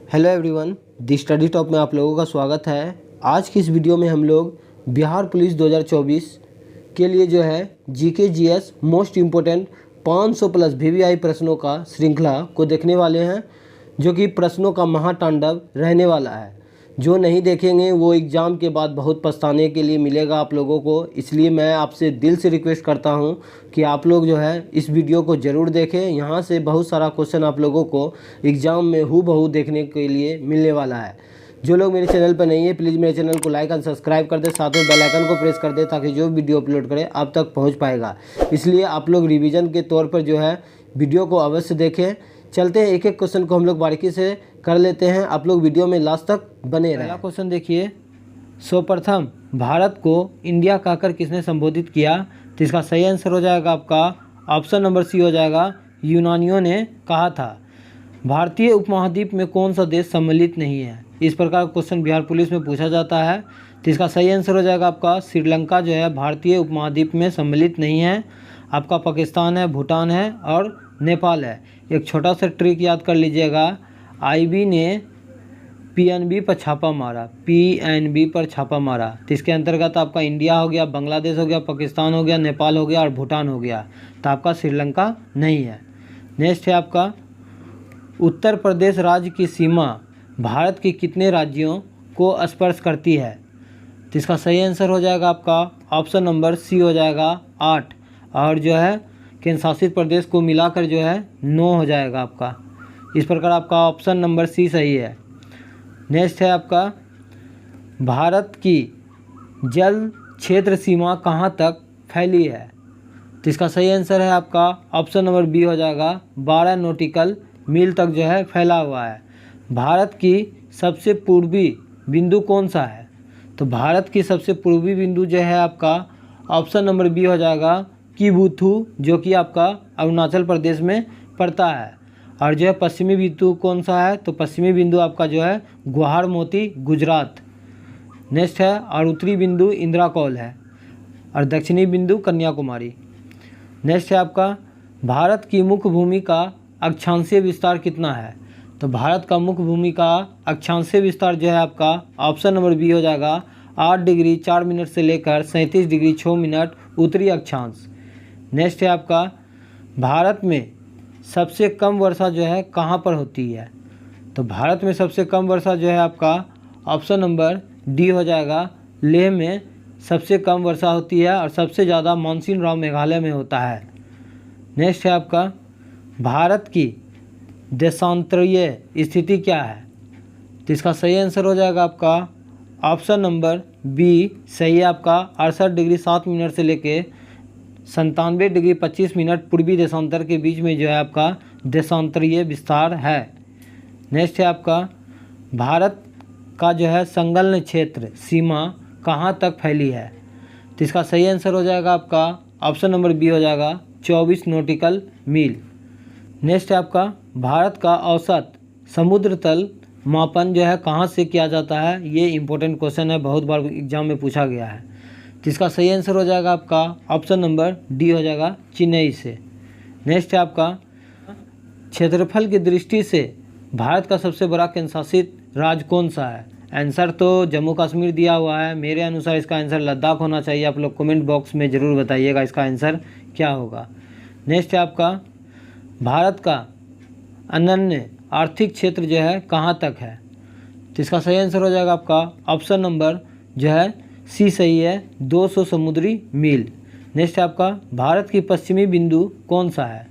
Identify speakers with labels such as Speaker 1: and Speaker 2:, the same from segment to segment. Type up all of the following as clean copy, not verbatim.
Speaker 1: Hello everyone, दी study top में आप लोगों का स्वागत है। आज की इस वीडियो में हम लोग बिहार पुलिस 2024 के लिए जो है GK GS most important 500 plus VVI प्रश्नों का श्रृंखला को देखने वाले हैं, जो कि प्रश्नों का महातांडव रहने वाला है। जो नहीं देखेंगे वो एग्ज़ाम के बाद बहुत पछताने के लिए मिलेगा आप लोगों को। इसलिए मैं आपसे दिल से रिक्वेस्ट करता हूं कि आप लोग जो है इस वीडियो को ज़रूर देखें। यहाँ से बहुत सारा क्वेश्चन आप लोगों को एग्ज़ाम में हूबहू देखने के लिए मिलने वाला है। जो लोग मेरे चैनल पर नहीं है प्लीज़ मेरे चैनल को लाइक एंड सब्सक्राइब कर दे, साथ में बेल आइकन को प्रेस कर दे ताकि जो वीडियो अपलोड करें आप तक पहुँच पाएगा। इसलिए आप लोग रिविज़न के तौर पर जो है वीडियो को अवश्य देखें। चलते हैं, एक एक क्वेश्चन को हम लोग बारीकी से कर लेते हैं। आप लोग वीडियो में लास्ट तक बने रहें। पहला क्वेश्चन देखिए, सर्वप्रथम भारत को इंडिया कहकर किसने संबोधित किया? तो इसका सही आंसर हो जाएगा आपका ऑप्शन नंबर सी हो जाएगा, यूनानियों ने कहा था। भारतीय उपमहाद्वीप में कौन सा देश सम्मिलित नहीं है? इस प्रकार क्वेश्चन बिहार पुलिस में पूछा जाता है। तो इसका सही आंसर हो जाएगा आपका श्रीलंका जो है भारतीय उपमहाद्वीप में सम्मिलित नहीं है। आपका पाकिस्तान है, भूटान है और नेपाल है। एक छोटा सा ट्रिक याद कर लीजिएगा, आईबी ने पीएनबी पर छापा मारा, पीएनबी पर छापा मारा, तो इसके अंतर्गत आपका इंडिया हो गया, बांग्लादेश हो गया, पाकिस्तान हो गया, नेपाल हो गया और भूटान हो गया। तो आपका श्रीलंका नहीं है। नेक्स्ट है आपका, उत्तर प्रदेश राज्य की सीमा भारत के कितने राज्यों को स्पर्श करती है? तो इसका सही आंसर हो जाएगा आपका ऑप्शन नंबर सी हो जाएगा 8, और जो है केंद्र शासित प्रदेश को मिलाकर जो है 9 हो जाएगा आपका। इस प्रकार आपका ऑप्शन नंबर सी सही है। नेक्स्ट है आपका, भारत की जल क्षेत्र सीमा कहाँ तक फैली है? तो इसका सही आंसर है आपका ऑप्शन नंबर बी हो जाएगा, 12 नॉटिकल मील तक जो है फैला हुआ है। भारत की सबसे पूर्वी बिंदु कौन सा है? तो भारत की सबसे पूर्वी बिंदु जो है आपका ऑप्शन नंबर बी हो जाएगा, किबुथु, जो कि आपका अरुणाचल प्रदेश में पड़ता है। और जो है पश्चिमी बिंदु कौन सा है? तो पश्चिमी बिंदु आपका जो है गुवाहाटी, गुजरात। नेक्स्ट है, और उत्तरी बिंदु इंदिरा कौल है और दक्षिणी बिंदु कन्याकुमारी। नेक्स्ट है आपका, भारत की मुख्य भूमि का अक्षांशीय विस्तार कितना है? तो भारत का मुख्य भूमि का अक्षांशीय विस्तार जो है आपका ऑप्शन नंबर बी हो जाएगा, 8 डिग्री 4 मिनट से लेकर 37 डिग्री 6 मिनट उत्तरी अक्षांश। नेक्स्ट है आपका, भारत में सबसे कम वर्षा जो है कहाँ पर होती है? तो भारत में सबसे कम वर्षा जो है आपका ऑप्शन नंबर डी हो जाएगा, लेह में सबसे कम वर्षा होती है और सबसे ज़्यादा मानसून राव मेघालय में होता है। नेक्स्ट है आपका, भारत की देशांतरीय स्थिति क्या है? तो इसका सही आंसर हो जाएगा आपका ऑप्शन नंबर बी सही है आपका, 68 डिग्री 7 मिनट से लेके 97 डिग्री 25 मिनट पूर्वी देशांतर के बीच में जो है आपका देशांतरीय विस्तार है। नेक्स्ट है आपका, भारत का जो है संलग्न क्षेत्र सीमा कहाँ तक फैली है? तो इसका सही आंसर हो जाएगा आपका ऑप्शन नंबर बी हो जाएगा, 24 नॉटिकल मील। नेक्स्ट है आपका, भारत का औसत समुद्र तल मापन जो है कहाँ से किया जाता है? ये इंपॉर्टेंट क्वेश्चन है, बहुत बार एग्जाम में पूछा गया है। तो इसका सही आंसर हो जाएगा आपका ऑप्शन नंबर डी हो जाएगा, चेन्नई से। नेक्स्ट है आपका, क्षेत्रफल की दृष्टि से भारत का सबसे बड़ा केंद्र शासित राज्य कौन सा है? आंसर तो जम्मू कश्मीर दिया हुआ है, मेरे अनुसार इसका आंसर लद्दाख होना चाहिए। आप लोग कमेंट बॉक्स में ज़रूर बताइएगा इसका आंसर क्या होगा। नेक्स्ट है आपका, भारत का अनन्य आर्थिक क्षेत्र जो है कहाँ तक है? तो इसका सही आंसर हो जाएगा आपका ऑप्शन नंबर जो है सी सही है, 200 समुद्री मील। नेक्स्ट है आपका, भारत की पश्चिमी बिंदु कौन सा है?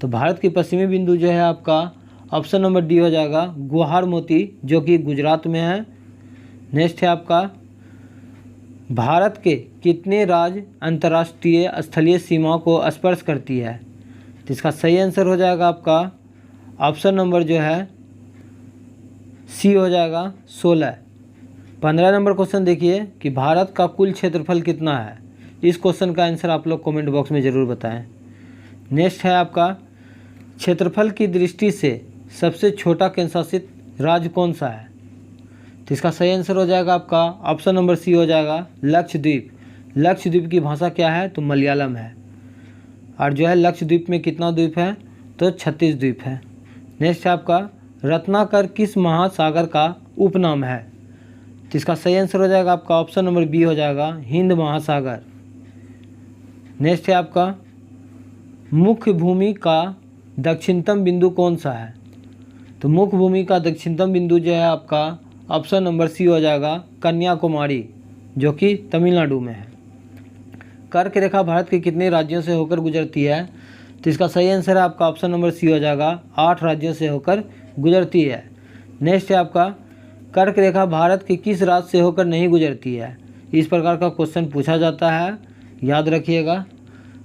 Speaker 1: तो भारत की पश्चिमी बिंदु जो है आपका ऑप्शन नंबर डी हो जाएगा, गुवाहाटी, जो कि गुजरात में है। नेक्स्ट है आपका, भारत के कितने राज्य अंतर्राष्ट्रीय स्थलीय सीमाओं को स्पर्श करती है? तो इसका सही आंसर हो जाएगा आपका ऑप्शन नंबर जो है सी हो जाएगा, 16। 15 नंबर क्वेश्चन देखिए कि भारत का कुल क्षेत्रफल कितना है? इस क्वेश्चन का आंसर आप लोग कमेंट बॉक्स में ज़रूर बताएं। नेक्स्ट है आपका, क्षेत्रफल की दृष्टि से सबसे छोटा केंद्र शासित राज्य कौन सा है? तो इसका सही आंसर हो जाएगा आपका ऑप्शन नंबर सी हो जाएगा, लक्षद्वीप। लक्षद्वीप की भाषा क्या है? तो मलयालम है। और जो है लक्षद्वीप में कितना द्वीप है? तो 36 द्वीप है। नेक्स्ट है आपका, रत्नाकर किस महासागर का उपनाम है? तो इसका सही आंसर हो जाएगा आपका ऑप्शन नंबर बी हो जाएगा हिंद महासागर। नेक्स्ट है आपका मुख्य भूमि का दक्षिणतम बिंदु कौन सा है? तो मुख्य भूमि का दक्षिणतम बिंदु जो है आपका ऑप्शन नंबर सी हो जाएगा कन्याकुमारी, जो कि तमिलनाडु में है। कर्क रेखा भारत के कितने राज्यों से होकर गुजरती है? तो इसका सही आंसर है आपका ऑप्शन नंबर सी हो जाएगा 8 राज्यों से होकर गुजरती है। नेक्स्ट है आपका कर्क रेखा भारत के किस राज्य से होकर नहीं गुजरती है? इस प्रकार का क्वेश्चन पूछा जाता है, याद रखिएगा।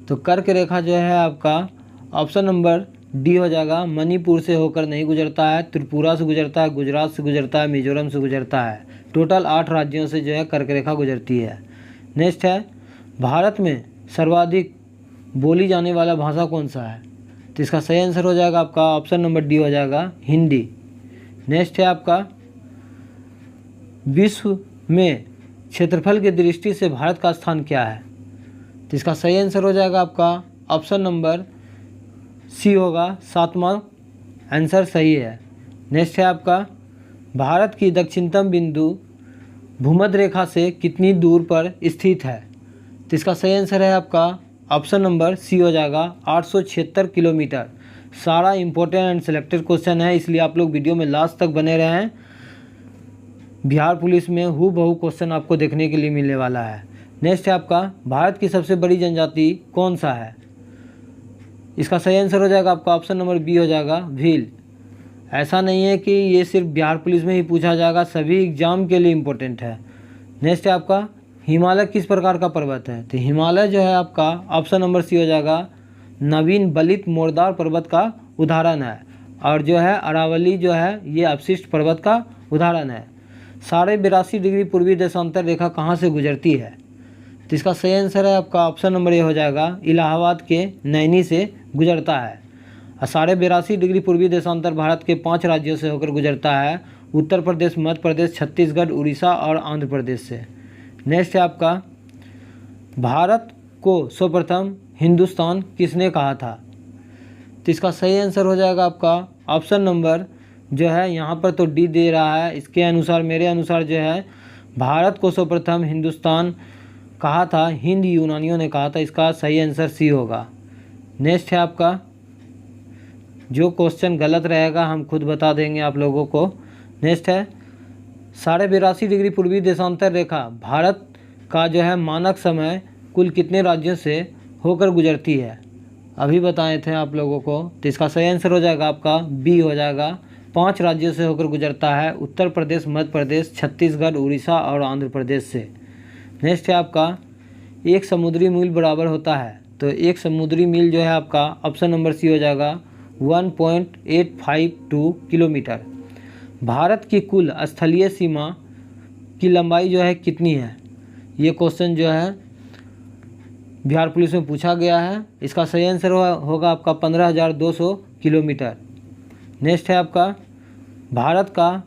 Speaker 1: तो कर्क रेखा जो है आपका ऑप्शन नंबर डी हो जाएगा मणिपुर से होकर नहीं गुजरता है, त्रिपुरा से गुजरता है, गुजरात से गुजरता है, मिजोरम से गुजरता है। टोटल 8 राज्यों से जो है कर्क रेखा गुजरती है। नेक्स्ट है भारत में सर्वाधिक बोली जाने वाला भाषा कौन सा है? तो इसका सही आंसर हो जाएगा आपका ऑप्शन नंबर डी हो जाएगा हिंदी। नेक्स्ट है आपका विश्व में क्षेत्रफल की दृष्टि से भारत का स्थान क्या है? तो इसका सही आंसर हो जाएगा आपका ऑप्शन नंबर सी होगा 7वां आंसर सही है। नेक्स्ट है आपका भारत की दक्षिणतम बिंदु भूमध्य रेखा से कितनी दूर पर स्थित है? तो इसका सही आंसर है आपका ऑप्शन नंबर सी हो जाएगा 876 किलोमीटर। सारा इंपॉर्टेंट एंड सिलेक्टेड क्वेश्चन है, इसलिए आप लोग वीडियो में लास्ट तक बने रहें। बिहार पुलिस में हूबहू क्वेश्चन आपको देखने के लिए मिलने वाला है। नेक्स्ट है आपका भारत की सबसे बड़ी जनजाति कौन सा है? इसका सही आंसर हो जाएगा आपका ऑप्शन नंबर बी हो जाएगा भील। ऐसा नहीं है कि ये सिर्फ बिहार पुलिस में ही पूछा जाएगा, सभी एग्जाम के लिए इम्पोर्टेंट है। नेक्स्ट है आपका हिमालय किस प्रकार का पर्वत है? तो हिमालय जो है आपका ऑप्शन नंबर सी हो जाएगा नवीन बलित मोरदार पर्वत का उदाहरण है, और जो है अरावली जो है ये अवशिष्ट पर्वत का उदाहरण है। 82.5 डिग्री पूर्वी देशांतर रेखा कहाँ से गुजरती है? तो इसका सही आंसर है आपका ऑप्शन नंबर ए हो जाएगा इलाहाबाद के नैनी से गुजरता है। 82.5 डिग्री पूर्वी देशांतर भारत के 5 राज्यों से होकर गुजरता है, उत्तर प्रदेश, मध्य प्रदेश, छत्तीसगढ़, उड़ीसा और आंध्र प्रदेश से। नेक्स्ट है आपका भारत को सर्वप्रथम हिंदुस्तान किसने कहा था? तो इसका सही आंसर हो जाएगा आपका ऑप्शन नंबर जो है यहाँ पर तो डी दे रहा है, इसके अनुसार मेरे अनुसार जो है भारत को सर्वप्रथम हिंदुस्तान कहा था हिंद यूनानियों ने कहा था। इसका सही आंसर सी होगा। नेक्स्ट है आपका जो क्वेश्चन गलत रहेगा हम खुद बता देंगे आप लोगों को। नेक्स्ट है 82.5 डिग्री पूर्वी देशांतर रेखा भारत का जो है मानक समय कुल कितने राज्यों से होकर गुजरती है? अभी बताए थे आप लोगों को। तो इसका सही आंसर हो जाएगा आपका बी हो जाएगा 5 राज्यों से होकर गुजरता है, उत्तर प्रदेश, मध्य प्रदेश, छत्तीसगढ़, उड़ीसा और आंध्र प्रदेश से। नेक्स्ट है आपका एक समुद्री मील बराबर होता है? तो एक समुद्री मील जो है आपका ऑप्शन नंबर सी हो जाएगा 1.852 किलोमीटर। भारत की कुल स्थलीय सीमा की लंबाई जो है कितनी है? ये क्वेश्चन जो है बिहार पुलिस में पूछा गया है। इसका सही आंसर होगा आपका 15,200 किलोमीटर। नेक्स्ट है आपका भारत का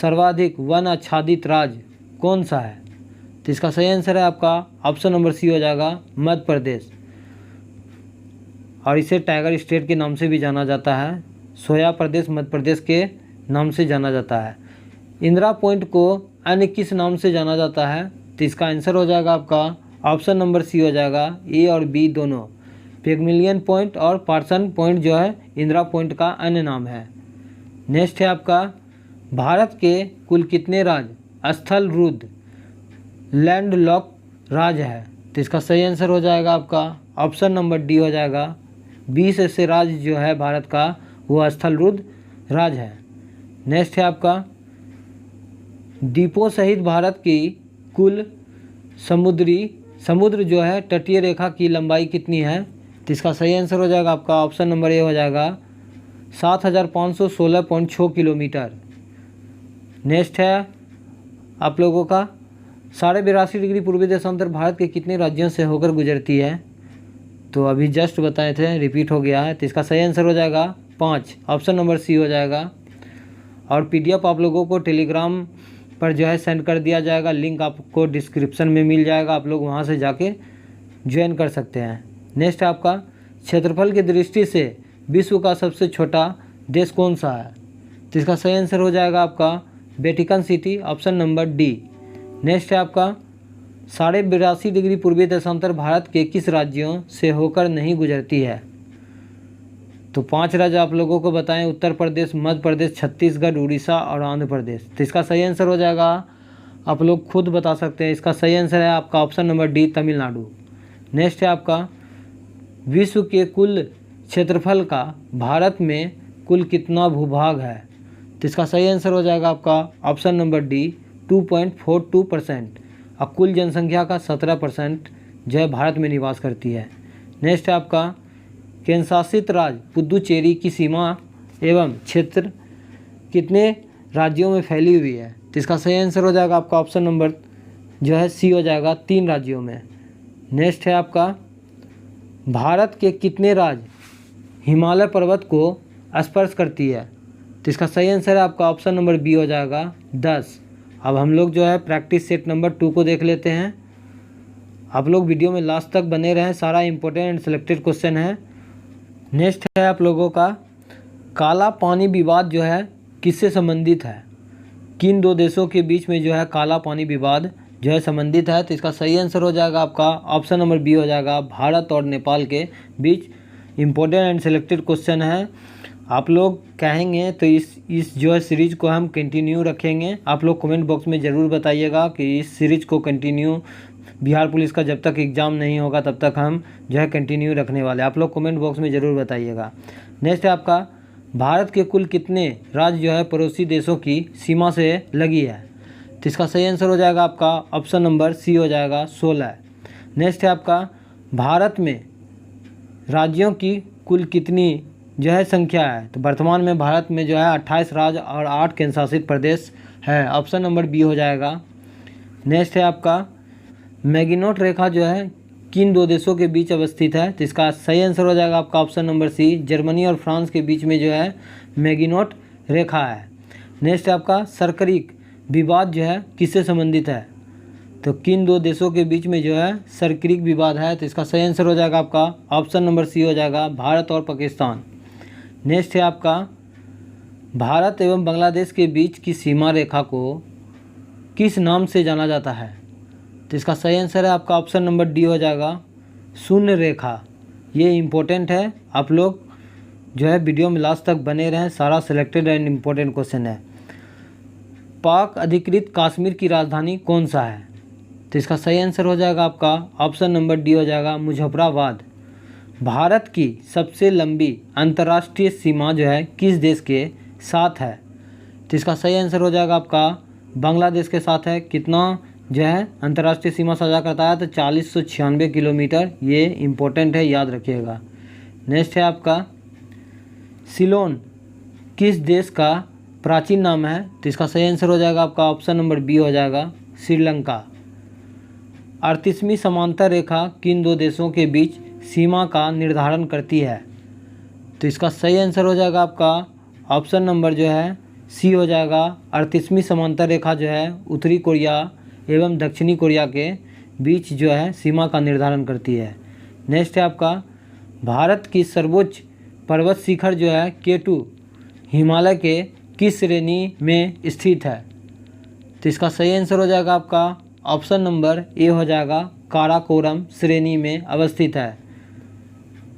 Speaker 1: सर्वाधिक वन आच्छादित राज्य कौन सा है? तो इसका सही आंसर है आपका ऑप्शन नंबर सी हो जाएगा मध्य प्रदेश, और इसे टाइगर स्टेट के नाम से भी जाना जाता है। सोया प्रदेश मध्य प्रदेश के नाम से जाना जाता है। इंदिरा पॉइंट को अन्य किस नाम से जाना जाता है? तो इसका आंसर हो जाएगा आपका ऑप्शन नंबर सी हो जाएगा ए और बी दोनों। पिग्मिलियन पॉइंट और पार्सन पॉइंट जो है इंदिरा पॉइंट का अन्य नाम है। नेक्स्ट है आपका भारत के कुल कितने राज्य स्थल रुद्ध लैंड लॉक राज्य है? तो इसका सही आंसर हो जाएगा आपका ऑप्शन नंबर डी हो जाएगा 20 ऐसे राज्य जो है भारत का वो स्थल रुद्ध राज्य है। नेक्स्ट है आपका द्वीपों सहित भारत की कुल समुद्र जो है तटीय रेखा की लंबाई कितनी है? तो इसका सही आंसर हो जाएगा आपका ऑप्शन नंबर ए हो जाएगा 7,516.6 किलोमीटर। नेक्स्ट है आप लोगों का 82.5 डिग्री पूर्वी देशांतर भारत के कितने राज्यों से होकर गुजरती है? तो अभी जस्ट बताए थे, रिपीट हो गया है। तो इसका सही आंसर हो जाएगा 5, ऑप्शन नंबर सी हो जाएगा। और पीडीएफ आप लोगों को टेलीग्राम पर जो है सेंड कर दिया जाएगा, लिंक आपको डिस्क्रिप्शन में मिल जाएगा, आप लोग वहां से जाके ज्वाइन कर सकते हैं। नेक्स्ट आपका क्षेत्रफल की दृष्टि से विश्व का सबसे छोटा देश कौन सा है? तो इसका सही आंसर हो जाएगा आपका Vatican city, option number D. Next है आपका 82.5 डिग्री पूर्वी देशांतर भारत के किस राज्यों से होकर नहीं गुजरती है? तो 5 राज्य आप लोगों को बताएं, उत्तर प्रदेश, मध्य प्रदेश, छत्तीसगढ़, उड़ीसा और आंध्र प्रदेश। तो इसका सही आंसर हो जाएगा, आप लोग खुद बता सकते हैं, इसका सही आंसर है आपका option number D, Tamil Nadu. Next है आपका विश्व के कुल क्षेत्रफल का भारत में कुल कितना भूभाग है? तो इसका सही आंसर हो जाएगा आपका ऑप्शन नंबर डी, 2.42%। और कुल जनसंख्या का 17% जो है भारत में निवास करती है। नेक्स्ट है आपका केंद्र शासित राज्य पुदुचेरी की सीमा एवं क्षेत्र कितने राज्यों में फैली हुई है? तो इसका सही आंसर हो जाएगा आपका ऑप्शन नंबर जो है सी हो जाएगा, 3 राज्यों में। नेक्स्ट है आपका भारत के कितने राज्य हिमालय पर्वत को स्पर्श करती है? तो इसका सही आंसर है आपका ऑप्शन नंबर बी हो जाएगा, 10। अब हम लोग जो है प्रैक्टिस सेट नंबर 2 को देख लेते हैं। आप लोग वीडियो में लास्ट तक बने रहें, सारा इंपॉर्टेंट एंड सिलेक्टेड क्वेश्चन है। नेक्स्ट है आप लोगों का काला पानी विवाद जो है किससे संबंधित है? किन 2 देशों के बीच में जो है काला पानी विवाद जो है संबंधित है? तो इसका सही आंसर हो जाएगा आपका ऑप्शन नंबर बी हो जाएगा, भारत और नेपाल के बीच। इम्पोर्टेंट एंड सिलेक्टेड क्वेश्चन है। आप लोग कहेंगे तो इस जो है सीरीज़ को हम कंटिन्यू रखेंगे। आप लोग कमेंट बॉक्स में ज़रूर बताइएगा कि इस सीरीज़ को कंटिन्यू, बिहार पुलिस का जब तक एग्ज़ाम नहीं होगा तब तक हम जो है कंटिन्यू रखने वाले। आप लोग कमेंट बॉक्स में ज़रूर बताइएगा। नेक्स्ट है आपका भारत के कुल कितने राज्य जो है पड़ोसी देशों की सीमा से लगी है? तो इसका सही आंसर हो जाएगा आपका ऑप्शन नंबर सी हो जाएगा, 16। नेक्स्ट है आपका भारत में राज्यों की कुल कितनी जो है संख्या है? तो वर्तमान में भारत में जो है 28 राज्य और 8 केंद्र शासित प्रदेश है, ऑप्शन नंबर बी हो जाएगा। नेक्स्ट है आपका मैगिनोट रेखा जो है किन 2 देशों के बीच अवस्थित है? तो इसका सही आंसर हो जाएगा आपका ऑप्शन नंबर सी, जर्मनी और फ्रांस के बीच में जो है मैगिनोट रेखा है। नेक्स्ट है आपका सरकरीक विवाद जो है किससे संबंधित है? तो किन 2 देशों के बीच में जो है सरकरीक विवाद है? तो इसका सही आंसर हो जाएगा आपका ऑप्शन नंबर सी हो जाएगा, भारत और पाकिस्तान। नेक्स्ट है आपका भारत एवं बांग्लादेश के बीच की सीमा रेखा को किस नाम से जाना जाता है? तो इसका सही आंसर है आपका ऑप्शन नंबर डी हो जाएगा, शून्य रेखा। ये इम्पोर्टेंट है, आप लोग जो है वीडियो में लास्ट तक बने रहें, सारा सिलेक्टेड एंड इम्पोर्टेंट क्वेश्चन है। पाक अधिकृत कश्मीर की राजधानी कौन सा है? तो इसका सही आंसर हो जाएगा आपका ऑप्शन नंबर डी हो जाएगा, मुजफ्फराबाद। भारत की सबसे लंबी अंतर्राष्ट्रीय सीमा जो है किस देश के साथ है? तो इसका सही आंसर हो जाएगा आपका बांग्लादेश के साथ है। कितना जो है अंतर्राष्ट्रीय सीमा साझा करता है? तो 4096 किलोमीटर। ये इम्पोर्टेंट है, याद रखिएगा। नेक्स्ट है आपका सिलोन किस देश का प्राचीन नाम है? तो इसका सही आंसर हो जाएगा आपका ऑप्शन नंबर बी हो जाएगा, श्रीलंका। 38वीं समांतर रेखा किन 2 देशों के बीच सीमा का निर्धारण करती है? तो इसका सही आंसर हो जाएगा आपका ऑप्शन नंबर जो है सी हो जाएगा, 38वीं समांतर रेखा जो है उत्तरी कोरिया एवं दक्षिणी कोरिया के बीच जो है सीमा का निर्धारण करती है। नेक्स्ट है आपका भारत की सर्वोच्च पर्वत शिखर जो है K2 हिमालय के किस श्रेणी में स्थित है? तो इसका सही आंसर हो जाएगा आपका ऑप्शन नंबर ए हो जाएगा, काराकोरम श्रेणी में अवस्थित है।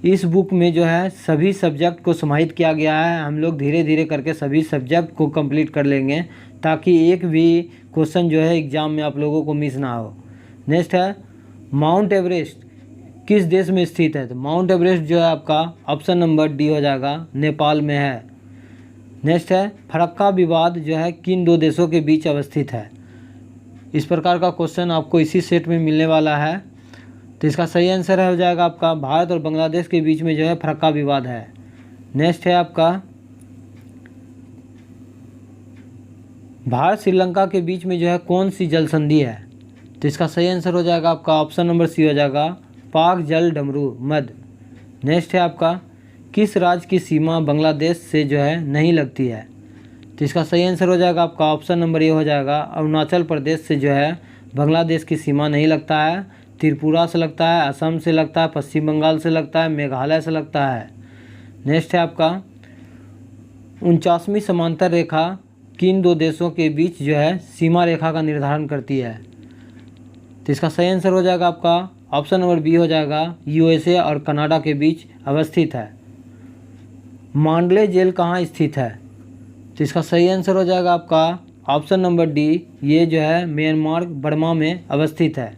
Speaker 1: इस बुक में जो है सभी सब्जेक्ट को समाहित किया गया है। हम लोग धीरे धीरे करके सभी सब्जेक्ट को कंप्लीट कर लेंगे ताकि एक भी क्वेश्चन जो है एग्ज़ाम में आप लोगों को मिस ना हो। नेक्स्ट है माउंट एवरेस्ट किस देश में स्थित है? तो माउंट एवरेस्ट जो है आपका ऑप्शन नंबर डी हो जाएगा, नेपाल में है। नेक्स्ट है फरक्का विवाद जो है किन 2 देशों के बीच अवस्थित है? इस प्रकार का क्वेश्चन आपको इसी सेट में मिलने वाला है। तो इसका सही आंसर हो जाएगा आपका भारत और बांग्लादेश के बीच में जो है फरक्का विवाद है। नेक्स्ट है आपका भारत श्रीलंका के बीच में जो है कौन सी जल संधि है? तो इसका सही आंसर हो जाएगा आपका ऑप्शन नंबर सी हो जाएगा, पाक जल डमरू मध्य। नेक्स्ट है आपका किस राज्य की सीमा बांग्लादेश से जो है नहीं लगती है? तो इसका सही आंसर हो जाएगा आपका ऑप्शन नंबर ए हो जाएगा, अरुणाचल प्रदेश से जो है बांग्लादेश की सीमा नहीं लगता है। त्रिपुरा से लगता है, असम से लगता है, पश्चिम बंगाल से लगता है, मेघालय से लगता है। नेक्स्ट है आपका 49वीं समांतर रेखा किन दो देशों के बीच जो है सीमा रेखा का निर्धारण करती है? तो इसका सही आंसर हो जाएगा आपका ऑप्शन नंबर बी हो जाएगा, यूएसए और कनाडा के बीच अवस्थित है। मांडले जेल कहाँ स्थित है? तो इसका सही आंसर हो जाएगा आपका ऑप्शन नंबर डी, ये जो है म्यांमार बर्मा में अवस्थित है।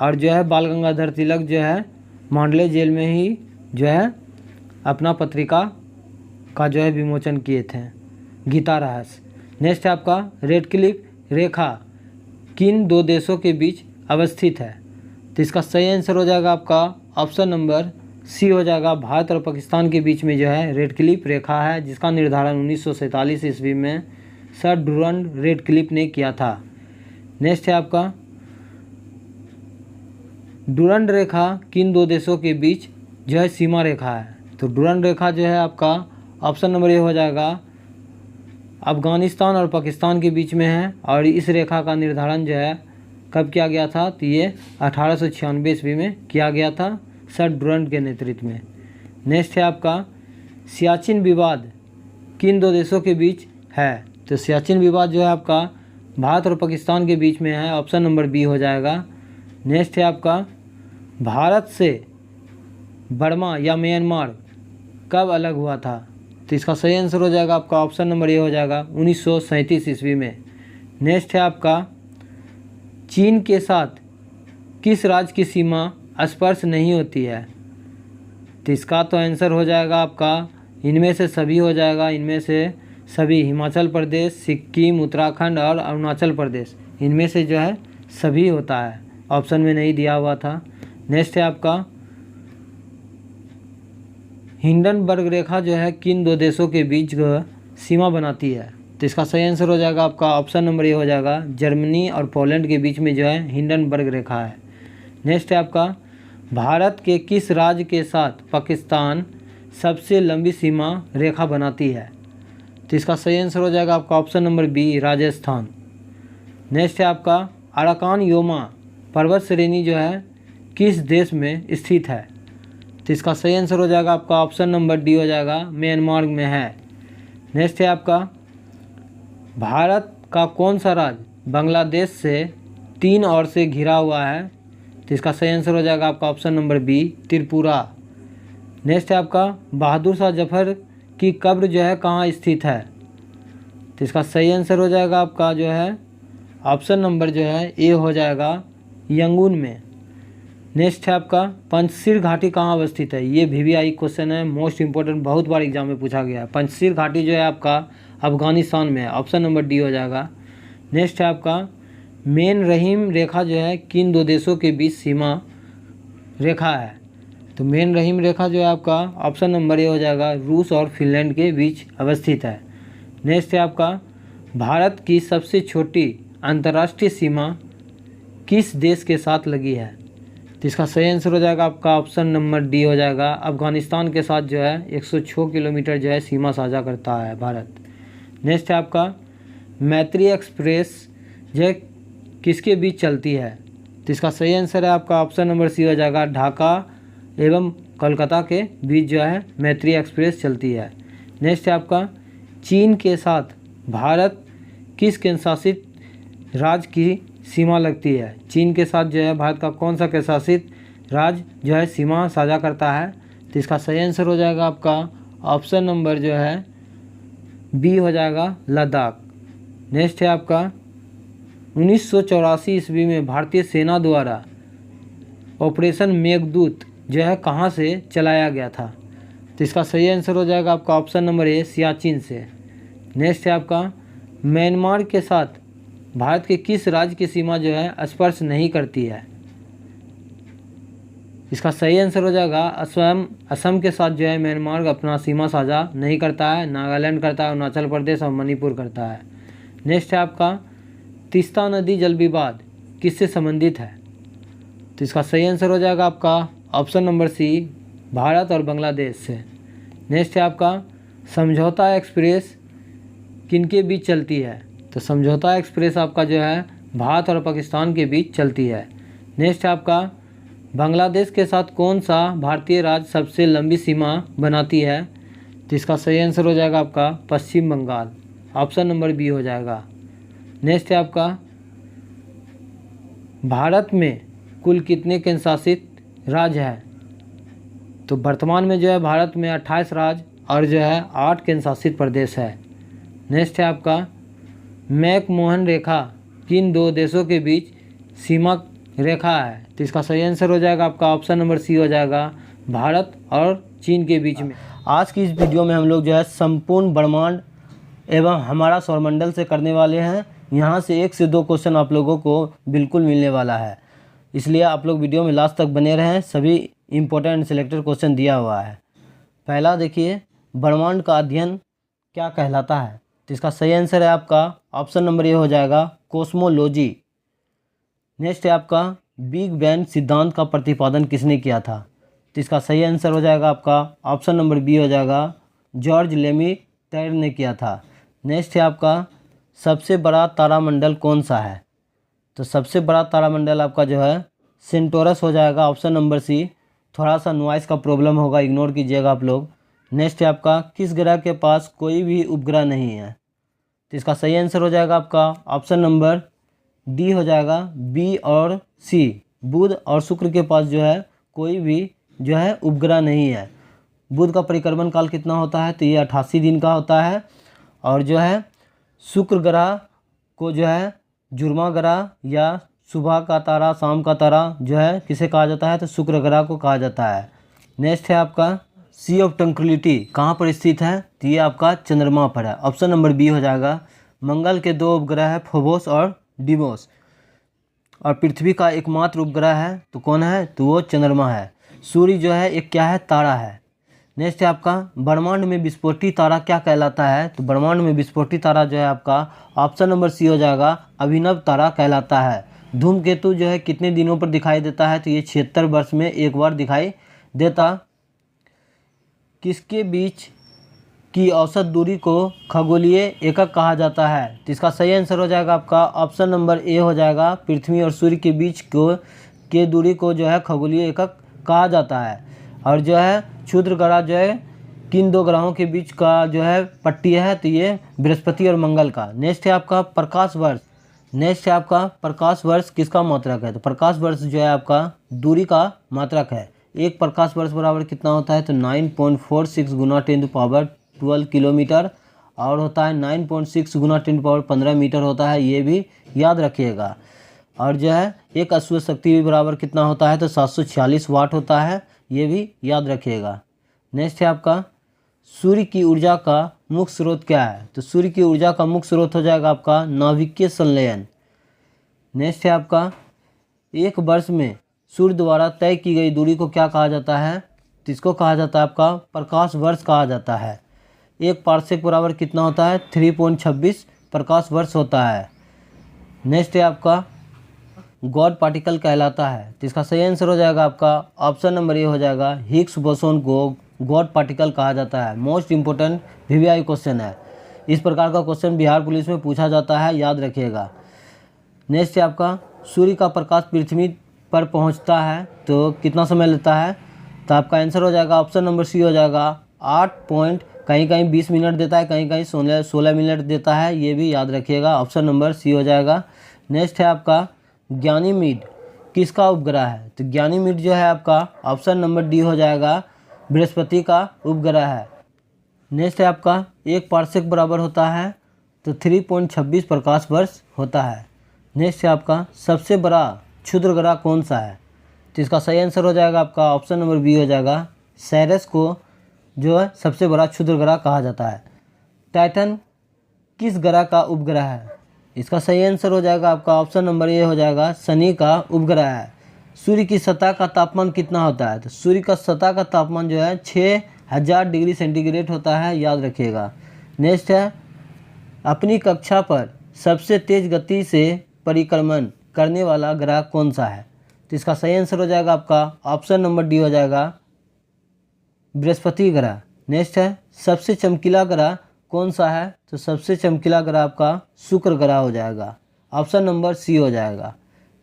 Speaker 1: और जो है बाल गंगाधर तिलक जो है मांडले जेल में ही जो है अपना पत्रिका का जो है विमोचन किए थे, गीता रहस्य। नेक्स्ट है आपका रेड क्लिफ रेखा किन दो देशों के बीच अवस्थित है? तो इसका सही आंसर हो जाएगा आपका ऑप्शन नंबर सी हो जाएगा, भारत और पाकिस्तान के बीच में जो है रेड क्लिफ रेखा है, जिसका निर्धारण 1947 ईस्वी में सर डुरंड रेड क्लिफ ने किया था। नेक्स्ट है आपका डुरंड रेखा किन दो देशों के बीच जो है सीमा रेखा है? तो डुरंड रेखा जो है आपका ऑप्शन नंबर ए हो जाएगा, अफ़गानिस्तान और पाकिस्तान के बीच में है। और इस रेखा का निर्धारण जो है कब किया गया था? तो ये 1896 ईस्वी में किया गया था सर डुरंड के नेतृत्व में। नेक्स्ट है आपका सियाचिन विवाद किन दो देशों के बीच है? तो सियाचिन विवाद जो है आपका भारत और पाकिस्तान के बीच में है, ऑप्शन नंबर बी हो जाएगा। नेक्स्ट है आपका भारत से बर्मा या म्यांमार कब अलग हुआ था? तो इसका सही आंसर हो जाएगा आपका ऑप्शन नंबर ए हो जाएगा, 1937 ईस्वी में। नेक्स्ट है आपका चीन के साथ किस राज्य की सीमा स्पर्श नहीं होती है? तो इसका तो आंसर हो जाएगा आपका इनमें से सभी हो जाएगा, इनमें से सभी हिमाचल प्रदेश, सिक्किम, उत्तराखंड और अरुणाचल प्रदेश, इनमें से जो है सभी होता है, ऑप्शन में नहीं दिया हुआ था। नेक्स्ट है आपका हिंडनबर्ग रेखा जो है किन दो देशों के बीच सीमा बनाती है? तो इसका सही आंसर हो जाएगा आपका ऑप्शन नंबर ए हो जाएगा, जर्मनी और पोलैंड के बीच में जो है हिंडनबर्ग रेखा है। नेक्स्ट है आपका भारत के किस राज्य के साथ पाकिस्तान सबसे लंबी सीमा रेखा बनाती है? तो इसका सही आंसर हो जाएगा आपका option number B, Rajasthan. Next है आपका अराकान योमा पर्वत श्रेणी जो है किस देश में स्थित है? तो इसका सही आंसर हो जाएगा आपका ऑप्शन नंबर डी हो जाएगा, म्यांमार में है। नेक्स्ट है आपका भारत का कौन सा राज्य बांग्लादेश से 3 ओर से घिरा हुआ है? तो इसका सही आंसर हो जाएगा आपका option number B, Tripura. Next है आपका बहादुर शाह जफर की कब्र जो है कहाँ स्थित है? तो इसका सही आंसर हो जाएगा आपका जो है ऑप्शन नंबर जो है ए हो जाएगा, यंगून में। नेक्स्ट है आपका पंचशील घाटी कहाँ अवस्थित है? ये VVI क्वेश्चन है, मोस्ट इंपॉर्टेंट, बहुत बार एग्जाम में पूछा गया है। पंचशील घाटी जो है आपका अफगानिस्तान में है, ऑप्शन नंबर डी हो जाएगा। नेक्स्ट है आपका मेन रहीम रेखा जो है किन दो देशों के बीच सीमा रेखा है? तो मेन रहीम रेखा जो है आपका ऑप्शन नंबर ए हो जाएगा, रूस और फिनलैंड के बीच अवस्थित है। नेक्स्ट है आपका भारत की सबसे छोटी अंतर्राष्ट्रीय सीमा किस देश के साथ लगी है? तो इसका सही आंसर हो जाएगा आपका ऑप्शन नंबर डी हो जाएगा, अफगानिस्तान के साथ जो है 106 किलोमीटर जो है सीमा साझा करता है भारत। नेक्स्ट है आपका मैत्री एक्सप्रेस जो है किसके बीच चलती है? तो इसका सही आंसर है आपका ऑप्शन नंबर सी हो जाएगा, ढाका एवं कोलकाता के बीच जो है मैत्री एक्सप्रेस चलती है। नेक्स्ट है आपका चीन के साथ भारत किस केंद्रशासित राज्य की सीमा लगती है? चीन के साथ जो है भारत का कौन सा केंद्रशासित राज्य जो है सीमा साझा करता है? तो इसका सही आंसर हो जाएगा आपका ऑप्शन नंबर जो है बी हो जाएगा, लद्दाख। नेक्स्ट है आपका 1984 ईस्वी में भारतीय सेना द्वारा ऑपरेशन मेघदूत जो है कहाँ से चलाया गया था? तो इसका सही आंसर हो जाएगा आपका ऑप्शन नंबर ए, सियाचिन से। नेक्स्ट है आपका म्यांमार के साथ भारत के किस राज्य की सीमा जो है स्पर्श नहीं करती है? इसका सही आंसर हो जाएगा असम के साथ जो है म्यांमार अपना सीमा साझा नहीं करता है, नागालैंड करता है, अरुणाचल प्रदेश और मणिपुर करता है। नेक्स्ट है आपका तीस्ता नदी जल विवाद किससे संबंधित है? तो इसका सही आंसर हो जाएगा आपका ऑप्शन नंबर सी, भारत और बांग्लादेश से। नेक्स्ट है आपका समझौता एक्सप्रेस किनके बीच चलती है? तो समझौता एक्सप्रेस आपका जो है भारत और पाकिस्तान के बीच चलती है। नेक्स्ट है आपका बांग्लादेश के साथ कौन सा भारतीय राज्य सबसे लंबी सीमा बनाती है? तो इसका सही आंसर हो जाएगा आपका पश्चिम बंगाल, ऑप्शन नंबर बी हो जाएगा। नेक्स्ट है आपका, भारत में कुल कितने केंद्र शासित राज्य है? तो वर्तमान में जो है भारत में 28 राज्य और जो है 8 केंद्र शासित प्रदेश है। नेक्स्ट है आपका, मैकमोहन रेखा किन दो देशों के बीच सीमा रेखा है? तो इसका सही आंसर हो जाएगा आपका ऑप्शन नंबर सी हो जाएगा, भारत और चीन के बीच में। आज की इस वीडियो में हम लोग जो है संपूर्ण ब्रह्मांड एवं हमारा सौरमंडल से करने वाले हैं। यहाँ से 1 से 2 क्वेश्चन आप लोगों को बिल्कुल मिलने वाला है, इसलिए आप लोग वीडियो में लास्ट तक बने रहें। सभी इंपॉर्टेंट सिलेक्टेड क्वेश्चन दिया हुआ है। पहला देखिए, ब्रह्मांड का अध्ययन क्या कहलाता है? तो इसका सही आंसर है आपका ऑप्शन नंबर ए हो जाएगा, कॉस्मोलॉजी। नेक्स्ट है आपका, बिग बैंग सिद्धांत का प्रतिपादन किसने किया था? तो इसका सही आंसर हो जाएगा आपका ऑप्शन नंबर बी हो जाएगा, जॉर्ज लेमेटर ने किया था। नेक्स्ट है आपका, सबसे बड़ा तारामंडल कौन सा है? तो सबसे बड़ा तारामंडल आपका जो है सेंटोरस हो जाएगा, ऑप्शन नंबर सी। थोड़ा सा नॉइस का प्रॉब्लम होगा, इग्नोर कीजिएगा आप लोग। नेक्स्ट है आपका, किस ग्रह के पास कोई भी उपग्रह नहीं है? तो इसका सही आंसर हो जाएगा आपका ऑप्शन नंबर डी हो जाएगा, बी और सी। बुध और शुक्र के पास जो है कोई भी जो है उपग्रह नहीं है। बुध का परिक्रमण काल कितना होता है? तो ये 88 दिन का होता है। और जो है शुक्र ग्रह को जो है जुर्मा ग्रह या सुबह का तारा शाम का तारा जो है किसे कहा जाता है? तो शुक्र ग्रह को कहा जाता है। नेक्स्ट है आपका, सी ऑफ ट्रंक्विलिटी कहाँ पर स्थित है? तो ये आपका चंद्रमा पर है, ऑप्शन नंबर बी हो जाएगा। मंगल के 2 उपग्रह है, फोबोस और डिमोस। और पृथ्वी का एकमात्र उपग्रह है तो कौन है? तो वो चंद्रमा है। सूर्य जो है एक क्या है? तारा है। नेक्स्ट है आपका, ब्रह्मांड में विस्फोटी तारा क्या कहलाता है? तो ब्रह्मांड में विस्फोटी तारा जो है आपका ऑप्शन नंबर सी हो जाएगा, अभिनव तारा कहलाता है। धूमकेतु जो है कितने दिनों पर दिखाई देता है? तो ये 76 वर्ष में एक बार दिखाई देता। किसके बीच की औसत दूरी को खगोलीय एकक कहा जाता है? तो इसका सही आंसर हो जाएगा आपका ऑप्शन नंबर ए हो जाएगा, पृथ्वी और सूर्य के बीच के दूरी को जो है खगोलीय एकक कहा जाता है। और जो है क्षुद्र ग्रह जो है किन 2 ग्रहों के बीच का जो है पट्टी है? तो ये बृहस्पति और मंगल का। नेक्स्ट है आपका, प्रकाश वर्ष। नेक्स्ट है आपका, प्रकाश वर्ष किसका मात्रक है? तो प्रकाश वर्ष जो है आपका दूरी का मात्रक है। एक प्रकाश वर्ष बराबर कितना होता है? तो 9.46 गुना 10⁻12 किलोमीटर और होता है 9.6 गुना 10⁻15 मीटर होता है, ये भी याद रखिएगा। और जो है एक अश्व शक्ति भी बराबर कितना होता है? तो 746 वाट होता है, ये भी याद रखिएगा। नेक्स्ट है आपका, सूर्य की ऊर्जा का मुख्य स्रोत क्या है? तो सूर्य की ऊर्जा का मुख्य स्रोत हो जाएगा आपका नाभिकीय संलयन। नेक्स्ट है आपका, एक वर्ष में सूर्य द्वारा तय की गई दूरी को क्या कहा जाता है? तो इसको कहा जाता है आपका प्रकाश वर्ष कहा जाता है। एक पारसेक बराबर कितना होता है? 3.26 प्रकाश वर्ष होता है। नेक्स्ट है आपका, गॉड पार्टिकल कहलाता है। तो इसका सही आंसर हो जाएगा आपका ऑप्शन नंबर ए हो जाएगा, हिग्स बोसोन को गॉड पार्टिकल कहा जाता है। मोस्ट इंपोर्टेंट वीवीआई क्वेश्चन है। इस प्रकार का क्वेश्चन बिहार पुलिस में पूछा जाता है, याद रखिएगा। नेक्स्ट है आपका, सूर्य का प्रकाश पृथ्वी पर पहुंचता है तो कितना समय लेता है? तो आपका आंसर हो जाएगा ऑप्शन नंबर सी हो जाएगा, 8 कहीं कहीं 20 मिनट देता है, कहीं कहीं 16 मिनट देता है, ये भी याद रखिएगा। ऑप्शन नंबर सी हो जाएगा। नेक्स्ट है आपका, ज्ञानीमीड किसका उपग्रह है? तो ज्ञानीमीड जो है आपका ऑप्शन नंबर डी हो जाएगा, बृहस्पति का उपग्रह है। नेक्स्ट है आपका, एक पारसेक बराबर होता है तो 3.26 प्रकाश वर्ष होता है। नेक्स्ट है आपका, सबसे बड़ा क्षुद्र ग्रह कौन सा है? तो इसका सही आंसर हो जाएगा आपका ऑप्शन नंबर बी हो जाएगा, सेरेस को जो है सबसे बड़ा क्षुद्र ग्रह कहा जाता है। टाइटन किस ग्रह का उपग्रह है? इसका सही आंसर हो जाएगा आपका ऑप्शन नंबर ए हो जाएगा, शनि का उपग्रह है। सूर्य की सतह का तापमान कितना होता है? तो सूर्य का सतह का तापमान जो है 6000 डिग्री सेंटीग्रेड होता है, याद रखिएगा। नेक्स्ट है, अपनी कक्षा पर सबसे तेज गति से परिक्रमण करने वाला ग्रह कौन सा है? तो इसका सही आंसर हो जाएगा आपका ऑप्शन नंबर डी हो जाएगा, बृहस्पति ग्रह। नेक्स्ट है, सबसे चमकीला ग्रह कौन सा है? तो सबसे चमकीला ग्रह आपका शुक्र ग्रह हो जाएगा, ऑप्शन नंबर सी हो जाएगा।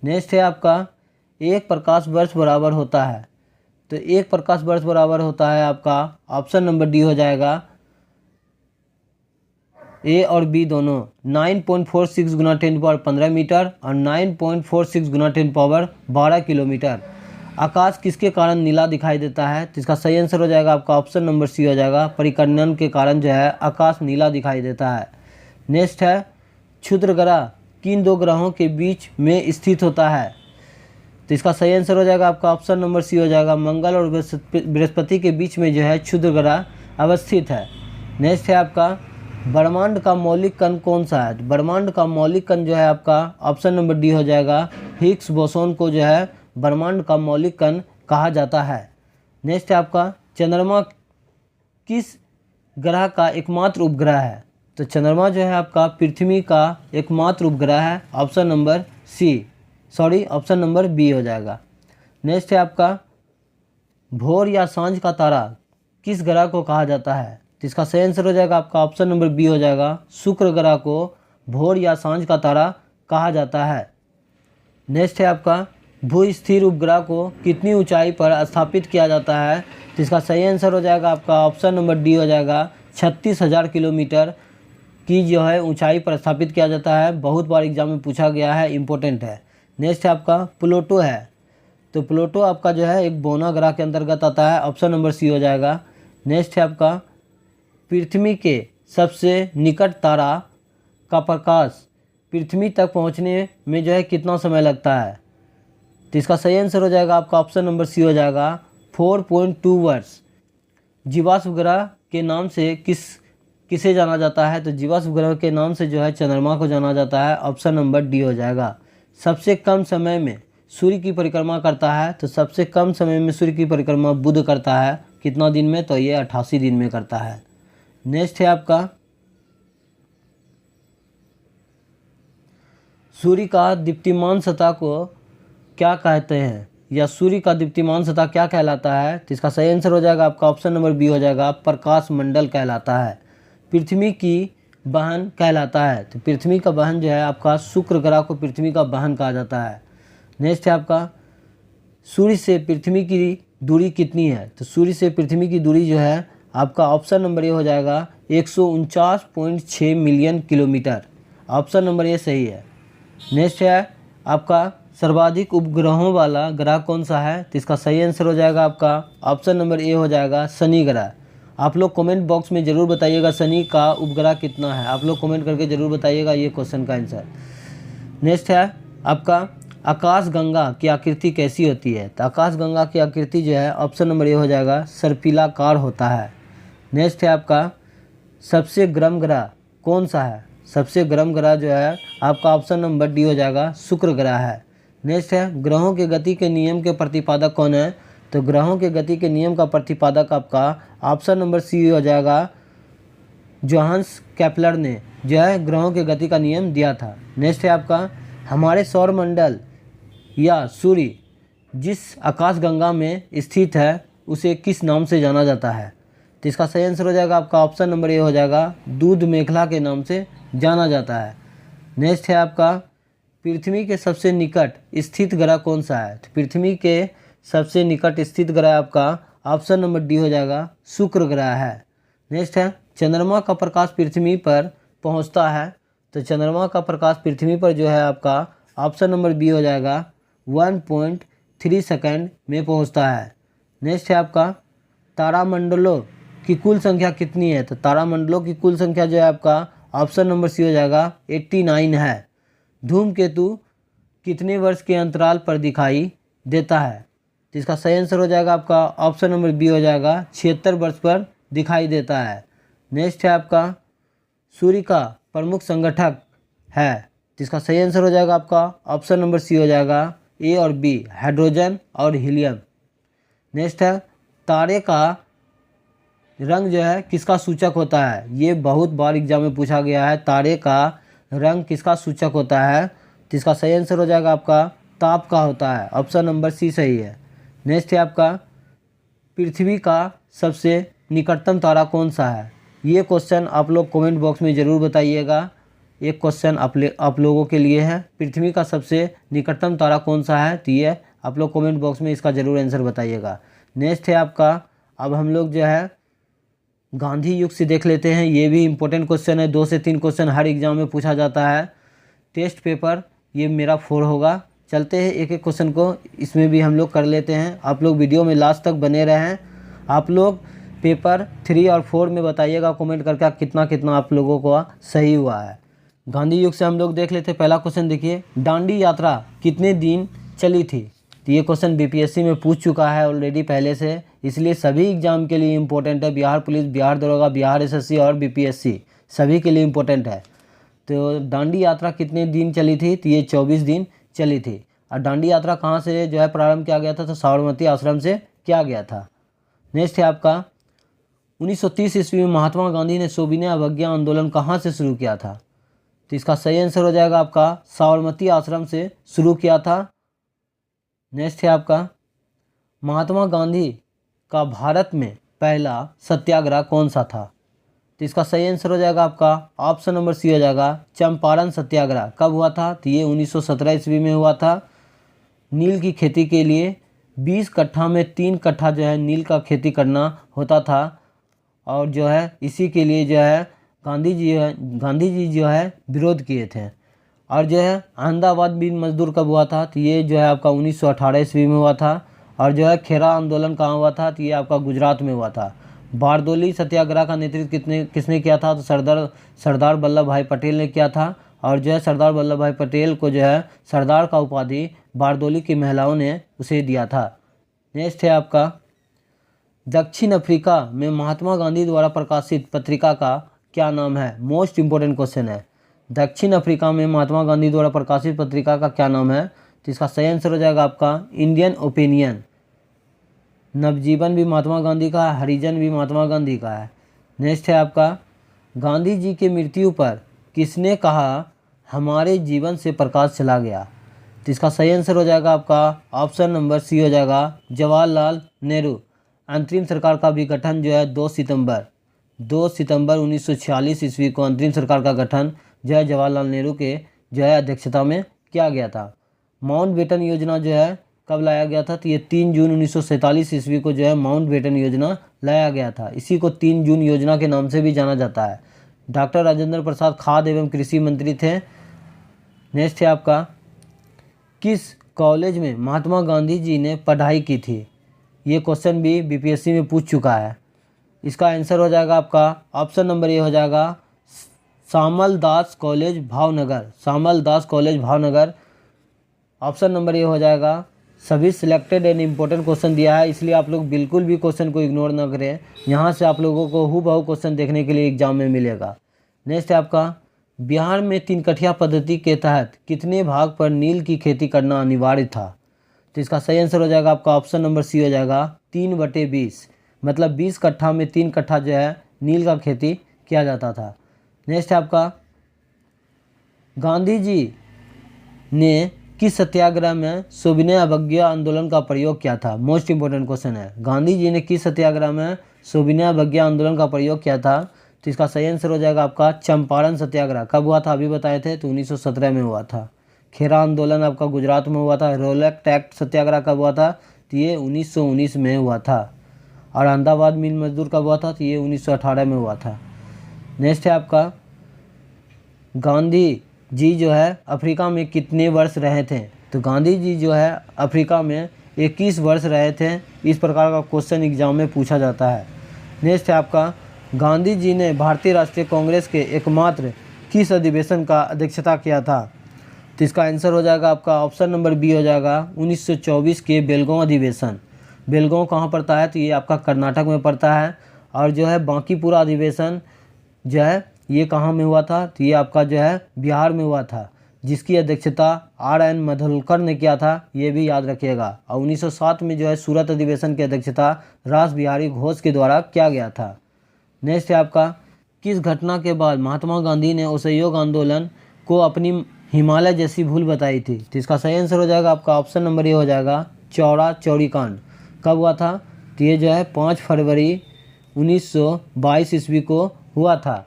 Speaker 1: नेक्स्ट है आपका, एक प्रकाश वर्ष बराबर होता है। तो एक प्रकाश वर्ष बराबर होता है आपका ऑप्शन नंबर डी हो जाएगा, ए और बी दोनों 9.46 गुना 10⁻15 मीटर और 9.46 गुना 10⁻12 किलोमीटर। आकाश किसके कारण नीला दिखाई देता है? तो इसका सही आंसर हो जाएगा आपका ऑप्शन नंबर सी हो जाएगा, परिकर्णन के कारण जो है आकाश नीला दिखाई देता है। नेक्स्ट है, क्षुद्र ग्रह किन दो ग्रहों के बीच में स्थित होता है? तो इसका सही आंसर हो जाएगा आपका ऑप्शन नंबर सी हो जाएगा, मंगल और बृहस्पति के बीच में जो है क्षुद्र ग्रह अवस्थित है। नेक्स्ट है आपका, ब्रह्मांड का मौलिक कण कौन सा है? तो ब्रह्मांड का मौलिक कण जो है आपका ऑप्शन नंबर डी हो जाएगा, हिग्स बोसोन को जो है ब्रह्मांड का मौलिक कण कहा जाता है। नेक्स्ट है आपका, चंद्रमा किस ग्रह का एकमात्र उपग्रह है? तो चंद्रमा जो है आपका पृथ्वी का एकमात्र उपग्रह है, ऑप्शन नंबर बी हो जाएगा। नेक्स्ट है आपका, भोर या सांझ का तारा किस ग्रह को कहा जाता है? तो इसका सही आंसर हो जाएगा आपका ऑप्शन नंबर बी हो जाएगा, शुक्र ग्रह को भोर या सांझ का तारा कहा जाता है। नेक्स्ट है आपका, भू स्थिर उपग्रह को कितनी ऊंचाई पर स्थापित किया जाता है? तो इसका सही आंसर हो जाएगा आपका ऑप्शन नंबर डी हो जाएगा, 36,000 किलोमीटर की जो है ऊंचाई पर स्थापित किया जाता है। बहुत बार एग्जाम में पूछा गया है, इंपॉर्टेंट है। नेक्स्ट है आपका, प्लूटो है, तो प्लूटो आपका जो है एक बोना ग्रह के अंतर्गत आता है, ऑप्शन नंबर सी हो जाएगा। नेक्स्ट है आपका, पृथ्वी के सबसे निकट तारा का प्रकाश पृथ्वी तक पहुंचने में जो है कितना समय लगता है? तो इसका सही आंसर हो जाएगा आपका ऑप्शन नंबर सी हो जाएगा, 4.2 वर्ष। जीवाश्म ग्रह के नाम से किसे जाना जाता है? तो जीवाश्म ग्रह के नाम से जो है चंद्रमा को जाना जाता है, ऑप्शन नंबर डी हो जाएगा। सबसे कम समय में सूर्य की परिक्रमा करता है? तो सबसे कम समय में सूर्य की परिक्रमा बुध करता है, कितना दिन में? तो ये 88 दिन में करता है। नेक्स्ट है आपका, सूर्य का दीप्तिमान सतह को क्या कहते हैं, या सूर्य का दीप्तिमान सतह क्या कहलाता है? तो इसका सही आंसर हो जाएगा आपका ऑप्शन नंबर बी हो जाएगा, प्रकाश मंडल कहलाता है। पृथ्वी की बहन कहलाता है, तो पृथ्वी का बहन जो है आपका शुक्र ग्रह को पृथ्वी का बहन कहा जाता है। नेक्स्ट है आपका, सूर्य से पृथ्वी की दूरी कितनी है? तो सूर्य से पृथ्वी की दूरी जो है आपका ऑप्शन नंबर ए हो जाएगा, 149.6 मिलियन किलोमीटर, ऑप्शन नंबर ए सही है। नेक्स्ट है आपका, सर्वाधिक उपग्रहों वाला ग्रह कौन सा है? तो इसका सही आंसर हो जाएगा आपका ऑप्शन नंबर ए हो जाएगा, शनि ग्रह। आप लोग कमेंट बॉक्स में ज़रूर बताइएगा शनि का उपग्रह कितना है, आप लोग कमेंट करके ज़रूर बताइएगा ये क्वेश्चन का आंसर। नेक्स्ट है आपका, आकाशगंगा की आकृति कैसी होती है? तो आकाशगंगा की आकृति जो है ऑप्शन नंबर ए हो जाएगा, सर्पिलाकार होता है। नेक्स्ट है आपका, सबसे गर्म ग्रह कौन सा है? सबसे गर्म ग्रह जो है आपका ऑप्शन नंबर डी हो जाएगा, शुक्र ग्रह है। नेक्स्ट है, ग्रहों के गति के नियम के प्रतिपादक कौन है? तो ग्रहों के गति के नियम का प्रतिपादक आपका ऑप्शन नंबर सी हो जाएगा, जोहान्स केपलर ने जो है ग्रहों के गति का नियम दिया था। नेक्स्ट है आपका, हमारे सौरमंडल या सूर्य जिस आकाशगंगा में स्थित है उसे किस नाम से जाना जाता है? तो इसका सही आंसर हो जाएगा आपका ऑप्शन नंबर ए हो जाएगा, दूध मेखला के नाम से जाना जाता है। नेक्स्ट है आपका, पृथ्वी के सबसे निकट स्थित ग्रह कौन सा है? तो पृथ्वी के सबसे निकट स्थित ग्रह आपका ऑप्शन नंबर डी हो जाएगा, शुक्र ग्रह है। नेक्स्ट है, चंद्रमा का प्रकाश पृथ्वी पर पहुंचता है? तो चंद्रमा का प्रकाश पृथ्वी पर जो है आपका ऑप्शन नंबर बी हो जाएगा, 1.3 सेकंड में पहुंचता है। नेक्स्ट है आपका, तारामंडलों की कुल संख्या कितनी है? तो तारामंडलों की कुल संख्या जो है आपका ऑप्शन नंबर सी हो जाएगा, 89 है। धूमकेतु कितने वर्ष के अंतराल पर दिखाई देता है? तो इसका सही आंसर हो जाएगा आपका ऑप्शन नंबर बी हो जाएगा, 76 वर्ष पर दिखाई देता है। नेक्स्ट है आपका, सूर्य का प्रमुख संगठक है? तो इसका सही आंसर हो जाएगा आपका ऑप्शन नंबर सी हो जाएगा, ए और बी, हाइड्रोजन और हीलियम। नेक्स्ट है, तारे का रंग जो है किसका सूचक होता है? ये बहुत बार एग्जाम में पूछा गया है, तारे का रंग किसका सूचक होता है? तो इसका सही आंसर हो जाएगा आपका ताप का होता है, ऑप्शन नंबर सी सही है। नेक्स्ट है आपका, पृथ्वी का सबसे निकटतम तारा कौन सा है? ये क्वेश्चन आप लोग कमेंट बॉक्स में ज़रूर बताइएगा। एक क्वेश्चन आप लोगों के लिए है, पृथ्वी का सबसे निकटतम तारा कौन सा है? तो ये आप लोग कमेंट बॉक्स में इसका ज़रूर आंसर बताइएगा। नेक्स्ट है आपका, अब हम लोग जो है गांधी युग से देख लेते हैं, ये भी इम्पोर्टेंट क्वेश्चन है, 2 से 3 क्वेश्चन हर एग्जाम में पूछा जाता है। टेस्ट पेपर ये मेरा 4 होगा। चलते हैं एक एक क्वेश्चन को इसमें भी हम लोग कर लेते हैं। आप लोग वीडियो में लास्ट तक बने रहें। आप लोग पेपर 3 और 4 में बताइएगा कमेंट करके कितना कितना आप लोगों को सही हुआ है। गांधी युग से हम लोग देख लेते हैं। पहला क्वेश्चन देखिए, दांडी यात्रा कितने दिन चली थी? तो ये क्वेश्चन बीपीएससी में पूछ चुका है ऑलरेडी पहले से, इसलिए सभी एग्जाम के लिए इम्पोर्टेंट है। बिहार पुलिस, बिहार दरोगा, बिहार एसएससी और बीपीएससी सभी के लिए इम्पोर्टेंट है। तो दांडी यात्रा कितने दिन चली थी? तो ये 24 दिन चली थी। और दांडी यात्रा कहाँ से जो है प्रारंभ किया गया था? तो साबरमती आश्रम से किया गया था। नेक्स्ट है आपका, 1930 ईस्वी में महात्मा गांधी ने सविनय अवज्ञा आंदोलन कहाँ से शुरू किया था? तो इसका सही आंसर हो जाएगा आपका साबरमती आश्रम से शुरू किया था। नेक्स्ट है आपका, महात्मा गांधी का भारत में पहला सत्याग्रह कौन सा था? तो इसका सही आंसर हो जाएगा आपका ऑप्शन नंबर सी हो जाएगा चंपारण सत्याग्रह। कब हुआ था? तो ये 1917 ईस्वी में हुआ था। नील की खेती के लिए 20 कट्ठा में 3 कट्ठा जो है नील का खेती करना होता था, और जो है इसी के लिए जो है गांधी जी जो है विरोध किए थे। और जो है अहमदाबाद बिन मजदूर कब हुआ था? तो ये जो है आपका 1918 ईस्वी में हुआ था। और जो है खेरा आंदोलन कहाँ हुआ था? तो ये आपका गुजरात में हुआ था। बारदोली सत्याग्रह का नेतृत्व किसने किया था? तो सरदार वल्लभ भाई पटेल ने किया था। और जो है सरदार वल्लभ भाई पटेल को जो है सरदार का उपाधि बारदोली की महिलाओं ने उसे दिया था। नेक्स्ट है आपका, दक्षिण अफ्रीका में महात्मा गांधी द्वारा प्रकाशित पत्रिका का क्या नाम है? मोस्ट इंपोर्टेंट क्वेश्चन है। दक्षिण अफ्रीका में महात्मा गांधी द्वारा प्रकाशित पत्रिका का क्या नाम है? तो इसका सही आंसर हो जाएगा आपका इंडियन ओपिनियन। नवजीवन भी महात्मा गांधी का है, हरिजन भी महात्मा गांधी का है। नेक्स्ट है आपका, गांधी जी की मृत्यु पर किसने कहा हमारे जीवन से प्रकाश चला गया? तो इसका सही आंसर हो जाएगा आपका ऑप्शन नंबर सी हो जाएगा जवाहरलाल नेहरू। अंतरिम सरकार का भी गठन जो है 2 सितंबर 1946 ईस्वी को अंतरिम सरकार का गठन जो है जवाहरलाल नेहरू के जो है अध्यक्षता में किया गया था। माउंटबेटन योजना जो है कब लाया गया था? तो ये 3 जून 1947 ईस्वी को जो है माउंटबेटन योजना लाया गया था। इसी को 3 जून योजना के नाम से भी जाना जाता है। डॉक्टर राजेंद्र प्रसाद खाद्य एवं कृषि मंत्री थे। नेक्स्ट है आपका, किस कॉलेज में महात्मा गांधी जी ने पढ़ाई की थी? ये क्वेश्चन भी बीपीएससी में पूछ चुका है। इसका आंसर हो जाएगा आपका ऑप्शन नंबर ए हो जाएगा Samal Das college Bhavnagar. Samal Das college Bhavnagar option number A हो जाएगा। सभी सिलेक्टेड एंड इम्पोर्टेंट क्वेश्चन दिया है, इसलिए आप लोग बिल्कुल भी क्वेश्चन को इग्नोर ना करें। यहाँ से आप लोगों को हूबहू क्वेश्चन देखने के लिए एग्जाम में मिलेगा। नेक्स्ट है आपका, बिहार में 3 कठिया पद्धति के तहत कितने भाग पर नील की खेती करना अनिवार्य था? तो इसका सही आंसर हो जाएगा आपका ऑप्शन नंबर सी हो जाएगा 3/20, मतलब 20 कट्ठा में 3 कट्ठा जो है नील का खेती किया जाता था। नेक्स्ट है आपका, गांधी जी ने किस सत्याग्रह में सविनय अवज्ञा आंदोलन का प्रयोग किया था? मोस्ट इंपोर्टेंट क्वेश्चन है। गांधी जी ने किस सत्याग्रह में सविनय अवज्ञा आंदोलन का प्रयोग किया था? तो इसका सही आंसर हो जाएगा आपका चंपारण सत्याग्रह। कब हुआ था अभी बताए थे? तो 1917 में हुआ था। खेरा आंदोलन आपका गुजरात में हुआ था। रोलेक्ट एक्ट सत्याग्रह कब हुआ था? तो ये 1919 में हुआ था। और अहमदाबाद मिल मजदूर कब हुआ था? तो ये 1918 में हुआ था। नेक्स्ट है आपका, गांधी जी जो है अफ्रीका में कितने वर्ष रहे थे? तो गांधी जी जो है अफ्रीका में 21 वर्ष रहे थे। इस प्रकार का क्वेश्चन एग्जाम में पूछा जाता है। नेक्स्ट है आपका, गांधी जी ने भारतीय राष्ट्रीय कांग्रेस के एकमात्र किस अधिवेशन का अध्यक्षता किया था? तो इसका आंसर हो जाएगा आपका ऑप्शन नंबर बी हो जाएगा 1924 के बेलगांव अधिवेशन। बेलगांव कहाँ पड़ता है? तो ये आपका कर्नाटक में पड़ता है। और जो है बाकी पूरा अधिवेशन जो है ये कहाँ में हुआ था? तो ये आपका जो है बिहार में हुआ था, जिसकी अध्यक्षता RN मधुलकर ने किया था, ये भी याद रखिएगा। और 1907 में जो है सूरत अधिवेशन की अध्यक्षता रास बिहारी घोष के द्वारा किया गया था। नेक्स्ट है आपका, किस घटना के बाद महात्मा गांधी ने असहयोग आंदोलन को अपनी हिमालय जैसी भूल बताई थी? तो इसका सही आंसर हो जाएगा आपका ऑप्शन नंबर ए हो जाएगा चौड़ा चौड़ी कांड। कब हुआ था? तो ये जो है 5 फरवरी 1922 ईस्वी को हुआ था।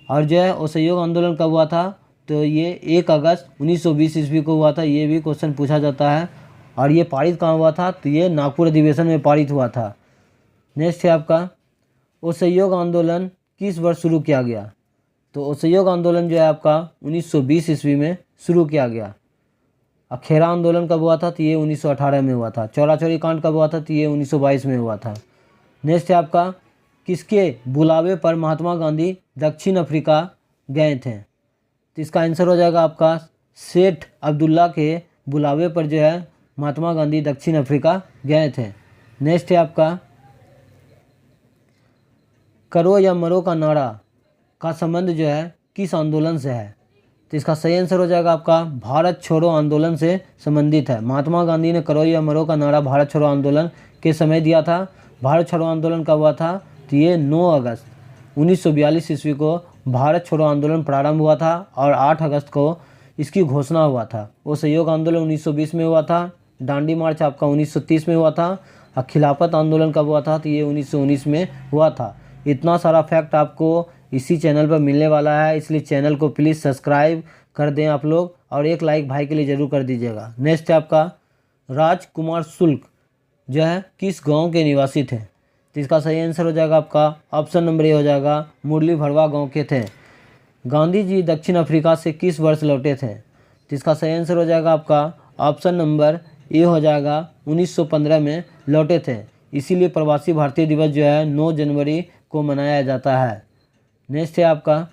Speaker 1: और जो है असहयोग आंदोलन कब हुआ था? तो ये 1 अगस्त 1920 ईस्वी को हुआ था। ये भी क्वेश्चन पूछा जाता है। और ये पारित कहाँ हुआ था? तो ये नागपुर अधिवेशन में पारित हुआ था। नेक्स्ट है आपका, असहयोग आंदोलन किस वर्ष शुरू किया गया? तो असहयोग आंदोलन जो है आपका 1920 ईस्वी में शुरू किया गया। खेरा आंदोलन कब हुआ था? तो ये 1918 में हुआ था। चौरा चौरी कांड कब हुआ था? तो ये 1922 में हुआ था। नेक्स्ट है आपका, किसके बुलावे पर महात्मा गांधी दक्षिण अफ्रीका गए थे? तो इसका आंसर हो जाएगा आपका सेठ अब्दुल्ला के बुलावे पर जो है महात्मा गांधी दक्षिण अफ्रीका गए थे। नेक्स्ट है आपका, करो या मरो का नारा का संबंध जो है किस आंदोलन से है? तो इसका सही आंसर हो जाएगा आपका भारत छोड़ो आंदोलन से संबंधित है। महात्मा गांधी ने करो या मरो का नारा भारत छोड़ो आंदोलन के समय दिया था। भारत छोड़ो आंदोलन कब हुआ था? तो ये 9 अगस्त 1942 ईस्वी को भारत छोड़ो आंदोलन प्रारंभ हुआ था और 8 अगस्त को इसकी घोषणा हुआ था। वो सहयोग आंदोलन 1920 में हुआ था। दांडी मार्च आपका 1930 में हुआ था। और खिलाफत आंदोलन कब हुआ था? तो ये 1919 में हुआ था। इतना सारा फैक्ट आपको इसी चैनल पर मिलने वाला है, इसलिए चैनल को प्लीज़ सब्सक्राइब कर दें आप लोग और एक लाइक भाई के लिए ज़रूर कर दीजिएगा। नेक्स्ट है आपका, राजकुमार शुक्ल जो है किस गांव के निवासी थे? तो इसका सही आंसर हो जाएगा आपका ऑप्शन नंबर ए हो जाएगा मुरली भरवा गांव के थे। गांधी जी दक्षिण अफ्रीका से किस वर्ष लौटे थे? तो इसका सही आंसर हो जाएगा आपका ऑप्शन नंबर ए हो जाएगा 1915 में लौटे थे। इसीलिए प्रवासी भारतीय दिवस जो है 9 जनवरी को मनाया जाता है। नेक्स्ट है आपका,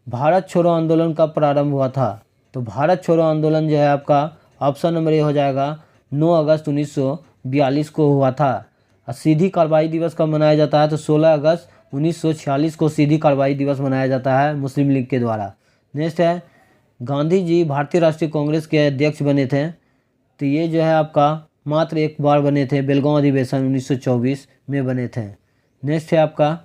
Speaker 1: भारत छोड़ो आंदोलन कब प्रारंभ हुआ था? तो भारत छोड़ो आंदोलन जो है आपका ऑप्शन नंबर ए हो जाएगा 9 अगस्त 1942 को हुआ था। और सीधी कार्रवाई दिवस कब मनाया जाता है? तो 16 अगस्त 1946 को सीधी कार्रवाई दिवस मनाया जाता है मुस्लिम लीग के द्वारा। नेक्स्ट है, गांधी जी भारतीय राष्ट्रीय कांग्रेस के अध्यक्ष बने थे। तो ये जो है आपका मात्र एक बार बने थे, बेलगांव अधिवेशन 1924 में बने थे। नेक्स्ट है आपका,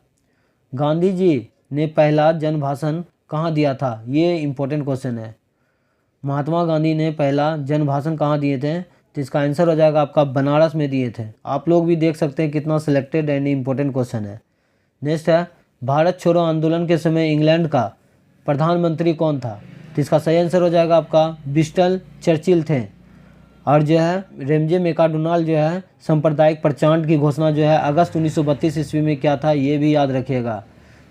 Speaker 1: गांधी जी ने पहला जन भाषण कहाँ दिया था? ये इम्पोर्टेंट क्वेश्चन है। महात्मा गांधी ने पहला जन भाषण कहाँ दिए थे? तो इसका आंसर हो जाएगा आपका बनारस में दिए थे। आप लोग भी देख सकते हैं कितना सिलेक्टेड एंड इम्पोर्टेंट क्वेश्चन है। नेक्स्ट है, भारत छोड़ो आंदोलन के समय इंग्लैंड का प्रधानमंत्री कौन था? तो इसका सही आंसर हो जाएगा आपका विंस्टन चर्चिल थे। और जो है रेमजे मैकडोनाल्ड जो है सांप्रदायिक प्रचंड की घोषणा जो है अगस्त 1932 ईस्वी में क्या था, ये भी याद रखिएगा।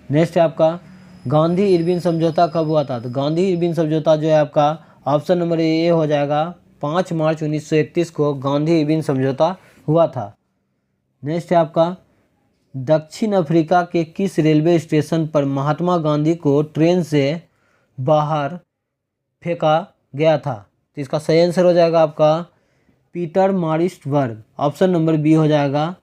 Speaker 1: नेक्स्ट है आपका, गांधी इरविन समझौता कब हुआ था? तो गांधी इरविन समझौता जो है आपका ऑप्शन नंबर ए हो जाएगा 5 मार्च 1931 को गांधी इरविन समझौता हुआ था। नेक्स्ट है आपका, दक्षिण अफ्रीका के किस रेलवे स्टेशन पर महात्मा गांधी को ट्रेन से बाहर फेंका गया था? तो इसका सही आंसर हो जाएगा आपका Peter Maritzburg, option number B हो जाएगा।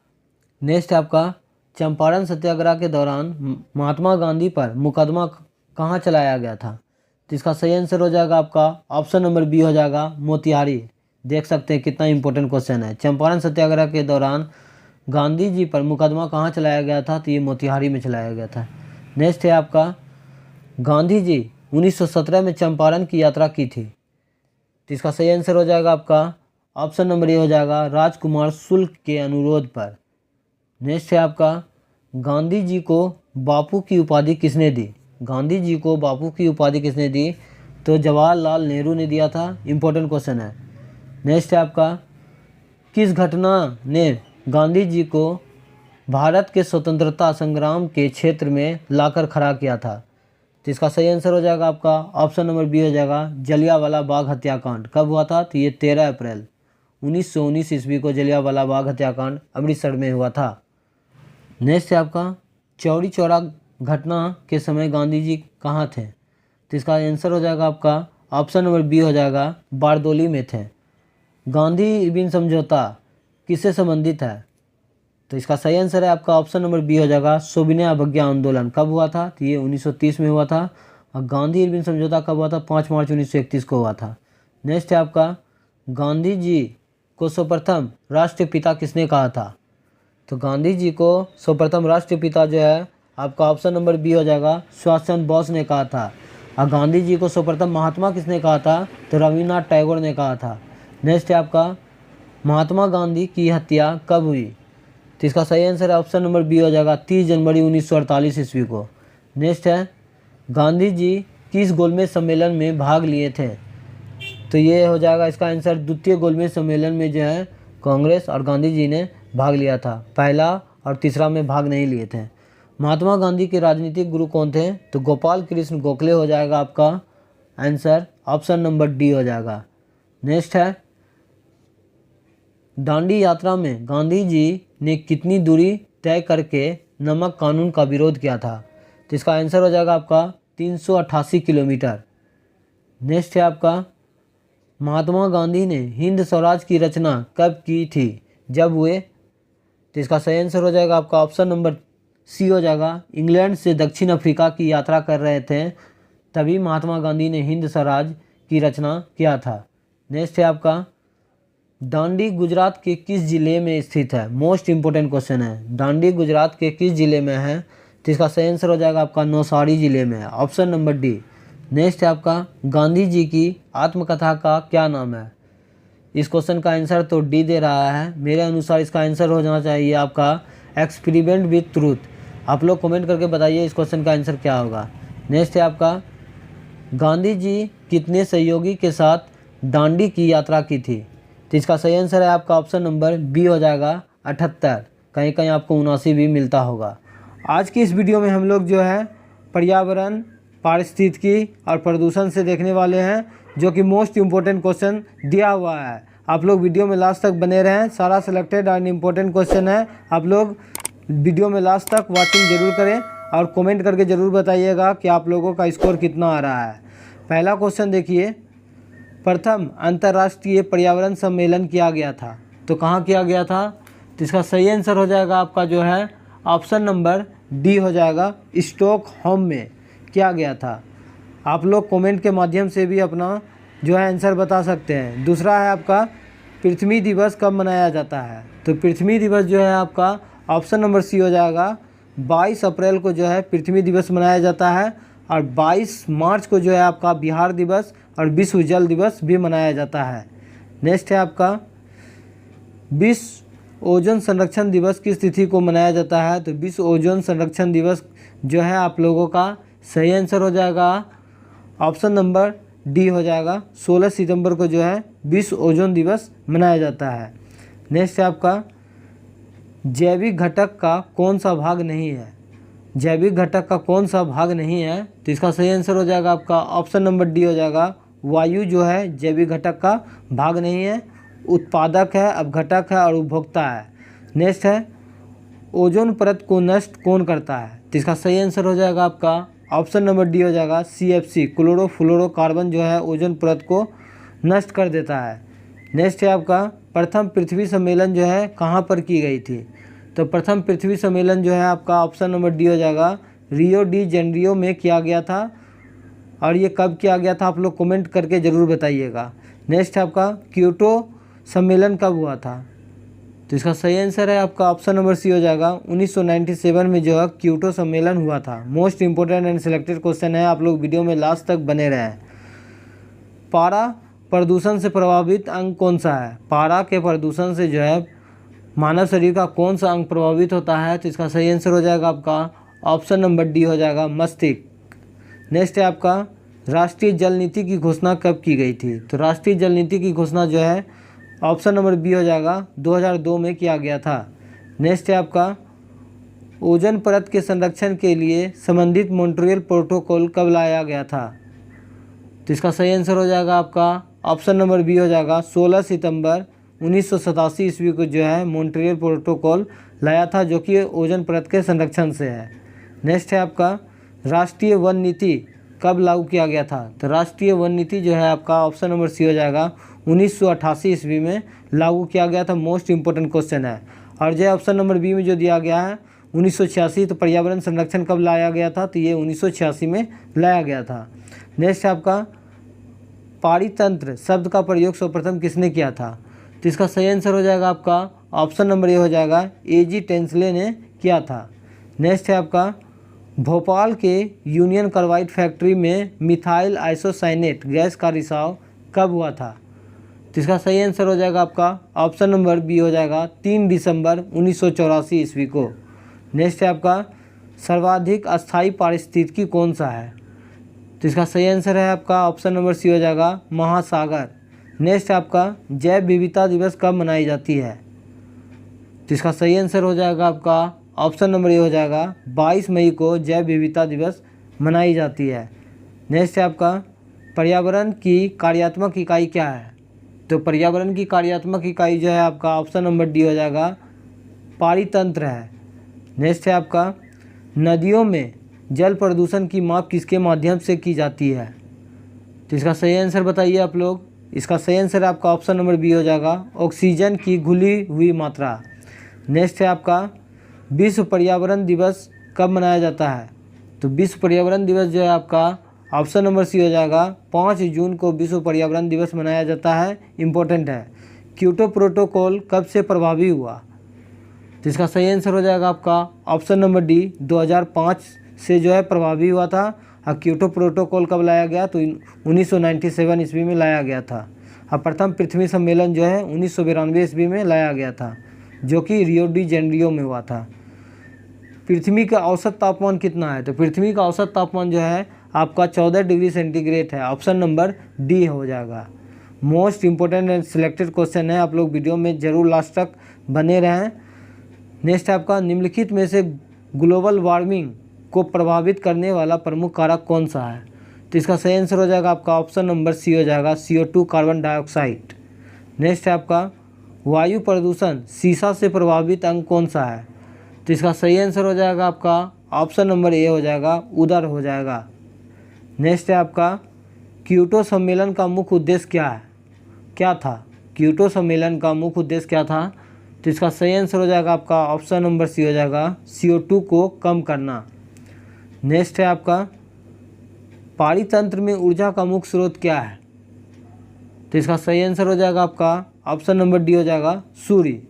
Speaker 1: नेक्स्ट है आपका, चंपारण सत्याग्रह के दौरान महात्मा गांधी पर मुकदमा कहाँ चलाया गया था? तो इसका सही आंसर हो जाएगा आपका ऑप्शन नंबर बी हो जाएगा मोतिहारी। देख सकते हैं कितना इंपॉर्टेंट क्वेश्चन है। चंपारण सत्याग्रह के दौरान गांधी जी पर मुकदमा कहाँ चलाया गया था? तो ये मोतिहारी में चलाया गया था। नेक्स्ट है आपका, गांधी जी 1917 में चंपारण की यात्रा की थी। तो इसका सही आंसर हो जाएगा आपका ऑप्शन नंबर ए हो जाएगा राजकुमार शुक्ल के अनुरोध पर। नेक्स्ट है आपका, गांधी जी को बापू की उपाधि किसने दी? गांधी जी को बापू की उपाधि किसने दी? तो जवाहरलाल नेहरू ने दिया था। इंपॉर्टेंट क्वेश्चन है। नेक्स्ट है आपका, किस घटना ने गांधी जी को भारत के स्वतंत्रता संग्राम के क्षेत्र में लाकर खड़ा किया था? तो इसका सही आंसर हो जाएगा आपका ऑप्शन नंबर बी हो जाएगा जलियांवाला बाग हत्याकांड। कब हुआ था? तो ये 13 अप्रैल 1919 ईस्वी को जलियांवाला बाग हत्याकांड अमृतसर में हुआ था। नेक्स्ट है आपका, चौरी चौरा घटना के समय गांधी जी कहाँ थे? तो इसका आंसर हो जाएगा आपका ऑप्शन नंबर बी हो जाएगा बारदोली में थे। गांधी इरविन समझौता किससे संबंधित है? तो इसका सही आंसर है आपका ऑप्शन नंबर बी हो जाएगा सोविनय अवज्ञा आंदोलन। कब हुआ था? तो ये 1930 में हुआ था। और गांधी इरविन समझौता कब हुआ था? 5 मार्च 1931 को हुआ था। नेक्स्ट है आपका, गांधी जी को सर्वप्रथम राष्ट्रपिता किसने कहा था? तो गांधी जी को सर्वप्रथम राष्ट्रपिता जो है आपका ऑप्शन नंबर बी हो जाएगा सुभाष चंद्र बोस ने कहा था। और गांधी जी को सर्वप्रथम महात्मा किसने कहा था? तो रविन्द्रनाथ टैगोर ने कहा था। नेक्स्ट है आपका, महात्मा गांधी की हत्या कब हुई? तो इसका सही आंसर है ऑप्शन नंबर बी हो जाएगा 30 जनवरी 1948 ईस्वी को। नेक्स्ट है, गांधी जी किस गोलमेज सम्मेलन में भाग लिए थे? तो ये हो जाएगा इसका आंसर द्वितीय गोलमेज सम्मेलन में जो है कांग्रेस और गांधी जी ने भाग लिया था। पहला और तीसरा में भाग नहीं लिए थे। महात्मा गांधी के राजनीतिक गुरु कौन थे? तो गोपाल कृष्ण गोखले हो जाएगा आपका आंसर, ऑप्शन नंबर डी हो जाएगा। नेक्स्ट है, दांडी यात्रा में गांधी जी ने कितनी दूरी तय करके नमक कानून का विरोध किया था? तो इसका आंसर हो जाएगा आपका 388 किलोमीटर। नेक्स्ट है आपका, महात्मा गांधी ने हिंद स्वराज की रचना कब की थी? जब हुए? तो इसका सही आंसर हो जाएगा आपका ऑप्शन नंबर सी हो जाएगा। इंग्लैंड से दक्षिण अफ्रीका की यात्रा कर रहे थे, तभी महात्मा गांधी ने हिंद स्वराज की रचना किया था। नेक्स्ट है आपका, दांडी गुजरात के किस जिले में स्थित है? मोस्ट इंपोर्टेंट क्वेश्चन है। दांडी गुजरात के किस जिले में है? तो इसका सही आंसर हो जाएगा आपका नौसारी जिले में, ऑप्शन नंबर डी। नेक्स्ट है आपका, गांधी जी की आत्मकथा का क्या नाम है? इस क्वेश्चन का आंसर तो डी दे रहा है, मेरे अनुसार इसका आंसर हो जाना चाहिए आपका एक्सपेरिमेंट विथ ट्रूथ। आप लोग कमेंट करके बताइए इस क्वेश्चन का आंसर क्या होगा। नेक्स्ट है आपका, गांधी जी कितने सहयोगी के साथ दांडी की यात्रा की थी? तो इसका सही आंसर है आपका ऑप्शन नंबर बी हो जाएगा 78। कहीं कहीं आपको 79 भी मिलता होगा। आज की इस वीडियो में हम लोग जो है पर्यावरण, पारिस्थितिकी और प्रदूषण से देखने वाले हैं, जो कि मोस्ट इम्पोर्टेंट क्वेश्चन दिया हुआ है। आप लोग वीडियो में लास्ट तक बने रहें, सारा सिलेक्टेड और इम्पोर्टेंट क्वेश्चन है। आप लोग वीडियो में लास्ट तक वॉचिंग जरूर करें और कमेंट करके ज़रूर बताइएगा कि आप लोगों का स्कोर कितना आ रहा है। पहला क्वेश्चन देखिए, प्रथम अंतर्राष्ट्रीय पर्यावरण सम्मेलन किया गया था, तो कहाँ किया गया था? तो इसका सही आंसर हो जाएगा आपका जो है ऑप्शन नंबर डी हो जाएगा, स्टॉकहोम में किया गया था। आप लोग कमेंट के माध्यम से भी अपना जो है आंसर बता सकते हैं। दूसरा है आपका, पृथ्वी दिवस कब मनाया जाता है? तो पृथ्वी दिवस जो है आपका ऑप्शन नंबर सी हो जाएगा, 22 अप्रैल को जो है पृथ्वी दिवस मनाया जाता है, और 22 मार्च को जो है आपका बिहार दिवस और विश्व जल दिवस भी मनाया जाता है। नेक्स्ट है आपका, विश्व ओजोन संरक्षण दिवस किस तिथि को मनाया जाता है? तो विश्व ओजोन संरक्षण दिवस जो है आप लोगों का सही आंसर हो जाएगा ऑप्शन नंबर डी हो जाएगा, 16 सितंबर को जो है विश्व ओजोन दिवस मनाया जाता है। नेक्स्ट है आपका, जैविक घटक का कौन सा भाग नहीं है? जैविक घटक का कौन सा भाग नहीं है? तो इसका सही आंसर हो जाएगा आपका ऑप्शन नंबर डी हो जाएगा, वायु जो है जैविक घटक का भाग नहीं है, उत्पादक है, अपघटक है और उपभोक्ता है। नेक्स्ट है, ओजोन परत को नष्ट कौन करता है? तो इसका सही आंसर हो जाएगा आपका ऑप्शन नंबर डी हो जाएगा, CFC क्लोरोफ्लोरोकार्बन जो है ओजोन परत को नष्ट कर देता है। नेक्स्ट है आपका, प्रथम पृथ्वी सम्मेलन जो है कहाँ पर की गई थी? तो प्रथम पृथ्वी सम्मेलन जो है आपका ऑप्शन नंबर डी हो जाएगा, रियो डी जेनेरियो में किया गया था। और ये कब किया गया था? आप लोग कमेंट करके ज़रूर बताइएगा। नेक्स्ट है आपका, क्योटो सम्मेलन कब हुआ था? तो इसका सही आंसर है आपका ऑप्शन नंबर सी हो जाएगा, 1997 में जो है क्योटो सम्मेलन हुआ था। Most important and selected question है, आप लोग वीडियो में लास्ट तक बने रहें। पारा प्रदूषण से प्रभावित अंग कौन सा है? पारा के प्रदूषण से जो है मानव शरीर का कौन सा अंग प्रभावित होता है? तो इसका सही आंसर हो जाएगा आपका ऑप्शन नंबर डी हो जाएगा, मस्तिष्क। नेक्स्ट है आपका, राष्ट्रीय जल नीति की घोषणा कब की गई थी? तो राष्ट्रीय जल नीति की घोषणा जो है ऑप्शन नंबर बी हो जाएगा, 2002 में किया गया था। नेक्स्ट है आपका, ओजोन परत के संरक्षण के लिए संबंधित मॉन्ट्रियल प्रोटोकॉल कब लाया गया था? तो इसका सही आंसर हो जाएगा आपका ऑप्शन नंबर बी हो जाएगा, 16 सितंबर 1987 ईस्वी को जो है मॉन्ट्रियल प्रोटोकॉल लाया था, जो कि ओजोन परत के संरक्षण से है। नेक्स्ट है आपका, राष्ट्रीय वन नीति कब लागू किया गया था? तो राष्ट्रीय वन नीति जो है आपका ऑप्शन नंबर सी हो जाएगा, 1988 ईस्वी में लागू किया गया था। मोस्ट इंपोर्टेंट क्वेश्चन है। और जो ऑप्शन नंबर बी में जो दिया गया है 1986, तो पर्यावरण संरक्षण कब लाया गया था? तो ये 1986 में लाया गया था। नेक्स्ट आपका, पारितंत्र शब्द का प्रयोग सर्वप्रथम किसने किया था? तो इसका सही आंसर हो जाएगा आपका ऑप्शन नंबर ए हो जाएगा, A.G. टेंसले ने किया था। नेक्स्ट है आपका, भोपाल के यूनियन कार्बाइड फैक्ट्री में मिथाइल आइसोसाइनेट गैस का रिसाव कब हुआ था? तो इसका सही आंसर हो जाएगा आपका ऑप्शन नंबर बी हो जाएगा, 3 दिसंबर 1984 ईस्वी को। नेक्स्ट है आपका, सर्वाधिक अस्थायी पारिस्थितिकी कौन सा है? तो इसका सही आंसर है आपका ऑप्शन नंबर सी हो जाएगा, महासागर। नेक्स्ट आपका, जैव विविधता दिवस कब मनाई जाती है? तो इसका सही आंसर हो जाएगा आपका ऑप्शन नंबर ए हो जाएगा 22 मई को जैव विविधता दिवस मनाई जाती है। नेक्स्ट है आपका पर्यावरण की कार्यात्मक इकाई क्या है? तो पर्यावरण की कार्यात्मक इकाई जो है आपका ऑप्शन नंबर डी हो जाएगा पारितंत्र है। नेक्स्ट है आपका नदियों में जल प्रदूषण की माप किसके माध्यम से की जाती है? तो इसका सही आंसर बताइए आप लोग। इसका सही आंसर आपका ऑप्शन नंबर बी हो जाएगा ऑक्सीजन की घुली हुई मात्रा। नेक्स्ट है आपका विश्व पर्यावरण दिवस कब मनाया जाता है? तो विश्व पर्यावरण दिवस जो है आपका ऑप्शन नंबर सी हो जाएगा 5 जून को विश्व पर्यावरण दिवस मनाया जाता है। इम्पोर्टेंट है। क्योटो प्रोटोकॉल कब से प्रभावी हुआ? तो इसका सही आंसर हो जाएगा आपका ऑप्शन नंबर डी 2005 से जो है प्रभावी हुआ था। और क्योटो प्रोटोकॉल कब लाया गया? तो 1997 ईस्वी में लाया गया था। और प्रथम पृथ्वी सम्मेलन जो है 1992 ईस्वी में लाया गया था, जो कि रियो डी जेनेरियो में हुआ था। पृथ्वी का औसत तापमान कितना है? तो पृथ्वी का औसत तापमान जो है आपका 14 डिग्री सेंटीग्रेड है। ऑप्शन नंबर डी हो जाएगा। Most important and selected question है, आप लोग वीडियो में जरूर लास्ट तक बने रहें। नेक्स्ट आपका निम्नलिखित में से ग्लोबल वार्मिंग को प्रभावित करने वाला प्रमुख कारक कौन सा है? तो इसका सही आंसर हो जाएगा आपका ऑप्शन नंबर सी हो जाएगा CO2 कार्बन डाइऑक्साइड। नेक्स्ट है आपका वायु प्रदूषण सीसा से प्रभावित अंग कौन सा है? तो इसका सही आंसर हो जाएगा आपका ऑप्शन नंबर ए हो जाएगा उदर हो जाएगा। नेक्स्ट है आपका क्योटो सम्मेलन का मुख्य उद्देश्य क्या था? क्योटो सम्मेलन का मुख्य उद्देश्य क्या था? तो इसका सही आंसर हो जाएगा आपका ऑप्शन नंबर सी हो जाएगा CO2 को कम करना। नेक्स्ट है आपका पारितंत्र में ऊर्जा का मुख्य स्रोत क्या है? तो इसका सही आंसर हो जाएगा आपका ऑप्शन नंबर डी हो जाएगा सूर्य।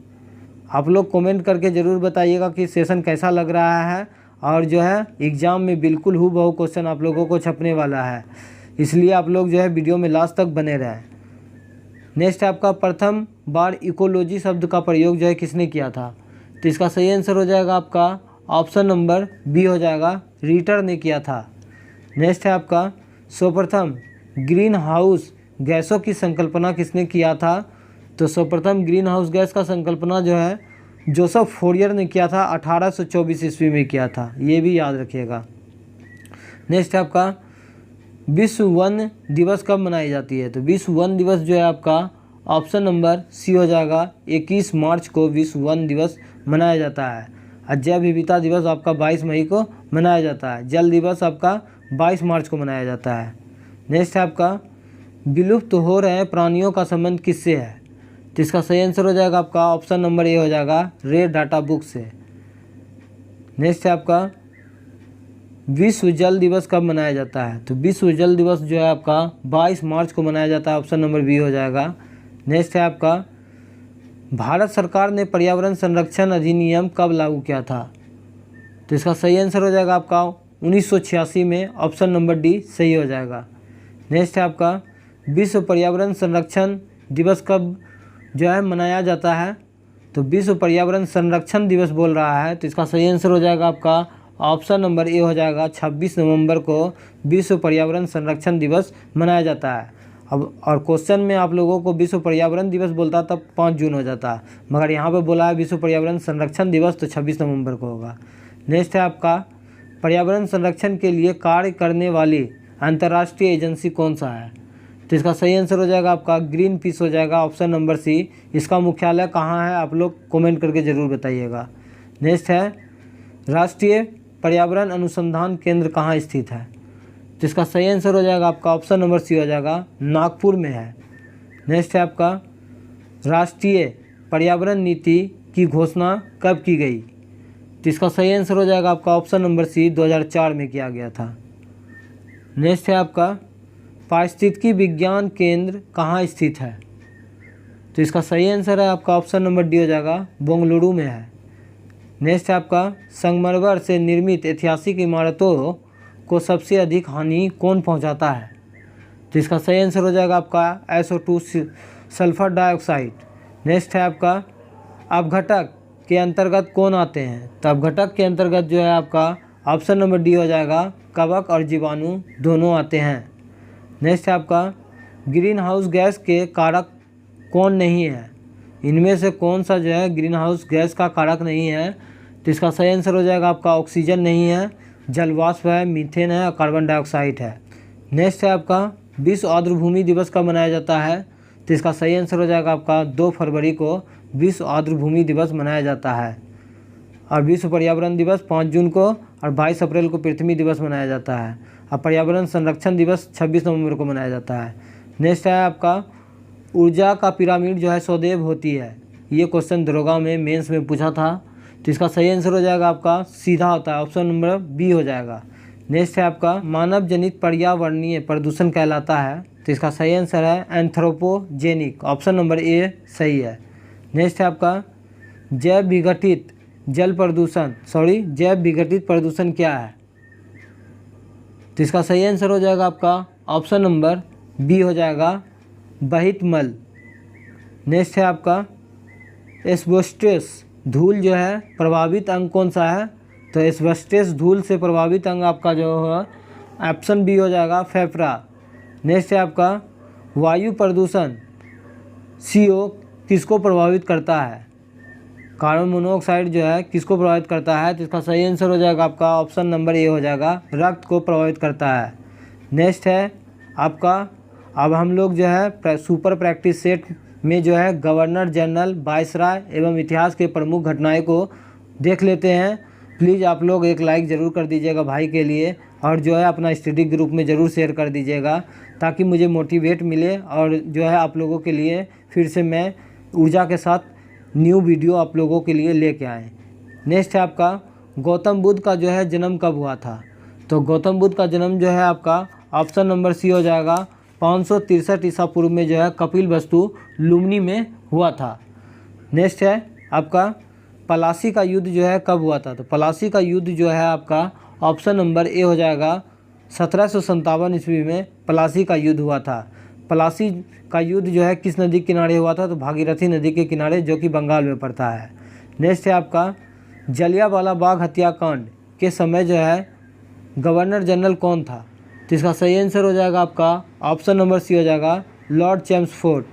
Speaker 1: आप लोग कमेंट करके ज़रूर बताइएगा कि सेशन कैसा लग रहा है, और जो है एग्ज़ाम में बिल्कुल हूबहू क्वेश्चन आप लोगों को छपने वाला है, इसलिए आप लोग जो है वीडियो में लास्ट तक बने रहें। नेक्स्ट आपका प्रथम बार इकोलॉजी शब्द का प्रयोग जो है किसने किया था? तो इसका सही आंसर हो जाएगा आपका ऑप्शन नंबर बी हो जाएगा रीटर ने किया था। नेक्स्ट है आपका सर्वप्रथम ग्रीन हाउस गैसों की संकल्पना किसने किया था? तो सर्वप्रथम ग्रीन हाउस गैस का संकल्पना जो है जोसेफ फोरियर ने किया था, 1824 ईस्वी में किया था, ये भी याद रखिएगा। नेक्स्ट है आपका विश्व वन दिवस कब मनाई जाती है? तो विश्व वन दिवस जो है आपका ऑप्शन नंबर सी हो जाएगा 21 मार्च को विश्व वन दिवस मनाया जाता है। और जैव विविधता दिवस आपका 22 मई को मनाया जाता है। जल दिवस आपका 22 मार्च को मनाया जाता है। नेक्स्ट है आपका विलुप्त हो रहे प्राणियों का संबंध किससे है? तो इसका सही आंसर हो जाएगा आपका ऑप्शन नंबर ए हो जाएगा रेड डाटा बुक से। नेक्स्ट है आपका विश्व जल दिवस कब मनाया जाता है? तो विश्व जल दिवस जो है आपका 22 मार्च को मनाया जाता है। ऑप्शन नंबर बी हो जाएगा। नेक्स्ट है आपका भारत सरकार ने पर्यावरण संरक्षण अधिनियम कब लागू किया था? तो इसका सही आंसर हो जाएगा आपका 1986 में। ऑप्शन नंबर डी सही हो जाएगा। नेक्स्ट है आपका विश्व पर्यावरण संरक्षण दिवस कब जो है मनाया जाता है? तो विश्व पर्यावरण संरक्षण दिवस बोल रहा है, तो इसका सही आंसर हो जाएगा आपका ऑप्शन नंबर ए हो जाएगा 26 नवंबर को विश्व पर्यावरण संरक्षण दिवस मनाया जाता है। अब और क्वेश्चन में आप लोगों को विश्व पर्यावरण दिवस बोलता तब 5 जून हो जाता, मगर यहाँ पे बोला है विश्व पर्यावरण संरक्षण दिवस, तो 26 नवंबर को होगा। नेक्स्ट है आपका पर्यावरण संरक्षण के लिए कार्य करने वाली अंतर्राष्ट्रीय एजेंसी कौन सा है? तो इसका सही आंसर हो जाएगा आपका ग्रीन पीस हो जाएगा। Option number C. इसका मुख्यालय कहाँ है आप लोग कमेंट करके ज़रूर बताइएगा। नेक्स्ट है राष्ट्रीय पर्यावरण अनुसंधान केंद्र कहाँ स्थित है? तो इसका सही आंसर हो जाएगा आपका ऑप्शन नंबर सी हो जाएगा नागपुर में है। नेक्स्ट है आपका राष्ट्रीय पर्यावरण नीति की घोषणा कब की गई? तो इसका सही आंसर हो जाएगा आपका ऑप्शन नंबर सी 2004 में किया गया था। नेक्स्ट है आपका पारिस्थितिकी विज्ञान केंद्र कहाँ स्थित है? तो इसका सही आंसर है आपका ऑप्शन नंबर डी हो जाएगा बेंगलुरु में है। नेक्स्ट है आपका संगमरमर से निर्मित ऐतिहासिक इमारतों को सबसे अधिक हानि कौन पहुंचाता है? तो इसका सही आंसर हो जाएगा आपका SO2 सल्फर डाइऑक्साइड। नेक्स्ट है आपका अपघटक के अंतर्गत कौन आते हैं? तो अपघटक के अंतर्गत जो है आपका ऑप्शन नंबर डी हो जाएगा कवक और जीवाणु दोनों आते हैं। नेक्स्ट है आपका ग्रीन हाउस गैस के कारक कौन नहीं है? इनमें से कौन सा जो है ग्रीन हाउस गैस का कारक नहीं है? तो इसका सही आंसर हो जाएगा आपका ऑक्सीजन नहीं है, जलवाष्प है, मीथेन है और कार्बन डाइऑक्साइड है। नेक्स्ट है आपका विश्व आर्द्रभूमि दिवस कब मनाया जाता है? तो इसका सही आंसर हो जाएगा आपका 2 फरवरी को विश्व आर्द्रभूमि दिवस मनाया जाता है। और विश्व पर्यावरण दिवस 5 जून को और 22 अप्रैल को पृथ्वी दिवस मनाया जाता है। और पर्यावरण संरक्षण दिवस 26 नवंबर को मनाया जाता है। नेक्स्ट है आपका ऊर्जा का पिरामिड जो है सदैव होती है। ये क्वेश्चन दरोगा में मेंस में पूछा था। तो इसका सही आंसर हो जाएगा आपका सीधा होता है, ऑप्शन नंबर बी हो जाएगा। नेक्स्ट है आपका मानव जनित पर्यावरणीय प्रदूषण कहलाता है। तो इसका सही आंसर है एंथ्रोपोजेनिक, ऑप्शन नंबर ए सही है। नेक्स्ट है आपका जैव विघटित प्रदूषण क्या है? तो इसका सही आंसर हो जाएगा आपका ऑप्शन नंबर बी हो जाएगा बहित मल। नेक्स्ट है आपका एस्बेस्टस धूल जो है प्रभावित अंग कौन सा है? तो एस्बेस्टस धूल से प्रभावित अंग आपका जो है ऑप्शन बी हो जाएगा फेफड़ा। नेक्स्ट है आपका वायु प्रदूषण CO किसको प्रभावित करता है? कार्बन मोनोऑक्साइड जो है किसको प्रभावित करता है? तो इसका सही आंसर हो जाएगा आपका ऑप्शन नंबर ए हो जाएगा, रक्त को प्रभावित करता है। नेक्स्ट है आपका अब हम लोग जो है सुपर प्रैक्टिस सेट में जो है गवर्नर जनरल, वायसराय एवं इतिहास के प्रमुख घटनाएं को देख लेते हैं। प्लीज़ आप लोग एक लाइक ज़रूर कर दीजिएगा भाई के लिए, और जो है अपना स्टडी ग्रुप में ज़रूर शेयर कर दीजिएगा ताकि मुझे मोटिवेट मिले और जो है आप लोगों के लिए फिर से मैं ऊर्जा के साथ न्यू वीडियो आप लोगों के लिए लेके आए। नेक्स्ट है आपका गौतम बुद्ध का जो है जन्म कब हुआ था? तो गौतम बुद्ध का जन्म जो है आपका ऑप्शन नंबर सी हो जाएगा 563 ईसा पूर्व में जो है कपिलवस्तु लुम्बिनी में हुआ था। नेक्स्ट है आपका पलासी का युद्ध जो है कब हुआ था? तो पलासी का युद्ध जो है आपका ऑप्शन नंबर ए हो जाएगा 1757 ईस्वी में पलासी का युद्ध हुआ था। पलासी का युद्ध जो है किस नदी के किनारे हुआ था? तो भागीरथी नदी के किनारे, जो कि बंगाल में पड़ता है। नेक्स्ट है आपका जलियांवाला बाग हत्याकांड के समय जो है गवर्नर जनरल कौन था? तो इसका सही आंसर हो जाएगा आपका ऑप्शन नंबर सी हो जाएगा लॉर्ड चेम्सफोर्ड।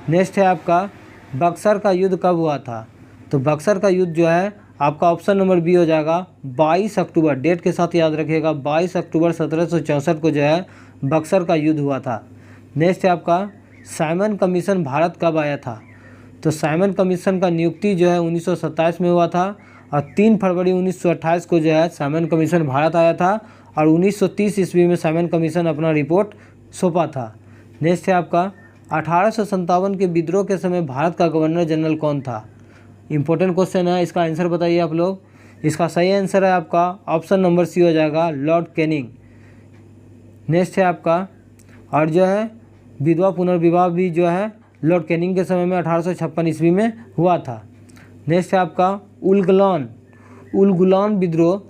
Speaker 1: नेक्स्ट है आपका बक्सर का युद्ध कब हुआ था? तो बक्सर का युद्ध जो है आपका ऑप्शन नंबर बी हो जाएगा 22 अक्टूबर, डेट के साथ याद रखिएगा, 22 अक्टूबर 1764 को जो है बक्सर का युद्ध हुआ था। नेक्स्ट है आपका साइमन कमीशन भारत कब आया था? तो साइमन कमीशन का नियुक्ति जो है 1927 में हुआ था और 3 फरवरी 1928 को जो है साइमन कमीशन भारत आया था और 1930 ईस्वी में साइमन कमीशन अपना रिपोर्ट सौंपा था। नेक्स्ट है आपका 1857 के विद्रोह के समय भारत का गवर्नर जनरल कौन था? इंपॉर्टेंट क्वेश्चन है, इसका आंसर बताइए आप लोग। इसका सही आंसर है आपका ऑप्शन नंबर सी हो जाएगा लॉर्ड कैनिंग। नेक्स्ट है आपका और जो है विधवा पुनर्विवाह भी जो है लॉर्ड कैनिंग के समय में 1856 ईस्वी में हुआ था। नेक्स्ट है आपका उलगुलान विद्रोह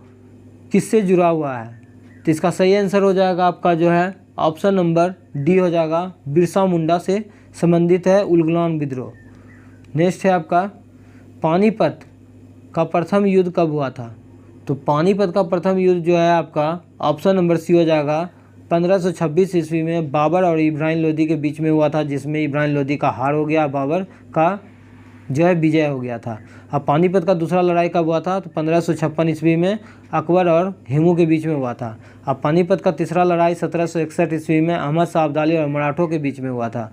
Speaker 1: किससे जुड़ा हुआ है? तो इसका सही आंसर हो जाएगा आपका जो है ऑप्शन नंबर डी हो जाएगा बिरसा मुंडा से संबंधित है उलगुलान विद्रोह। नेक्स्ट है आपका पानीपत का प्रथम युद्ध कब हुआ था? तो पानीपत का प्रथम युद्ध जो है आपका ऑप्शन नंबर सी हो जाएगा 1526 ईस्वी में बाबर और इब्राहिम लोदी के बीच में हुआ था, जिसमें इब्राहिम लोदी का हार हो गया, बाबर का जो है विजय हो गया था। अब पानीपत का दूसरा लड़ाई कब हुआ था? तो 1556 ईस्वी में अकबर और हिमू के बीच में हुआ था। अब पानीपत का तीसरा लड़ाई 1761 ईस्वी में अहमद शाह अब्दाली और मराठों के बीच में हुआ था।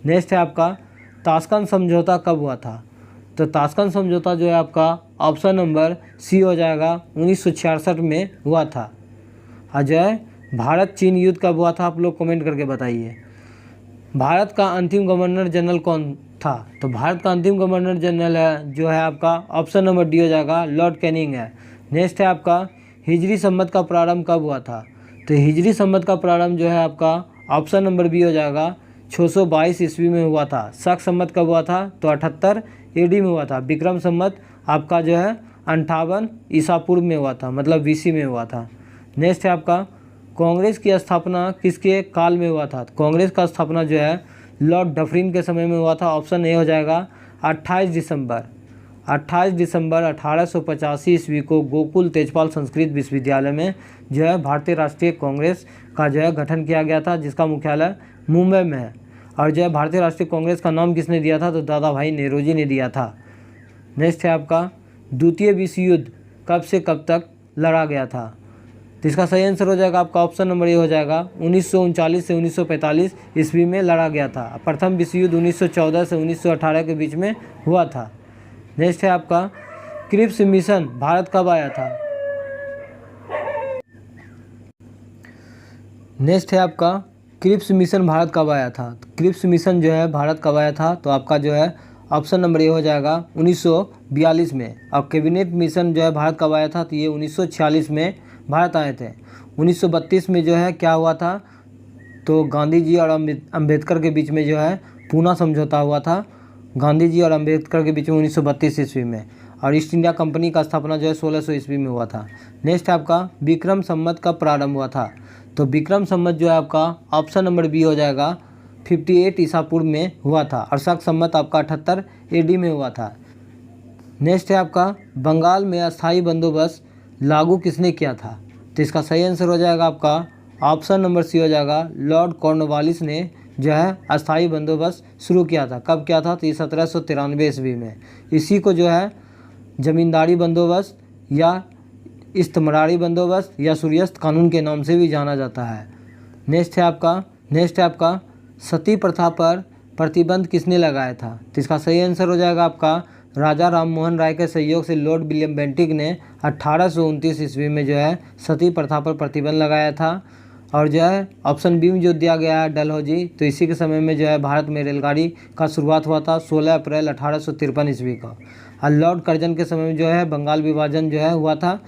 Speaker 1: नेक्स्ट है आपका ताशकंद समझौता कब हुआ था? तो ताशकंद समझौता जो है आपका ऑप्शन नंबर सी हो जाएगा 1966 में हुआ था। और जो है भारत चीन युद्ध कब हुआ था? आप लोग कमेंट करके बताइए। भारत का अंतिम गवर्नर जनरल कौन था? तो भारत का अंतिम गवर्नर जनरल है जो है आपका ऑप्शन नंबर डी हो जाएगा लॉर्ड कैनिंग है। नेक्स्ट है आपका हिजरी संवत का प्रारंभ कब हुआ था? तो हिजरी संवत का प्रारंभ जो है आपका ऑप्शन नंबर बी हो जाएगा 622 ईस्वी में हुआ था। शक संवत कब हुआ था? तो 78 AD में हुआ था। विक्रम संवत आपका जो है 58 ईसा पूर्व में हुआ था, मतलब BC में हुआ था। नेक्स्ट है आपका कांग्रेस की स्थापना किसके काल में हुआ था? तो कांग्रेस का स्थापना जो है लॉर्ड डफरिन के समय में हुआ था। ऑप्शन ए हो जाएगा 28 दिसंबर 1885 ईस्वी को गोकुल तेजपाल संस्कृत विश्वविद्यालय में जो है भारतीय राष्ट्रीय कांग्रेस का जो है गठन किया गया था, जिसका मुख्यालय मुंबई में है। और जो है भारतीय राष्ट्रीय कांग्रेस का नाम किसने दिया था? तो दादा भाई नेहरू जी ने दिया था। नेक्स्ट है आपका द्वितीय विश्व युद्ध कब से कब तक लड़ा गया था? तो इसका सही आंसर हो जाएगा आपका ऑप्शन नंबर ए हो जाएगा 1939 से 1945 ईस्वी में लड़ा गया था। प्रथम विश्व युद्ध 1914 से 1918 के बीच में हुआ था। नेक्स्ट है आपका क्रिप्स मिशन भारत कब आया था? नेक्स्ट है आपका क्रिप्स मिशन भारत कब आया था? क्रिप्स मिशन जो है भारत कब आया था? तो आपका जो है ऑप्शन नंबर ए हो जाएगा 1942 में। अब कैबिनेट मिशन जो है भारत कब आया था? तो ये 1946 में भारत आए थे। 1932 में जो है क्या हुआ था? तो गांधी जी और अम्बेडकर के बीच में जो है पूना समझौता हुआ था। गांधी जी और अम्बेडकर के बीच में 1932 ईस्वी में। और ईस्ट इंडिया कंपनी का स्थापना जो है 1600 ईस्वी में हुआ था। नेक्स्ट आपका विक्रम संवत कब प्रारंभ हुआ था? तो विक्रम संवत जो है आपका ऑप्शन नंबर बी हो जाएगा 58 ईसा पूर्व में हुआ था। और शक संवत आपका 78 AD में हुआ था। नेक्स्ट है आपका बंगाल में अस्थायी बंदोबस्त लागू किसने किया था? तो इसका सही आंसर हो जाएगा आपका ऑप्शन नंबर सी हो जाएगा लॉर्ड कॉर्नवालिस ने जो है अस्थायी बंदोबस्त शुरू किया था। कब किया था? तो ये 1793 ईस्वी में। इसी को जो है जमींदारी बंदोबस्त या इस्तमरारी बंदोबस्त या सूर्यास्त कानून के नाम से भी जाना जाता है। नेक्स्ट है आपका सती प्रथा पर प्रतिबंध किसने लगाया था? तो इसका सही आंसर हो जाएगा आपका राजा राम मोहन राय के सहयोग से लॉर्ड विलियम बेंटिक ने 1829 ईस्वी में जो है सती प्रथा पर प्रतिबंध लगाया था। और जो है ऑप्शन बी में जो दिया गया है डलहौजी, तो इसी के समय में जो है भारत में रेलगाड़ी का शुरुआत हुआ था 16 अप्रैल 1853 ईस्वी का। और लॉर्ड कर्जन के समय में जो है बंगाल विभाजन जो है हुआ था।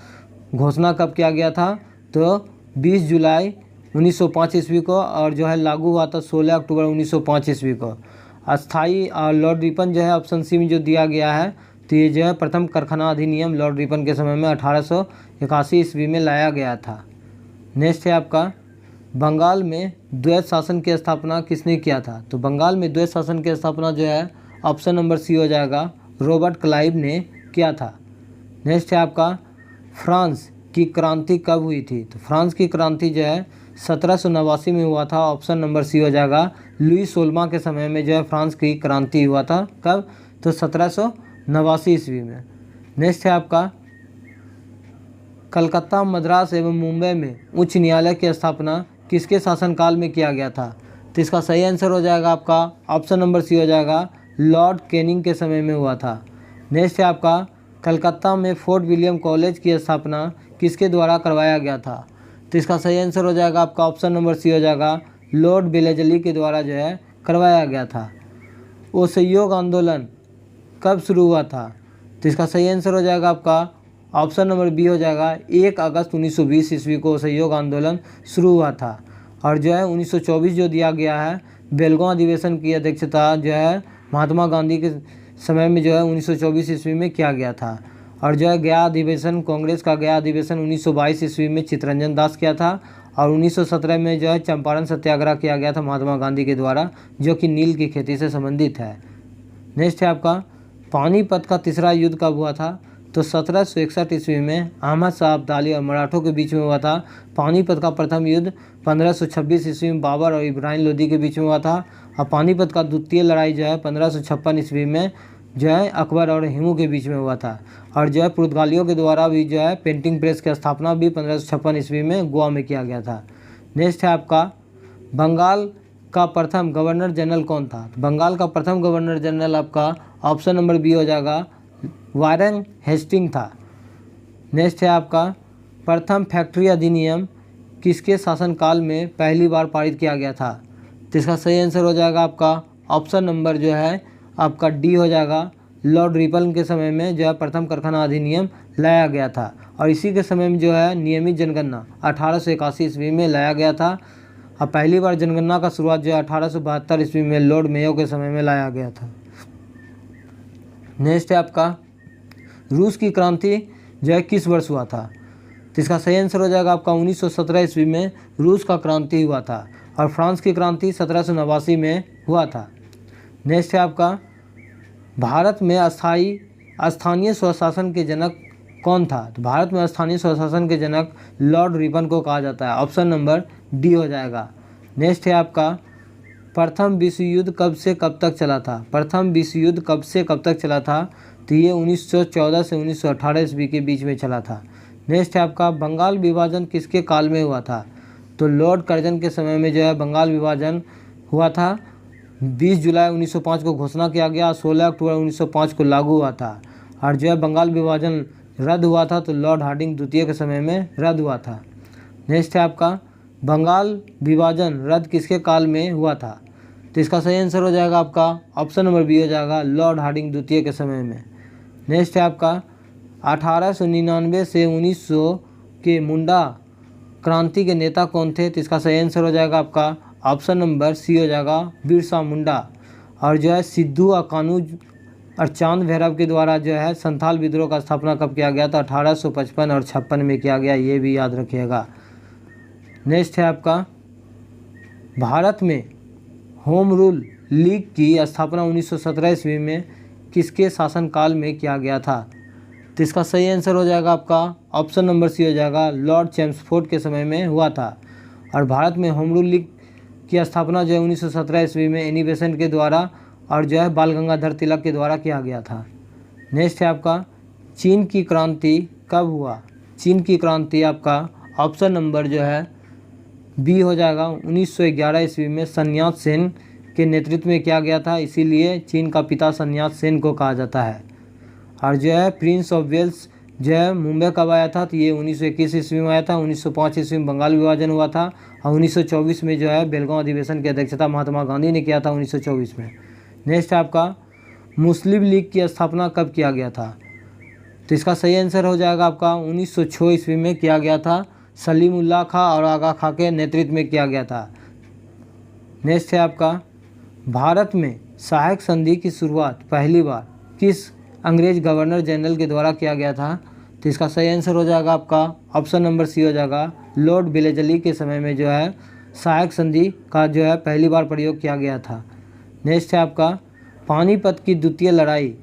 Speaker 1: घोषणा कब किया गया था? तो 20 जुलाई 1905 ईस्वी को। और जो है लागू हुआ था 16 अक्टूबर 1905 ईस्वी को। अस्थाई लॉर्ड रिपन जो है ऑप्शन सी में जो दिया गया है, तो ये जो है प्रथम कारखाना अधिनियम लॉर्ड रिपन के समय में 1881 ईस्वी में लाया गया था। नेक्स्ट है आपका बंगाल में द्वैत शासन की स्थापना किसने किया था? तो बंगाल में द्वैत शासन की स्थापना जो है ऑप्शन नंबर सी हो जाएगा रॉबर्ट क्लाइव ने किया था। नेक्स्ट है आपका फ्रांस की क्रांति कब हुई थी? तो फ्रांस की क्रांति जो है 1789 में हुआ था। ऑप्शन नंबर सी हो जाएगा लुई 16 के समय में जो है फ्रांस की क्रांति हुआ था। कब? तो 1789 ईस्वी में। नेक्स्ट है आपका कलकत्ता, मद्रास एवं मुंबई में उच्च न्यायालय की स्थापना किसके शासनकाल में किया गया था? तो इसका सही आंसर हो जाएगा आपका ऑप्शन नंबर सी हो जाएगा लॉर्ड कैनिंग के समय में हुआ था। नेक्स्ट है आपका कलकत्ता में फोर्ट विलियम कॉलेज की स्थापना किसके द्वारा करवाया गया था? तो इसका सही आंसर हो जाएगा आपका ऑप्शन नंबर सी हो जाएगा लॉर्ड बेलेजली के द्वारा जो है करवाया गया था। असहयोग आंदोलन कब शुरू हुआ था? तो इसका सही आंसर हो जाएगा आपका ऑप्शन नंबर बी हो जाएगा 1 अगस्त 1920 ईस्वी को असहयोग आंदोलन शुरू हुआ था। और जो है 1924 जो दिया गया है बेलगांव अधिवेशन की अध्यक्षता जो है महात्मा गांधी के समय में जो है 1924 ईस्वी में किया गया था। और जो है गया अधिवेशन कांग्रेस का गया अधिवेशन 1922 ईस्वी में चित्तरंजन दास किया था। और 1917 में जो है चंपारण सत्याग्रह किया गया था महात्मा गांधी के द्वारा, जो कि नील की खेती से संबंधित है। नेक्स्ट है आपका पानीपत का तीसरा युद्ध कब हुआ था? तो 1761 ईस्वी में अहमद शाह अब्दाली और मराठों के बीच में हुआ था। पानीपत का प्रथम युद्ध 1526 ईस्वी में बाबर और इब्राहिम लोदी के बीच में हुआ था। और पानीपत का द्वितीय लड़ाई जो है 1556 ईस्वी में जो है अकबर और हिमू के बीच में हुआ था। और जो है पुर्तगालियों के द्वारा भी जो है पेंटिंग प्रेस की स्थापना भी 1556 ईस्वी में गोवा में किया गया था। नेक्स्ट है आपका बंगाल का प्रथम गवर्नर जनरल कौन था? बंगाल का प्रथम गवर्नर जनरल आपका ऑप्शन नंबर बी हो जाएगा वारेन हेस्टिंग था। नेक्स्ट है आपका प्रथम फैक्ट्री अधिनियम किसके शासनकाल में पहली बार पारित किया गया था? तो इसका सही आंसर हो जाएगा आपका ऑप्शन नंबर जो है आपका डी हो जाएगा लॉर्ड रिपन के समय में जो है प्रथम कारखाना अधिनियम लाया गया था। और इसी के समय में जो है नियमित जनगणना 1881 ईस्वी में लाया गया था। और पहली बार जनगणना का शुरुआत जो है 1872 ईस्वी में लॉर्ड मेयो के समय में लाया गया था। नेक्स्ट है आपका रूस की क्रांति जो है किस वर्ष हुआ था? तो इसका सही आंसर हो जाएगा आपका 1917 ईस्वी में रूस का क्रांति हुआ था। और फ्रांस की क्रांति 1789 में हुआ था। नेक्स्ट है आपका भारत में स्थानीय स्वशासन के जनक कौन था? तो भारत में स्थानीय स्वशासन के जनक लॉर्ड रिपन को कहा जाता है। ऑप्शन नंबर डी हो जाएगा। नेक्स्ट है आपका प्रथम विश्व युद्ध कब से कब तक चला था? प्रथम विश्व युद्ध कब से कब तक चला था? तो ये 1914 से 1918 ईस्वी के बीच में चला था। नेक्स्ट है आपका बंगाल विभाजन किसके काल में हुआ था? तो लॉर्ड कर्जन के समय में जो है बंगाल विभाजन हुआ था। 20 जुलाई 1905 को घोषणा किया गया, 16 अक्टूबर 1905 को लागू हुआ था। और जो है बंगाल विभाजन रद्द हुआ था तो लॉर्ड हार्डिंग द्वितीय के समय में रद्द हुआ था। नेक्स्ट है आपका बंगाल विभाजन रद्द किसके काल में हुआ था? तो इसका सही आंसर हो जाएगा आपका ऑप्शन नंबर बी हो जाएगा, लॉर्ड हार्डिंग द्वितीय के समय में। नेक्स्ट है आपका 1899 से 1900 के मुंडा क्रांति के नेता कौन थे? तो इसका सही आंसर हो जाएगा आपका ऑप्शन नंबर सी हो जाएगा, बिरसा मुंडा। और जो है सिद्धू और कानूज और चांद भैरव के द्वारा जो है संथाल विद्रोह का स्थापना कब किया गया था? 1855 और 56 में किया गया, ये भी याद रखिएगा। नेक्स्ट है आपका भारत में होम रूल लीग की स्थापना 1917 ईस्वी में किसके शासनकाल में किया गया था? तो इसका सही आंसर हो जाएगा आपका ऑप्शन नंबर सी हो जाएगा, लॉर्ड चेम्सफोर्ड के समय में हुआ था। और भारत में होम रूल लीग की स्थापना जो है 1917 ईस्वी में एनी बेसेंट के द्वारा और जो है बाल गंगाधर तिलक के द्वारा किया गया था। नेक्स्ट है आपका चीन की क्रांति कब हुआ? चीन की क्रांति आपका ऑप्शन नंबर जो है बी हो जाएगा, 1911 ईस्वी में सन्यात सेन के नेतृत्व में किया गया था, इसीलिए चीन का पिता सन्यात सेन को कहा जाता है। और जो है प्रिंस ऑफ वेल्स जो है मुंबई कब आया था? तो ये 1921 ईस्वी में आया था। 1905 ईस्वी में बंगाल विभाजन हुआ था और 1924 में जो है बेलगांव अधिवेशन की अध्यक्षता महात्मा गांधी ने किया था 1924 में। नेक्स्ट है आपका मुस्लिम लीग की स्थापना कब किया गया था? तो इसका सही आंसर हो जाएगा आपका 1906 ईस्वी में किया गया था, सलीमुल्लाह खां और आगा खां के नेतृत्व में किया गया था। नेक्स्ट है आपका भारत में सहायक संधि की शुरुआत पहली बार किस अंग्रेज गवर्नर जनरल के द्वारा किया गया था? तो इसका सही आंसर हो जाएगा आपका ऑप्शन नंबर सी हो जाएगा, लॉर्ड वेलेस्ली के समय में जो है सहायक संधि का जो है पहली बार प्रयोग किया गया था। नेक्स्ट है आपका पानीपत की द्वितीय लड़ाई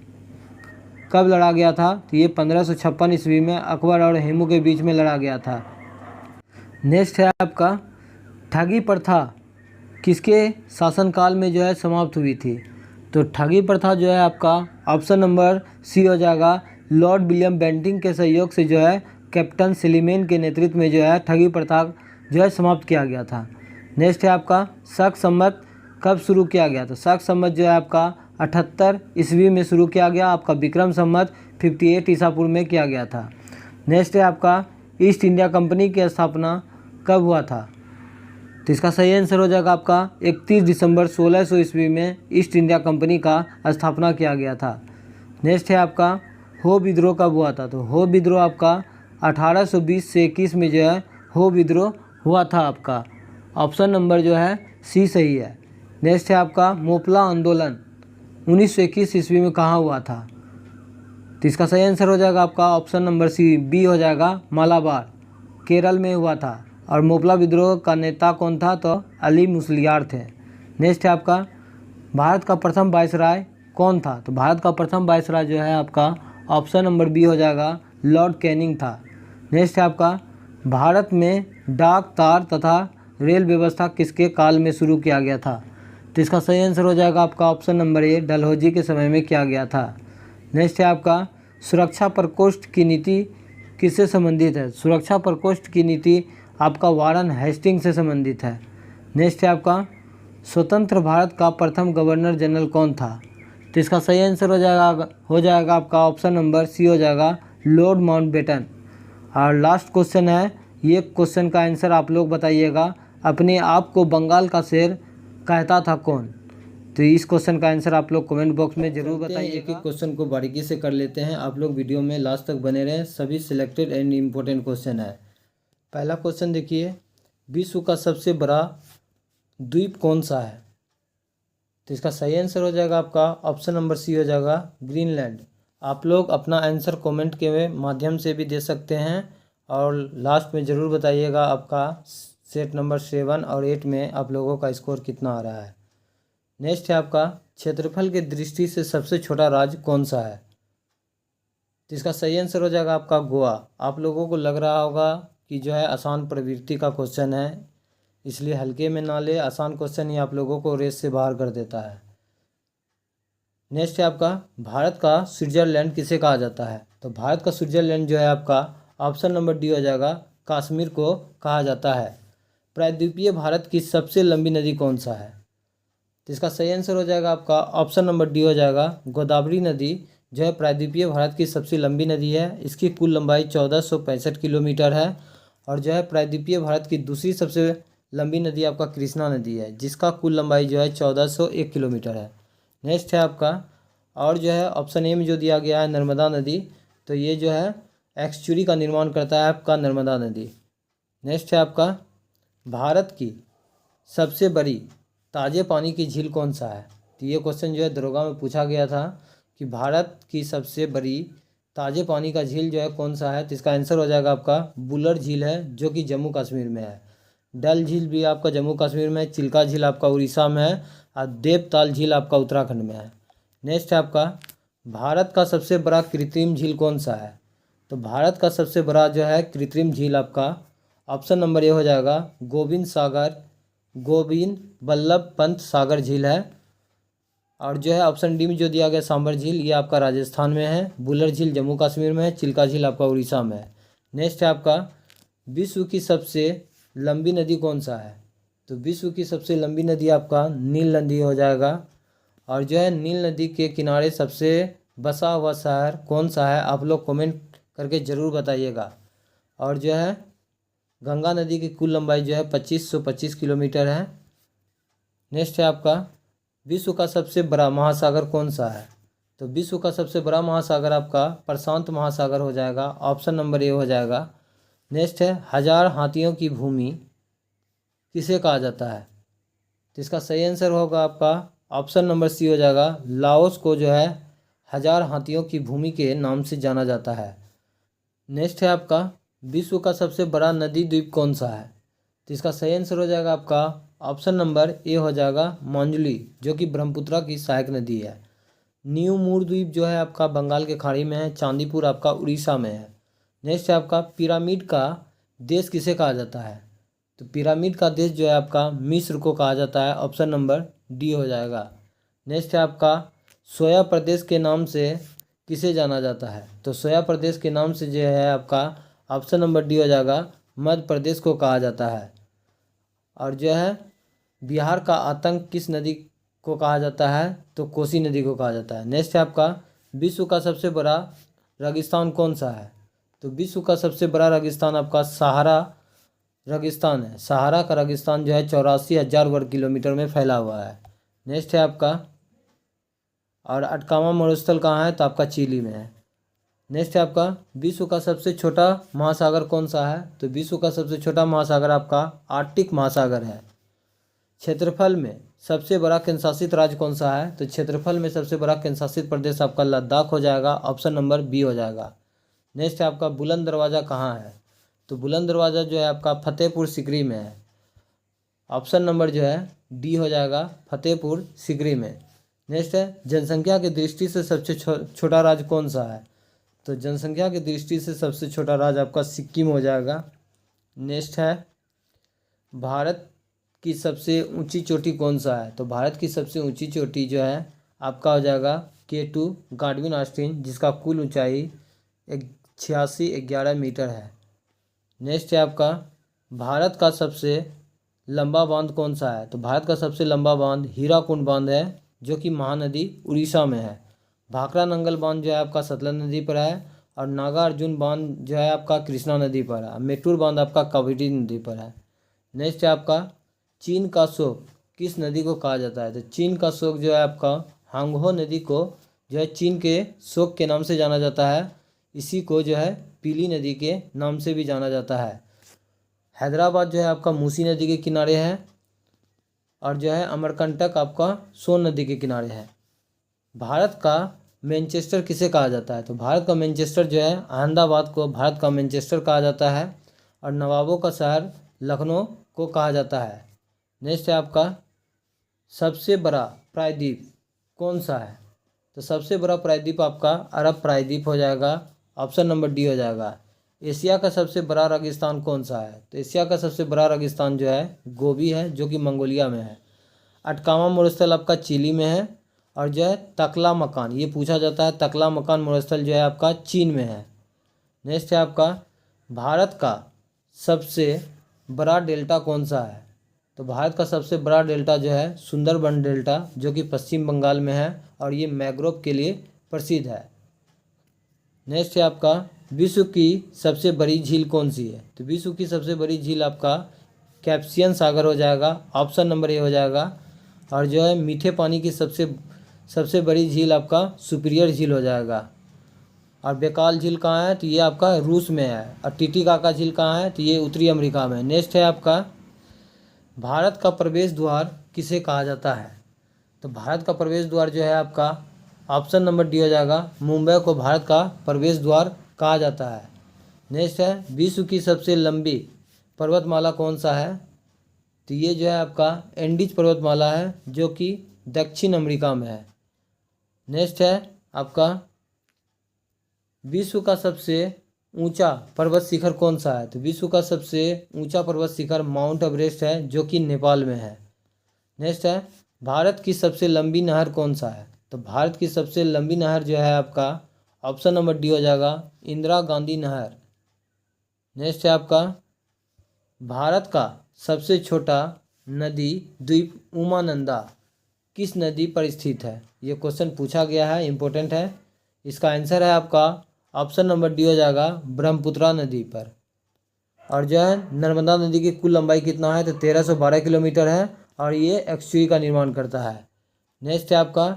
Speaker 1: कब लड़ा गया था? तो ये 1556 ईस्वी में अकबर और हेमू के बीच में लड़ा गया था। नेक्स्ट है आपका ठगी प्रथा किसके शासनकाल में जो है समाप्त हुई थी? तो ठगी प्रथा जो है आपका ऑप्शन नंबर सी हो जाएगा, लॉर्ड विलियम बेंटिंग के सहयोग से जो है कैप्टन सिलीमेन के नेतृत्व में जो है ठगी प्रथा जो है समाप्त किया गया था। नेक्स्ट है आपका शक संवत कब शुरू किया गया? तो शक संवत जो है आपका 78 ईस्वी में शुरू किया गया, आपका विक्रम संवत 58 ईसापुर में किया गया था। नेक्स्ट है आपका ईस्ट इंडिया कंपनी की स्थापना कब हुआ था? तो इसका सही आंसर हो जाएगा आपका 31 दिसंबर 1600 ईस्वी में ईस्ट इंडिया कंपनी का स्थापना किया गया था। नेक्स्ट है आपका हो विद्रोह कब हुआ था? तो हो विद्रोह आपका 1820 से 21 में जो है हो विद्रोह हुआ था, आपका ऑप्शन नंबर जो है सी सही है। नेक्स्ट है आपका मोपला आंदोलन 1921 ईस्वी में कहाँ हुआ था? तो इसका सही आंसर हो जाएगा आपका ऑप्शन नंबर सी बी हो जाएगा, मालाबार केरल में हुआ था। और मोपला विद्रोह का नेता कौन था? तो अली मुसलियार थे। नेक्स्ट है आपका भारत का प्रथम वायसराय कौन था? तो भारत का प्रथम वायसराय जो है आपका ऑप्शन नंबर बी हो जाएगा, लॉर्ड कैनिंग था। नेक्स्ट है आपका भारत में डाक तार तथा रेल व्यवस्था किसके काल में शुरू किया गया था? तो इसका सही आंसर हो जाएगा आपका ऑप्शन नंबर ए, डलहौजी के समय में किया गया था। नेक्स्ट है आपका सुरक्षा प्रकोष्ठ की नीति किससे संबंधित है? सुरक्षा प्रकोष्ठ की नीति आपका वारन हेस्टिंग से संबंधित है। नेक्स्ट है आपका स्वतंत्र भारत का प्रथम गवर्नर जनरल कौन था? तो इसका सही आंसर हो जाएगा आपका ऑप्शन नंबर सी हो जाएगा, लॉर्ड माउंटबेटन। और लास्ट क्वेश्चन है, ये क्वेश्चन का आंसर आप लोग बताइएगा, अपने आप को बंगाल का शेर कहता था कौन? तो इस क्वेश्चन का आंसर आप लोग कमेंट बॉक्स में जरूर बताइए। एक एक क्वेश्चन को बारीकी से कर लेते हैं, आप लोग वीडियो में लास्ट तक बने रहें, सभी सिलेक्टेड एंड इम्पोर्टेंट क्वेश्चन है। पहला क्वेश्चन देखिए, विश्व का सबसे बड़ा द्वीप कौन सा है? तो इसका सही आंसर हो जाएगा आपका ऑप्शन नंबर सी हो जाएगा, ग्रीनलैंड। आप लोग अपना आंसर कमेंट के माध्यम से भी दे सकते हैं और लास्ट में ज़रूर बताइएगा आपका सेट नंबर 7 और 8 में आप लोगों का स्कोर कितना आ रहा है। नेक्स्ट है आपका क्षेत्रफल की दृष्टि से सबसे छोटा राज्य कौन सा है? तो इसका सही आंसर हो जाएगा आपका गोवा। आप लोगों को लग रहा होगा कि जो है आसान प्रवृत्ति का क्वेश्चन है, इसलिए हल्के में ना ले, आसान क्वेश्चन ही आप लोगों को रेस से बाहर कर देता है। नेक्स्ट है आपका भारत का स्विट्ज़रलैंड किसे कहा जाता है। तो भारत का स्विट्ज़रलैंड जो है आपका ऑप्शन नंबर डी हो जाएगा, कश्मीर को कहा जाता है। प्रायद्वीपीय भारत की सबसे लंबी नदी कौन सा है। तो इसका सही आंसर हो जाएगा आपका ऑप्शन नंबर डी हो जाएगा, गोदावरी नदी जो है प्रायद्वीपीय भारत की सबसे लंबी नदी है। इसकी कुल लंबाई 1465 किलोमीटर है। और जो है प्रायद्वीपीय भारत की दूसरी सबसे लंबी नदी आपका कृष्णा नदी है, जिसका कुल लंबाई जो है 1401 किलोमीटर है। नेक्स्ट है आपका, और जो है ऑप्शन ए में जो दिया गया है नर्मदा नदी, तो ये जो है एक्सचुरी का निर्माण करता है आपका नर्मदा नदी। नेक्स्ट है आपका, भारत की सबसे बड़ी ताज़े पानी की झील कौन सा है। तो ये क्वेश्चन जो है दरोगा में पूछा गया था कि भारत की सबसे बड़ी ताज़े पानी का झील जो है कौन सा है। तो इसका आंसर हो जाएगा आपका बुलर झील है, जो कि जम्मू कश्मीर में है। डल झील भी आपका जम्मू कश्मीर में है, चिल्का झील आपका उड़ीसा में है, और देवताल झील आपका उत्तराखंड में है। नेक्स्ट है आपका, भारत का सबसे बड़ा कृत्रिम झील कौन सा है। तो भारत का सबसे बड़ा जो है कृत्रिम झील आपका ऑप्शन नंबर ए हो जाएगा, गोविंद बल्लभ पंत सागर झील है। और जो है ऑप्शन डी में जो दिया गया सांबर झील, ये आपका राजस्थान में है। बुलर झील जम्मू कश्मीर में है, चिल्का झील आपका उड़ीसा में है। नेक्स्ट है आपका, विश्व की सबसे लंबी नदी कौन सा है। तो विश्व की सबसे लंबी नदी आपका नील नदी हो जाएगा। और जो है नील नदी के किनारे सबसे बसा हुआ शहर कौन सा है, आप लोग कमेंट करके ज़रूर बताइएगा। और जो है गंगा नदी की कुल लंबाई जो है 2525 किलोमीटर है। नेक्स्ट है आपका, विश्व का सबसे बड़ा महासागर कौन सा है। तो विश्व का सबसे बड़ा महासागर आपका प्रशांत महासागर हो जाएगा, ऑप्शन नंबर ए हो जाएगा। नेक्स्ट है, हजार हाथियों की भूमि किसे कहा जाता है। तो इसका सही आंसर होगा आपका ऑप्शन नंबर सी हो जाएगा, लाओस को जो है हजार हाथियों की भूमि के नाम से जाना जाता है। नेक्स्ट है आपका, विश्व का सबसे बड़ा नदी द्वीप कौन सा है। तो इसका सही आंसर हो जाएगा आपका ऑप्शन नंबर ए हो जाएगा, मांजुली, जो कि ब्रह्मपुत्रा की सहायक नदी है। न्यू मूर द्वीप जो है आपका बंगाल के खाड़ी में है, चांदीपुर आपका उड़ीसा में है। नेक्स्ट है आपका, पिरामिड का देश किसे कहा जाता है। तो पिरामिड का देश जो है आपका मिस्र को कहा जाता है, ऑप्शन नंबर डी हो जाएगा। नेक्स्ट है आपका, सोया प्रदेश के नाम से किसे जाना जाता है। तो सोया प्रदेश के नाम से जो है आपका ऑप्शन नंबर डी हो जाएगा, मध्य प्रदेश को कहा जाता है। और जो है बिहार का आतंक किस नदी को कहा जाता है। तो कोसी नदी को कहा जाता है। नेक्स्ट है आपका, विश्व का सबसे बड़ा रेगिस्तान कौन सा है। तो विश्व का सबसे बड़ा रेगिस्तान आपका सहारा रेगिस्तान है। सहारा का रेगिस्तान जो है 84,000 वर्ग किलोमीटर में फैला हुआ है। नेक्स्ट है आपका, और अटकामा मरुस्थल कहाँ है। तो आपका चिली में है। नेक्स्ट है आपका, विश्व का सबसे छोटा महासागर कौन सा है। तो विश्व का सबसे छोटा महासागर आपका आर्कटिक महासागर है। क्षेत्रफल में सबसे बड़ा केंद्रशासित राज्य कौन सा है। तो क्षेत्रफल में सबसे बड़ा केंद्रशासित प्रदेश आपका लद्दाख हो जाएगा, ऑप्शन नंबर बी हो जाएगा। नेक्स्ट है आपका, बुलंद दरवाज़ा कहाँ है। तो बुलंद दरवाज़ा जो है आपका फतेहपुर सिकरी में है, ऑप्शन नंबर जो है डी हो जाएगा, फतेहपुर सिकरी में। नेक्स्ट है, जनसंख्या की दृष्टि से सबसे छोटा राज्य कौन सा है। तो जनसंख्या की दृष्टि से सबसे छोटा राज्य आपका सिक्किम हो जाएगा। नेक्स्ट है, भारत की सबसे ऊंची चोटी कौन सा है। तो भारत की सबसे ऊंची चोटी जो है आपका हो जाएगा K2 गाडविन ऑस्टिन, जिसका कुल ऊंचाई 8611 मीटर है। नेक्स्ट है आपका, भारत का सबसे लंबा बांध कौन सा है। तो भारत का सबसे लंबा बांध हीराकुंड बांध है, जो कि महानदी उड़ीसा में है। भाखड़ा नंगल बांध जो है आपका सतलज नदी पर है। और नागा अर्जुन बांध जो है आपका कृष्णा नदी पर है। मेटूर बांध आपका कावेरी नदी पर है। नेक्स्ट है आपका, चीन का शोक किस नदी को कहा जाता है। तो चीन का शोक जो है आपका हांगहो नदी को जो है चीन के शोक के नाम से जाना जाता है। इसी को जो है पीली नदी के नाम से भी जाना जाता है। हैदराबाद जो है आपका मूसी नदी के किनारे है। और जो है अमरकंटक आपका सोन नदी के किनारे है। भारत का मैनचेस्टर किसे कहा जाता है। तो भारत का मैनचेस्टर जो है अहमदाबाद को भारत का मैनचेस्टर कहा जाता है। और नवाबों का शहर लखनऊ को कहा जाता है। नेक्स्ट है आपका, सबसे बड़ा प्रायद्वीप कौन सा है। तो सबसे बड़ा प्रायद्वीप आपका अरब प्रायद्वीप हो जाएगा, ऑप्शन नंबर डी हो जाएगा। एशिया का सबसे बड़ा रेगिस्तान कौन सा है। तो एशिया का सबसे बड़ा रेगिस्तान जो है गोबी है, जो कि मंगोलिया में है। अटकामा मरुस्थल आपका चिली में है। और जो है तकला मकान, ये पूछा जाता है, तकला मकान मरुस्थल जो है आपका चीन में है। नेक्स्ट है आपका भारत का सबसे बड़ा डेल्टा कौन सा है? तो भारत का सबसे बड़ा डेल्टा जो है सुंदरबन डेल्टा, जो कि पश्चिम बंगाल में है और ये मैंग्रोव के लिए प्रसिद्ध है। नेक्स्ट है आपका विश्व की सबसे बड़ी झील कौन सी है? तो विश्व की सबसे बड़ी झील आपका कैस्पियन सागर हो जाएगा, ऑप्शन नंबर ए हो जाएगा। और जो है मीठे पानी की सबसे बड़ी झील आपका सुपीरियर झील हो जाएगा। और बेकाल झील कहाँ है? तो ये आपका रूस में है। और टिटिकाका झील कहाँ है? तो ये उत्तरी अमेरिका में। नेक्स्ट है आपका भारत का प्रवेश द्वार किसे कहा जाता है? तो भारत का प्रवेश द्वार जो है आपका ऑप्शन नंबर डी हो जाएगा, मुंबई को भारत का प्रवेश द्वार कहा जाता है। नेक्स्ट है विश्व की सबसे लंबी पर्वतमाला कौन सा है? तो ये जो है आपका एंडीज पर्वतमाला है, जो कि दक्षिण अमेरिका में है। नेक्स्ट है आपका विश्व का सबसे ऊंचा पर्वत शिखर कौन सा है? तो विश्व का सबसे ऊंचा पर्वत शिखर माउंट एवरेस्ट है, जो कि नेपाल में है। नेक्स्ट है भारत की सबसे लंबी नहर कौन सा है? तो भारत की सबसे लंबी नहर जो है आपका ऑप्शन नंबर डी हो जाएगा, इंदिरा गांधी नहर। नेक्स्ट है आपका भारत का सबसे छोटा नदी द्वीप उमानंदा किस नदी पर स्थित है? ये क्वेश्चन पूछा गया है, इंपॉर्टेंट है। इसका आंसर है आपका ऑप्शन नंबर डी हो जाएगा, ब्रह्मपुत्रा नदी पर। और जो है नर्मदा नदी की कुल लंबाई कितना है? तो 1312 किलोमीटर है और ये एक्सुई का निर्माण करता है। नेक्स्ट है आपका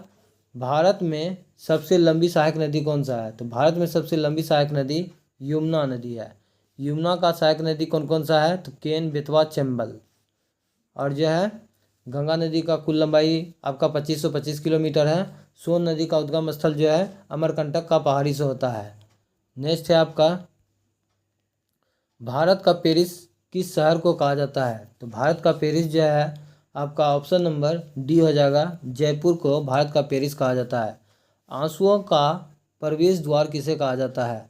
Speaker 1: भारत में सबसे लंबी सहायक नदी कौन सा है? तो भारत में सबसे लंबी सहायक नदी यमुना नदी है। यमुना का सहायक नदी कौन कौन सा है? तो केन, बेतवा, चंबल। और जो है गंगा नदी का कुल लंबाई आपका 2525 किलोमीटर है। सोन नदी का उद्गम स्थल जो है अमरकंटक का पहाड़ी से होता है। नेक्स्ट है आपका भारत का पेरिस किस शहर को कहा जाता है? तो भारत का पेरिस जो है आपका ऑप्शन नंबर डी हो जाएगा, जयपुर को भारत का पेरिस कहा जाता है। आंसुओं का प्रवेश द्वार किसे कहा जाता है?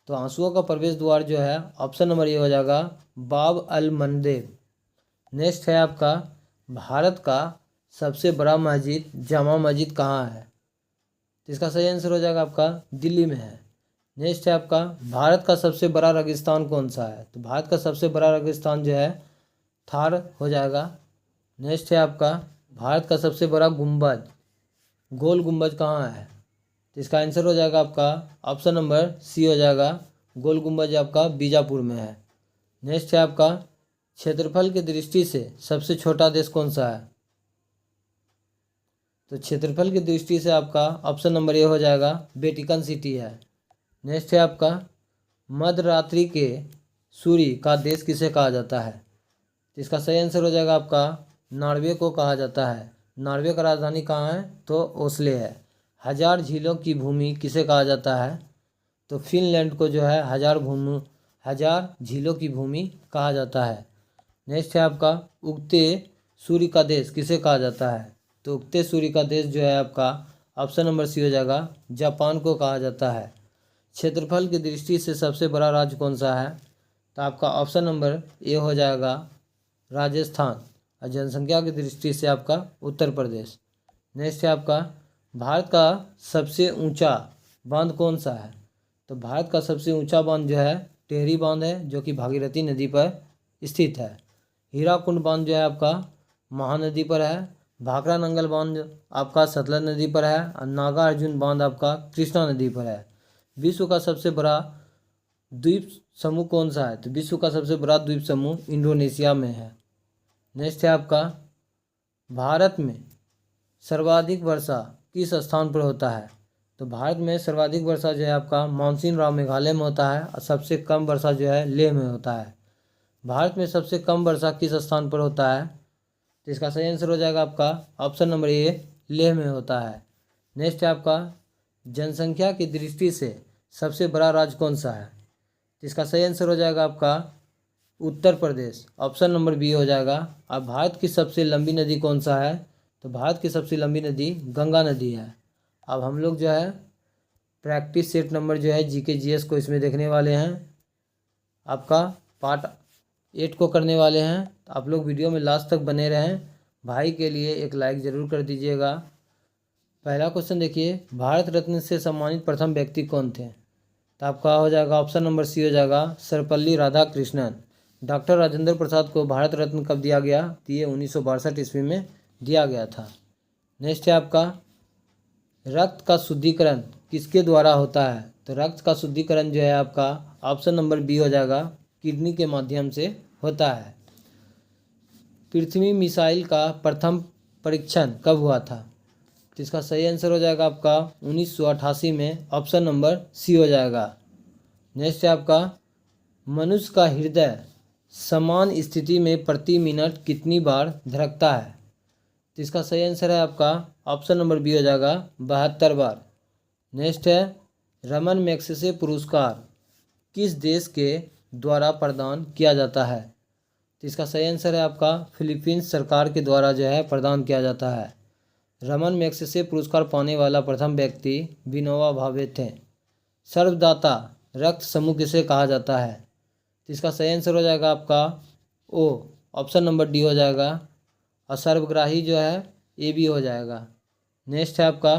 Speaker 1: तो आंसुओं का प्रवेश द्वार जो है ऑप्शन नंबर ए हो जाएगा, बाब अल मंदेब। नेक्स्ट है आपका भारत का सबसे बड़ा मस्जिद जामा मस्जिद कहाँ है? तो इसका सही आंसर हो जाएगा आपका दिल्ली में है। नेक्स्ट है आपका भारत का सबसे बड़ा रेगिस्तान कौन सा है? तो भारत का सबसे बड़ा रेगिस्तान जो है थार हो जाएगा। नेक्स्ट है आपका भारत का सबसे बड़ा गुंबद, गोल गुंबद कहाँ है? तो इसका आंसर हो जाएगा आपका ऑप्शन नंबर सी हो जाएगा, गोल गुंबद आपका बीजापुर में है। नेक्स्ट है आपका क्षेत्रफल की दृष्टि से सबसे छोटा देश कौन सा है? तो क्षेत्रफल की दृष्टि से आपका ऑप्शन नंबर ए हो जाएगा, वेटिकन सिटी है। नेक्स्ट है आपका मध्यरात्रि के सूर्य का देश किसे कहा जाता है? तो इसका सही आंसर हो जाएगा आपका नॉर्वे को कहा जाता है। नॉर्वे का राजधानी कहाँ है? तो ओस्ले है। हजार झीलों की भूमि किसे कहा जाता है? तो फिनलैंड को जो है हजार झीलों की भूमि कहा जाता है। नेक्स्ट है आपका उगते सूर्य का देश किसे कहा जाता है? तो उगते सूर्य का देश जो है आपका ऑप्शन नंबर सी हो जाएगा, जापान को कहा जाता है। क्षेत्रफल की दृष्टि से सबसे बड़ा राज्य कौन सा है? तो आपका ऑप्शन नंबर ए हो जाएगा, राजस्थान। और जनसंख्या की दृष्टि से आपका उत्तर प्रदेश। नेक्स्ट है आपका भारत का सबसे ऊंचा बांध कौन सा है? तो भारत का सबसे ऊंचा बांध जो है टेहरी बांध है, जो कि भागीरथी नदी पर स्थित है। हीराकुंड बांध जो है आपका महानदी पर है। भाखड़ा नंगल बांध आपका सतलज नदी पर है। और नागार्जुन बांध आपका कृष्णा नदी पर है। विश्व का सबसे बड़ा द्वीप समूह कौन सा है? तो विश्व का सबसे बड़ा द्वीप समूह इंडोनेशिया में है। नेक्स्ट है आपका भारत में सर्वाधिक वर्षा किस स्थान पर होता है? तो भारत में सर्वाधिक वर्षा जो है आपका मानसून राव मेघालय में होता है और सबसे कम वर्षा जो है लेह में होता है। भारत में सबसे कम वर्षा किस स्थान पर होता है? तो इसका सही आंसर हो जाएगा आपका ऑप्शन नंबर ए, लेह में होता है। नेक्स्ट है आपका जनसंख्या की दृष्टि से सबसे बड़ा राज्य कौन सा है? तो इसका सही आंसर हो जाएगा आपका Uttar Pradesh, option number B हो जाएगा। अब भारत की सबसे लंबी नदी कौन सा है? तो भारत की सबसे लंबी नदी गंगा नदी है। अब हम लोग जो है प्रैक्टिस सेट नंबर जो है जीके जीएस को इसमें देखने वाले हैं। आपका पार्ट 8 को करने वाले हैं, तो आप लोग वीडियो में लास्ट तक बने रहें। भाई के लिए एक लाइक ज़रूर कर दीजिएगा। पहला क्वेश्चन देखिए, भारत रत्न से सम्मानित प्रथम व्यक्ति कौन थे? तो आपका हो जाएगा ऑप्शन नंबर सी हो जाएगा सर्वपल्ली राधाकृष्णन। डॉक्टर राजेंद्र प्रसाद को भारत रत्न कब दिया गया? तो ये 1962 ईस्वी में दिया गया था। नेक्स्ट है आपका, रक्त का शुद्धिकरण किसके द्वारा होता है? तो रक्त का शुद्धिकरण जो है आपका ऑप्शन नंबर बी हो जाएगा किडनी के माध्यम से होता है। पृथ्वी मिसाइल का प्रथम परीक्षण कब हुआ था? तो इसका सही आंसर हो जाएगा आपका 1988 में, ऑप्शन नंबर सी हो जाएगा। नेक्स्ट है आपका, मनुष्य का हृदय समान स्थिति में प्रति मिनट कितनी बार धड़कता है? तो इसका सही आंसर है आपका ऑप्शन नंबर बी हो जाएगा 72 बार। नेक्स्ट है, रमन मैग्सेसे पुरस्कार किस देश के द्वारा प्रदान किया जाता है? तो इसका सही आंसर है आपका फिलीपींस सरकार के द्वारा जो है प्रदान किया जाता है। रमन मैग्सेसे पुरस्कार पाने वाला प्रथम व्यक्ति विनोबा भावे थे। सर्वदाता रक्त समूह किसे कहा जाता है? तो इसका सही आंसर हो जाएगा आपका ओ, ऑप्शन नंबर डी हो जाएगा। और सर्वग्राही जो है ए बी हो जाएगा। नेक्स्ट है आपका,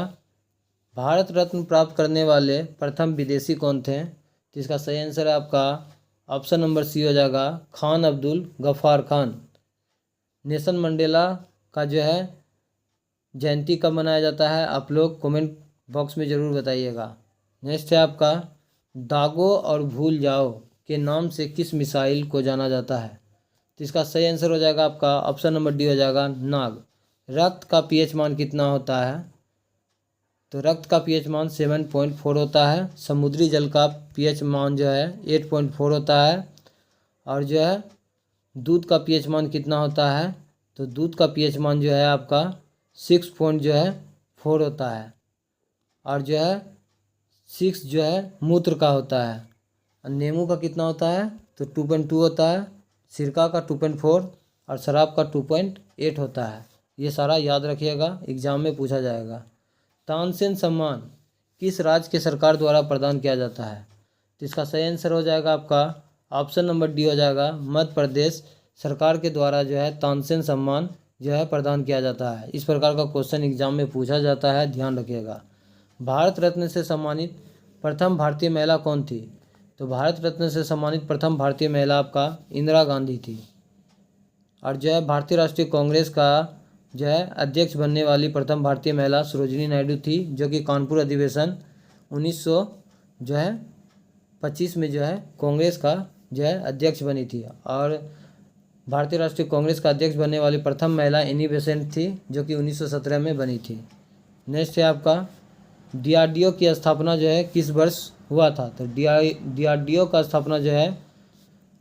Speaker 1: भारत रत्न प्राप्त करने वाले प्रथम विदेशी कौन थे? तो इसका सही आंसर है आपका ऑप्शन नंबर सी हो जाएगा खान अब्दुल गफ्फार खान। नेल्सन मंडेला का जो है जयंती कब मनाया जाता है? आप लोग कमेंट बॉक्स में ज़रूर बताइएगा। नेक्स्ट है आपका, दागो और भूल जाओ के नाम से किस मिसाइल को जाना जाता है? तो इसका सही आंसर हो जाएगा आपका ऑप्शन नंबर डी हो जाएगा नाग। रक्त का पीएच मान कितना होता है? तो रक्त का पीएच मान 7.4 होता है। समुद्री जल का पीएच मान जो है 8.4 होता है। और जो है दूध का पीएच मान कितना होता है? तो दूध का पीएच मान जो है आपका 6.4 होता है। और जो है 6 जो है मूत्र का होता है। और नींबू का कितना होता है? तो 2.2 होता है। सिरका का 2.4 और शराब का 2.8 होता है। ये सारा याद रखिएगा, एग्जाम में पूछा जाएगा। तानसेन सम्मान किस राज्य के सरकार द्वारा प्रदान किया जाता है? तो इसका सही आंसर हो जाएगा आपका ऑप्शन नंबर डी हो जाएगा मध्य प्रदेश सरकार के द्वारा जो है तानसेन सम्मान जो है प्रदान किया जाता है। इस प्रकार का क्वेश्चन एग्जाम में पूछा जाता है, ध्यान रखिएगा। भारत रत्न से सम्मानित प्रथम भारतीय महिला कौन थी? तो भारत रत्न से सम्मानित प्रथम भारतीय महिला आपका इंदिरा गांधी थी। और जो है भारतीय राष्ट्रीय कांग्रेस का जो है अध्यक्ष बनने वाली प्रथम भारतीय महिला सरोजिनी नायडू थी, जो कि कानपुर अधिवेशन 1925 में जो है कांग्रेस का जो है अध्यक्ष बनी थी। और भारतीय राष्ट्रीय कांग्रेस का अध्यक्ष बनने वाली प्रथम महिला एनी बेसेंट थी, जो कि 1917 में बनी थी। नेक्स्ट है आपका, डीआरडीओ की स्थापना जो है किस वर्ष हुआ था? तो डीआरडीओ का स्थापना जो है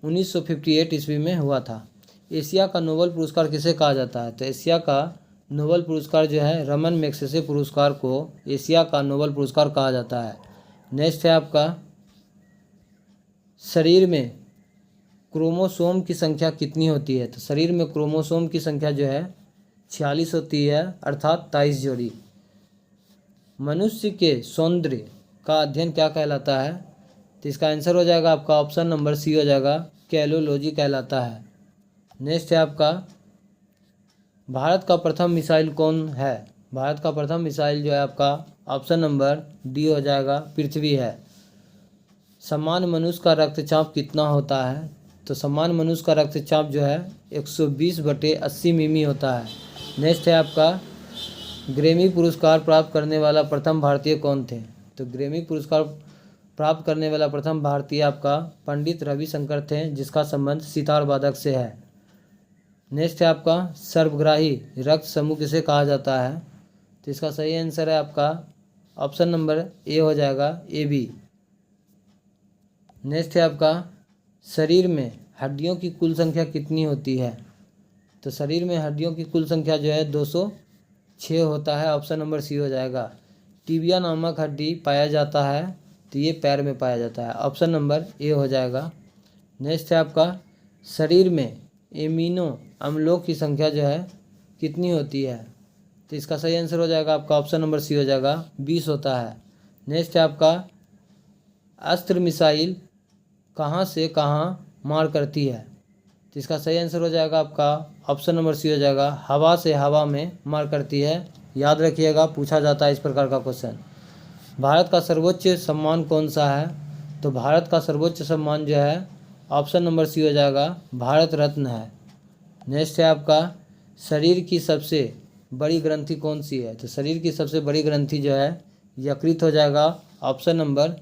Speaker 1: 1958 ईस्वी में हुआ था। एशिया का नोबेल पुरस्कार किसे कहा जाता है? तो एशिया का नोबेल पुरस्कार जो है रमन मैग्सेसे पुरस्कार को एशिया का नोबेल पुरस्कार कहा जाता है। नेक्स्ट है आपका, शरीर में क्रोमोसोम की संख्या कितनी होती है? तो शरीर में क्रोमोसोम की संख्या जो है 46 होती है, अर्थात 23 जोड़ी। मनुष्य के सौंदर्य का अध्ययन क्या कहलाता है? तो इसका आंसर हो जाएगा आपका ऑप्शन नंबर सी हो जाएगा कैलोलॉजी कहलाता है। नेक्स्ट है आपका, भारत का प्रथम मिसाइल कौन है? भारत का प्रथम मिसाइल जो है आपका ऑप्शन नंबर डी हो जाएगा पृथ्वी है। सामान्य मनुष्य का रक्तचाप कितना होता है? तो सामान्य मनुष्य का रक्तचाप जो है 120/80 मिमी होता है। नेक्स्ट है आपका, ग्रैमी पुरस्कार प्राप्त करने वाला प्रथम भारतीय कौन थे? तो ग्रैमी पुरस्कार प्राप्त करने वाला प्रथम भारतीय आपका पंडित रविशंकर थे, जिसका संबंध सितार वादक से है। नेक्स्ट है आपका, सर्वग्राही रक्त समूह किसे कहा जाता है? तो इसका सही आंसर है आपका ऑप्शन नंबर ए हो जाएगा ए बी। नेक्स्ट है आपका, शरीर में हड्डियों की कुल संख्या कितनी होती है? तो शरीर में हड्डियों की कुल संख्या जो है 206 होता है, ऑप्शन नंबर सी हो जाएगा। टिबिया नामक हड्डी पाया जाता है, तो ये पैर में पाया जाता है, ऑप्शन नंबर ए हो जाएगा। नेक्स्ट है आपका, शरीर में एमिनो अम्लों की संख्या जो है कितनी होती है? तो इसका सही आंसर हो जाएगा आपका ऑप्शन नंबर सी हो जाएगा 20 होता है। नेक्स्ट है आपका, अस्त्र मिसाइल कहाँ से कहाँ मार करती है? तो इसका सही आंसर हो जाएगा आपका ऑप्शन नंबर सी हो जाएगा हवा से हवा में मार करती है। याद रखिएगा, पूछा जाता है इस प्रकार का क्वेश्चन। भारत का सर्वोच्च सम्मान कौन सा है? तो भारत का सर्वोच्च सम्मान जो है ऑप्शन नंबर सी हो जाएगा, भारत रत्न है। नेक्स्ट है आपका, शरीर की सबसे बड़ी ग्रंथि कौन सी है? तो शरीर की सबसे बड़ी ग्रंथि जो है यकृत हो जाएगा, ऑप्शन नंबर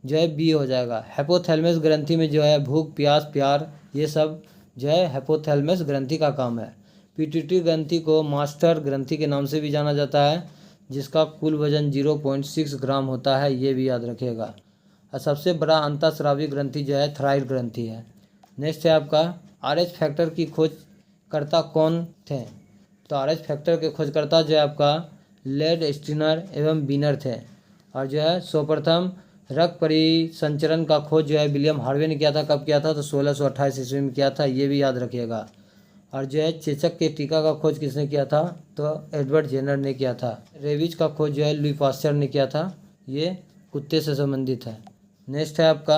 Speaker 1: जो है बी हो जाएगा। हाइपोथैलेमस ग्रंथि में जो है भूख, प्यास, प्यार, ये सब जो है हाइपोथैलेमस ग्रंथि का काम है। पिट्यूटरी ग्रंथि को मास्टर ग्रंथि के नाम से भी जाना जाता है, जिसका कुल वजन 0.6 ग्राम होता है, ये भी याद रखिएगा। और सबसे बड़ा अंतःस्रावी ग्रंथि जो है थायराइड ग्रंथि है। नेक्स्ट है आपका, RH फैक्टर की खोजकर्ता कौन थे? तो RH फैक्टर के खोजकर्ता जो है आपका लेड स्टीनर एवं बीनर थे। और जो है सर्वप्रथम रक्त परिसंचरण का खोज जो है विलियम हार्वे ने किया था। कब किया था? तो 1628 ईस्वी में किया था, ये भी याद रखिएगा। और जो है चेचक के टीका का खोज किसने किया था? तो एडवर्ड जेनर ने किया था। रेबीज का खोज जो है लुई पास्चर ने किया था, ये कुत्ते से संबंधित है। नेक्स्ट है आपका,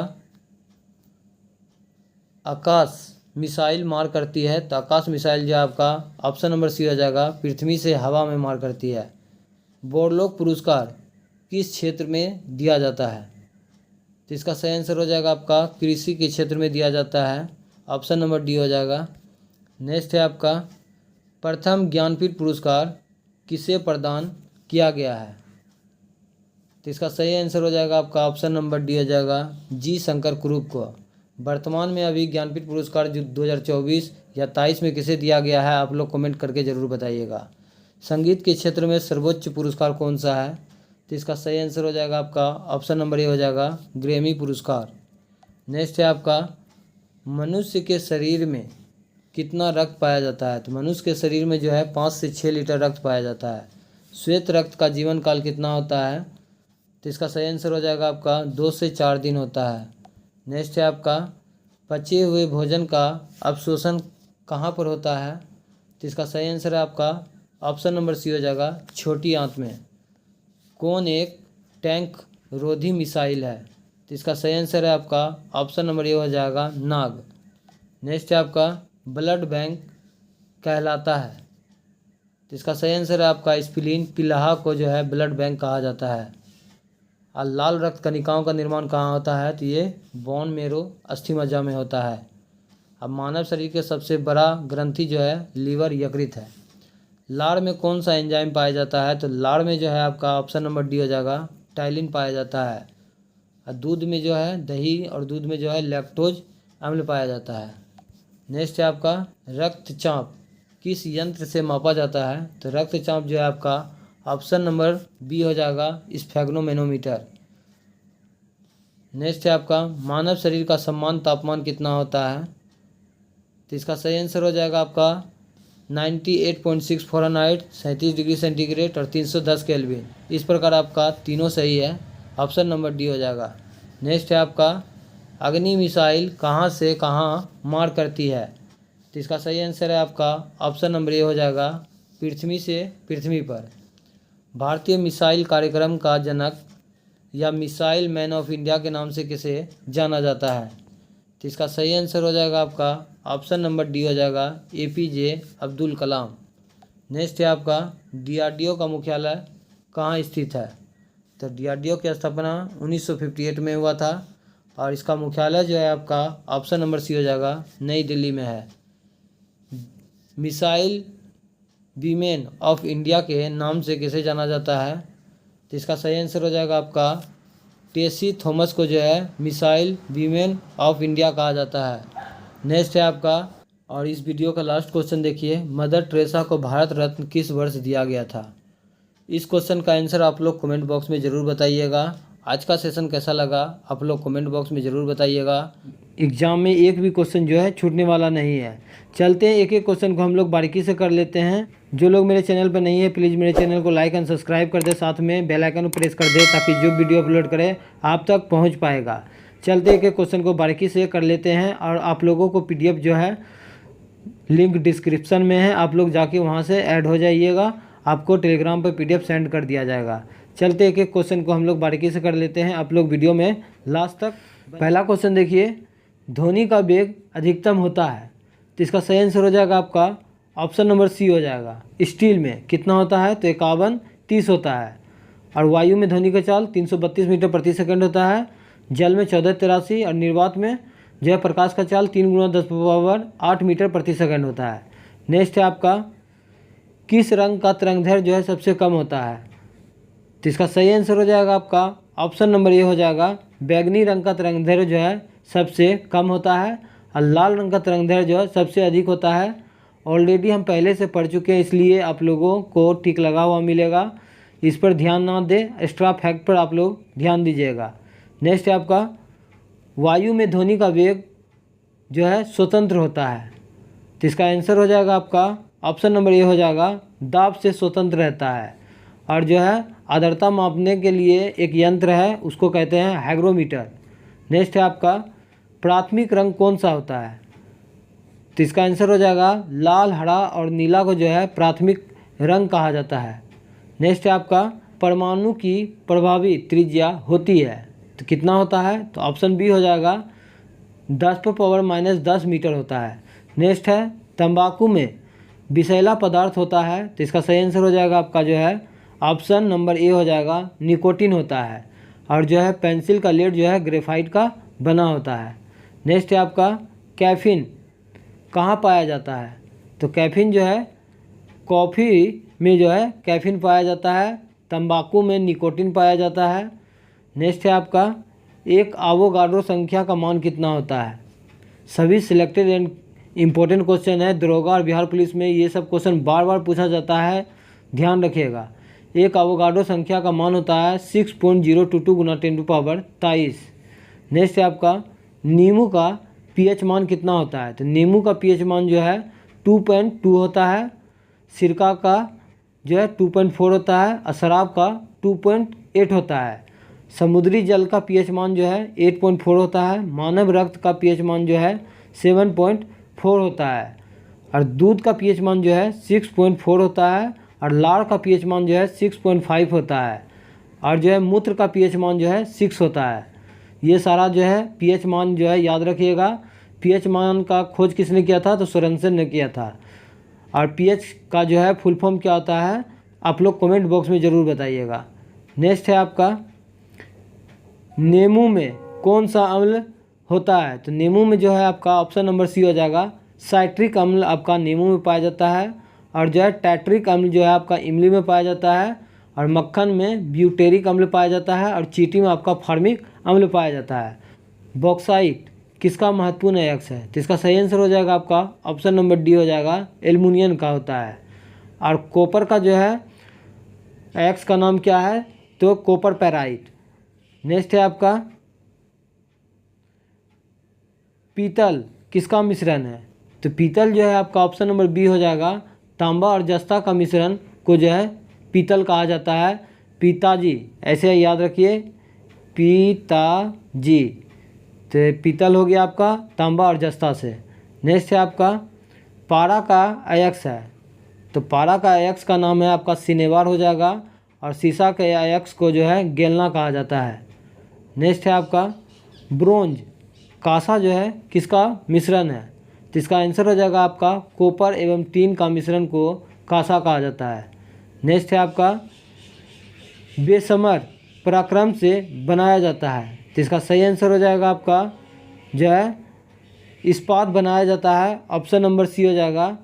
Speaker 1: आकाश मिसाइल मार करती है। तो आकाश मिसाइल जो है आपका ऑप्शन नंबर सी हो जाएगा, पृथ्वी से हवा में मार करती है। बोरलोग पुरस्कार किस क्षेत्र में दिया जाता है? तो इसका सही आंसर हो जाएगा आपका कृषि के क्षेत्र में दिया जाता है, ऑप्शन नंबर डी हो जाएगा। नेक्स्ट है आपका, प्रथम ज्ञानपीठ पुरस्कार किसे प्रदान किया गया है? तो इसका सही आंसर हो जाएगा आपका ऑप्शन नंबर डी हो जाएगा, जी शंकर कुरूप को। वर्तमान में अभी ज्ञानपीठ पुरस्कार जो 2024 या 23 में किसे दिया गया है, आप लोग कमेंट करके ज़रूर बताइएगा। संगीत के क्षेत्र में सर्वोच्च पुरस्कार कौन सा है? तो इसका सही आंसर हो जाएगा आपका ऑप्शन नंबर ए हो जाएगा, ग्रैमी पुरस्कार। नेक्स्ट है आपका, मनुष्य के शरीर में कितना रक्त पाया जाता है? तो मनुष्य के शरीर में जो है 5 से 6 लीटर रक्त पाया जाता है। श्वेत रक्त का जीवन काल कितना होता है? तो इसका सही आंसर हो जाएगा आपका 2 से 4 दिन होता है। नेक्स्ट है आपका, पचे हुए भोजन का अवशोषण कहाँ पर होता है? तो इसका सही आंसर है आपका ऑप्शन नंबर सी हो जाएगा, छोटी आंत में। कौन एक टैंक रोधी मिसाइल है? तो इसका सही आंसर है आपका ऑप्शन नंबर ए हो जाएगा, नाग। नेक्स्ट है आपका, ब्लड बैंक कहलाता है। तो इसका सही आंसर है आपका स्प्लीन। पिलाहा को जो है ब्लड बैंक कहा जाता है। और लाल रक्त कणिकाओं का निर्माण कहाँ होता है? तो ये बोन मेरो अस्थि मज्जा में होता है। अब मानव शरीर के सबसे बड़ा ग्रंथि जो है लीवर यकृत है। लाड़ में कौन सा एंजाइम पाया जाता है? तो लाड़ में जो है आपका ऑप्शन नंबर डी हो जाएगा, टाइलिन पाया जाता है। और दूध में जो है दही और दूध में जो है लैक्टोज अम्ल पाया जाता है। नेक्स्ट है आपका, रक्तचाप किस यंत्र से मापा जाता है? तो रक्तचाप जो है आपका ऑप्शन नंबर बी हो जाएगा, स्फेग्नोमेनोमीटर। नेक्स्ट है आपका, मानव शरीर का सामान्य तापमान कितना होता है? तो इसका सही आंसर हो जाएगा आपका 98.6 फ़ारेनहाइट, 37 डिग्री सेंटीग्रेड और 310 केल्विन। इस प्रकार आपका तीनों सही है, ऑप्शन नंबर डी हो जाएगा। नेक्स्ट है आपका, अग्नि मिसाइल कहाँ से कहाँ मार करती है? तो इसका सही आंसर है आपका ऑप्शन नंबर ए हो जाएगा, पृथ्वी से पृथ्वी पर। भारतीय मिसाइल कार्यक्रम का जनक या मिसाइल मैन ऑफ इंडिया के नाम से किसे जाना जाता है? तो इसका सही आंसर हो जाएगा आपका ऑप्शन नंबर डी हो जाएगा, APJ अब्दुल कलाम। नेक्स्ट है आपका, DRDO का मुख्यालय कहाँ स्थित है? तो DRDO की स्थापना 1958 में हुआ था और इसका मुख्यालय जो है आपका ऑप्शन नंबर सी हो जाएगा, नई दिल्ली में है। मिसाइल वीमेन ऑफ इंडिया के नाम से किसे जाना जाता है? तो इसका सही आंसर हो जाएगा आपका टेसी थॉमस को जो है मिसाइल वीमेन ऑफ इंडिया कहा जाता है। नेक्स्ट है आपका, और इस वीडियो का लास्ट क्वेश्चन देखिए, मदर टेरेसा को भारत रत्न किस वर्ष दिया गया था? इस क्वेश्चन का आंसर आप लोग कमेंट बॉक्स में ज़रूर बताइएगा। आज का सेशन कैसा लगा आप लोग कमेंट बॉक्स में ज़रूर बताइएगा। एग्ज़ाम में एक भी क्वेश्चन जो है छूटने वाला नहीं है। चलते हैं एक एक क्वेश्चन को हम लोग बारीकी से कर लेते हैं। जो लोग मेरे चैनल पर नहीं है प्लीज़ मेरे चैनल को लाइक एंड सब्सक्राइब कर दे, साथ में बेल आइकन को प्रेस कर दे ताकि जो वीडियो अपलोड करे आप तक पहुंच पाएगा। चलते एक एक क्वेश्चन को बारीकी से कर लेते हैं और आप लोगों को PDF जो है लिंक डिस्क्रिप्शन में है, आप लोग जाके वहाँ से ऐड हो जाइएगा, आपको टेलीग्राम पर PDF सेंड कर दिया जाएगा। चलते एक एक क्वेश्चन को हम लोग बारीकी से कर लेते हैं, आप लोग वीडियो में लास्ट तक। पहला क्वेश्चन देखिए, ध्वनि का वेग अधिकतम होता है। तो इसका सही आंसर हो जाएगा आपका ऑप्शन नंबर सी हो जाएगा। स्टील में कितना होता है, तो 51-30 होता है। और वायु में ध्वनि का चाल 332 मीटर प्रति सेकंड होता है। जल में 1483 और निर्वात में जो है प्रकाश का चाल 3 × 10⁸ मीटर प्रति सेकंड होता है। नेक्स्ट है आपका, किस रंग का तरंगदैर्घ्य जो है सबसे कम होता है, तो इसका सही आंसर हो जाएगा आपका ऑप्शन नंबर ए हो जाएगा। बैगनी रंग का तरंगदैर्घ्य जो है सबसे कम होता है और लाल रंग का तरंगदैर्घ्य जो है सबसे अधिक होता है। ऑलरेडी हम पहले से पढ़ चुके हैं, इसलिए आप लोगों को टिक लगा हुआ मिलेगा, इस पर ध्यान ना दें, एक्स्ट्रा फैक्ट पर आप लोग ध्यान दीजिएगा। नेक्स्ट है आपका, वायु में ध्वनि का वेग जो है स्वतंत्र होता है, तो इसका आंसर हो जाएगा आपका ऑप्शन नंबर ए हो जाएगा। दाब से स्वतंत्र रहता है। और जो है आर्द्रता मापने के लिए एक यंत्र है, उसको कहते हैं हाइग्रोमीटर। नेक्स्ट है आपका, प्राथमिक रंग कौन सा होता है, तो इसका आंसर हो जाएगा लाल, हरा और नीला को जो है प्राथमिक रंग कहा जाता है। नेक्स्ट है आपका, परमाणु की प्रभावी त्रिज्या होती है, तो कितना होता है, तो ऑप्शन बी हो जाएगा 10⁻−10 मीटर होता है। नेक्स्ट है, तंबाकू में विषैला पदार्थ होता है, तो इसका सही आंसर हो जाएगा आपका जो है ऑप्शन नंबर ए हो जाएगा, निकोटीन होता है। और जो है पेंसिल का लेड जो है ग्रेफाइट का बना होता है। नेक्स्ट है आपका, कैफीन कहाँ पाया जाता है, तो कैफीन जो है कॉफ़ी में जो है कैफीन पाया जाता है, तंबाकू में निकोटीन पाया जाता है। नेक्स्ट है आपका, एक एवोगाड्रो संख्या का मान कितना होता है। सभी सिलेक्टेड एंड इम्पोर्टेंट क्वेश्चन है, दरोगा और बिहार पुलिस में ये सब क्वेश्चन बार बार पूछा जाता है, ध्यान रखिएगा। एक एवोगाड्रो संख्या का मान होता है 6.022 × 10⁻23। नेक्स्ट है आपका, नींबू का पीएच मान कितना होता है, तो नींबू का पीएच मान जो है 2.2 होता है। सिरका का जो है 2.4 होता है और शराब का 2.8 होता है। समुद्री जल का पीएच मान जो है 8.4 होता है। मानव रक्त का पीएच मान जो है 7.4 होता है। और दूध का पीएच मान जो है 6.4 होता है। और लार का पीएच मान जो है 6.5 होता है। और जो है मूत्र का पीएच मान जो है 6 होता है। ये सारा जो है पीएच मान जो है याद रखिएगा। पीएच मान का खोज किसने किया था, तो सोरेनसन ने किया था। और पीएच का जो है फुल फॉर्म क्या होता है, आप लोग कमेंट बॉक्स में ज़रूर बताइएगा। नेक्स्ट है आपका, नींबू में कौन सा अम्ल होता है, तो नींबू में जो है आपका ऑप्शन नंबर सी हो जाएगा, साइट्रिक अम्ल आपका नींबू में पाया जाता है। और जो है टैट्रिक अम्ल जो है आपका इमली में पाया जाता है। और मक्खन में ब्यूटेरिक अम्ल पाया जाता है। और चींटी में आपका फार्मिक अम्ल पाया जाता है। बॉक्साइट किसका महत्वपूर्ण अयस्क है, तो इसका सही आंसर हो जाएगा आपका ऑप्शन नंबर डी हो जाएगा, एल्युमिनियम का होता है। और कॉपर का जो है अयस्क का नाम क्या है, तो कॉपर पैराइट। नेक्स्ट है आपका, पीतल किसका मिश्रण है, तो पीतल जो है आपका ऑप्शन नंबर बी हो जाएगा, तांबा और जस्ता का मिश्रण को जो है पीतल कहा जाता है। पिताजी ऐसे याद रखिए, पिताजी, तो पीतल हो गया आपका तांबा और जस्ता से। नेक्स्ट है आपका, पारा का अयस्क है, तो पारा का अयस्क का नाम है आपका सिनेवार हो जाएगा। और सीसा के अयस्क को जो है गेलना कहा जाता है। नेक्स्ट है आपका, ब्रोंज कांसा जो है किसका मिश्रण है, तो इसका आंसर हो जाएगा आपका कॉपर एवं टीन का मिश्रण को कांसा कहा जाता है। नेक्स्ट है आपका, बेसमर पराक्रम से बनाया जाता है, तो इसका सही आंसर हो जाएगा आपका जो है इस्पात बनाया जाता है, ऑप्शन नंबर सी हो जाएगा।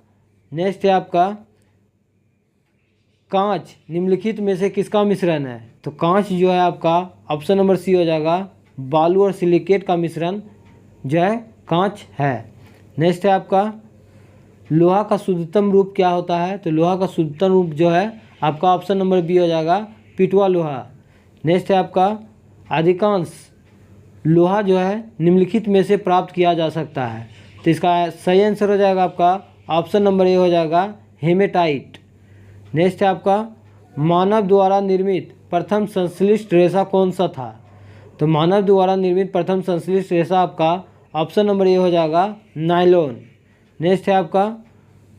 Speaker 1: नेक्स्ट है आपका, कांच निम्नलिखित में से किसका मिश्रण है, तो कांच जो है आपका ऑप्शन नंबर सी हो जाएगा, बालू और सिलिकेट का मिश्रण जो है कांच है। नेक्स्ट है आपका, लोहा का शुद्धतम रूप क्या होता है, तो लोहा का शुद्धतम रूप जो है आपका ऑप्शन नंबर बी हो जाएगा, पिटवा लोहा। नेक्स्ट है आपका, अधिकांश लोहा जो है निम्नलिखित में से प्राप्त किया जा सकता है, तो इसका सही आंसर हो जाएगा आपका ऑप्शन नंबर ए हो जाएगा, हेमेटाइट। नेक्स्ट है आपका, मानव द्वारा निर्मित प्रथम संश्लिष्ट रेशा कौन सा था, तो मानव द्वारा निर्मित प्रथम संश्लिष्ट रेशा आपका ऑप्शन नंबर ए हो जाएगा, नायलॉन। नेक्स्ट है आपका,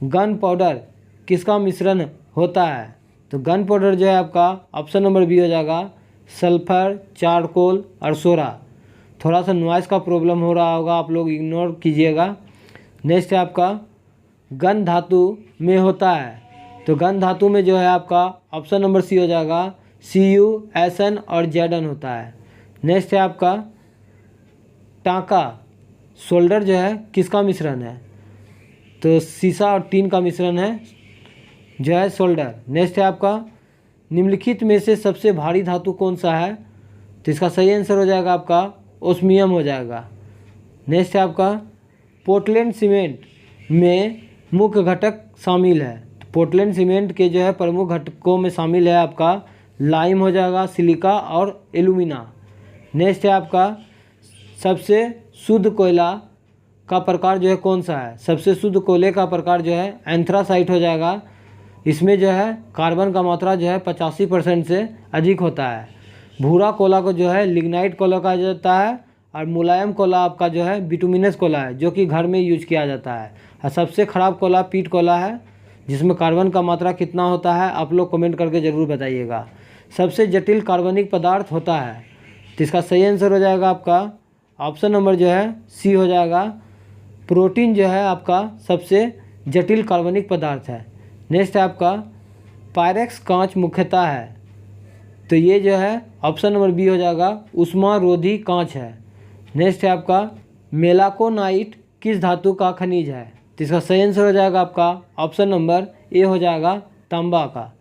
Speaker 1: गन पाउडर किसका मिश्रण होता है, तो गन पाउडर जो है आपका ऑप्शन नंबर बी हो जाएगा, सल्फर, चारकोल और सोरा। थोड़ा सा नॉइस का प्रॉब्लम हो रहा होगा, आप लोग इग्नोर कीजिएगा। नेक्स्ट है आपका, गंध धातु में होता है। तो गंध धातु में जो है आपका ऑप्शन नंबर सी हो जाएगा, CuSN और Zn होता है। नेक्स्ट है आपका टांका सोल्डर जो है किसका मिश्रण है? तो सीसा और टीन का मिश्रण है जो है सोल्डर। नेक्स्ट है आपका निम्नलिखित में से सबसे भारी धातु कौन सा है? तो इसका सही आंसर हो जाएगा आपका ओस्मियम हो जाएगा। नेक्स्ट है आपका पोर्टलैंड सीमेंट में मुख्य घटक शामिल है। तो पोर्टलैंड सीमेंट के जो है प्रमुख घटकों में शामिल है आपका लाइम हो जाएगा, सिलिका और एल्यूमिना। नेक्स्ट है आपका सबसे शुद्ध कोयला का प्रकार जो है कौन सा है? सबसे शुद्ध कोयले का प्रकार जो है एंथ्रासाइट हो जाएगा। इसमें जो है कार्बन का मात्रा जो है 85% से अधिक होता है। भूरा कोयला को जो है लिग्नाइट कोयला कहा जाता है और मुलायम कोयला आपका जो है बिटुमिनस कोयला है जो कि घर में यूज किया जाता है। और सबसे ख़राब कोयला पीट कोयला है जिसमें कार्बन का मात्रा कितना होता है आप लोग कमेंट करके ज़रूर बताइएगा। सबसे जटिल कार्बनिक पदार्थ होता है। तो इसका सही आंसर हो जाएगा आपका ऑप्शन नंबर जो है सी हो जाएगा। प्रोटीन जो है आपका सबसे जटिल कार्बनिक पदार्थ है। नेक्स्ट है आपका पायरेक्स कांच मुख्यतः है। तो ये जो है ऑप्शन नंबर बी हो जाएगा, उष्मा रोधी कांच है। नेक्स्ट है आपका मेलाकोनाइट किस धातु का खनिज है? तो इसका सही आंसर हो जाएगा आपका ऑप्शन नंबर ए हो जाएगा, तांबा का।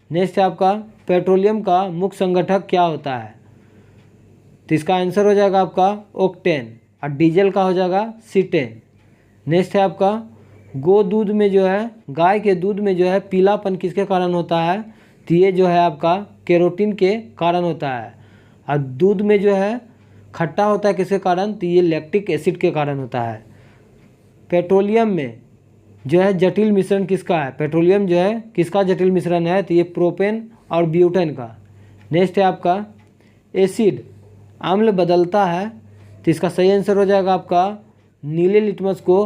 Speaker 1: नेक्स्ट है आपका पेट्रोलियम का मुख्य संगठक क्या होता है? तो इसका आंसर हो जाएगा आपका ऑक्टेन और डीजल का हो जाएगा सीटेन। नेक्स्ट है आपका गो दूध में जो है गाय के दूध में जो है पीलापन किसके कारण होता है? तो ये जो है आपका कैरोटीन के कारण होता है। और दूध में जो है खट्टा होता है किसके कारण? तो ये लैक्टिक एसिड के कारण होता है। पेट्रोलियम में जो है जटिल मिश्रण किसका है? पेट्रोलियम जो है किसका जटिल मिश्रण है? तो ये प्रोपेन और ब्यूटेन का। नेक्स्ट है आपका एसिड अम्ल बदलता है। तो इसका सही आंसर हो जाएगा आपका नीले लिटमस को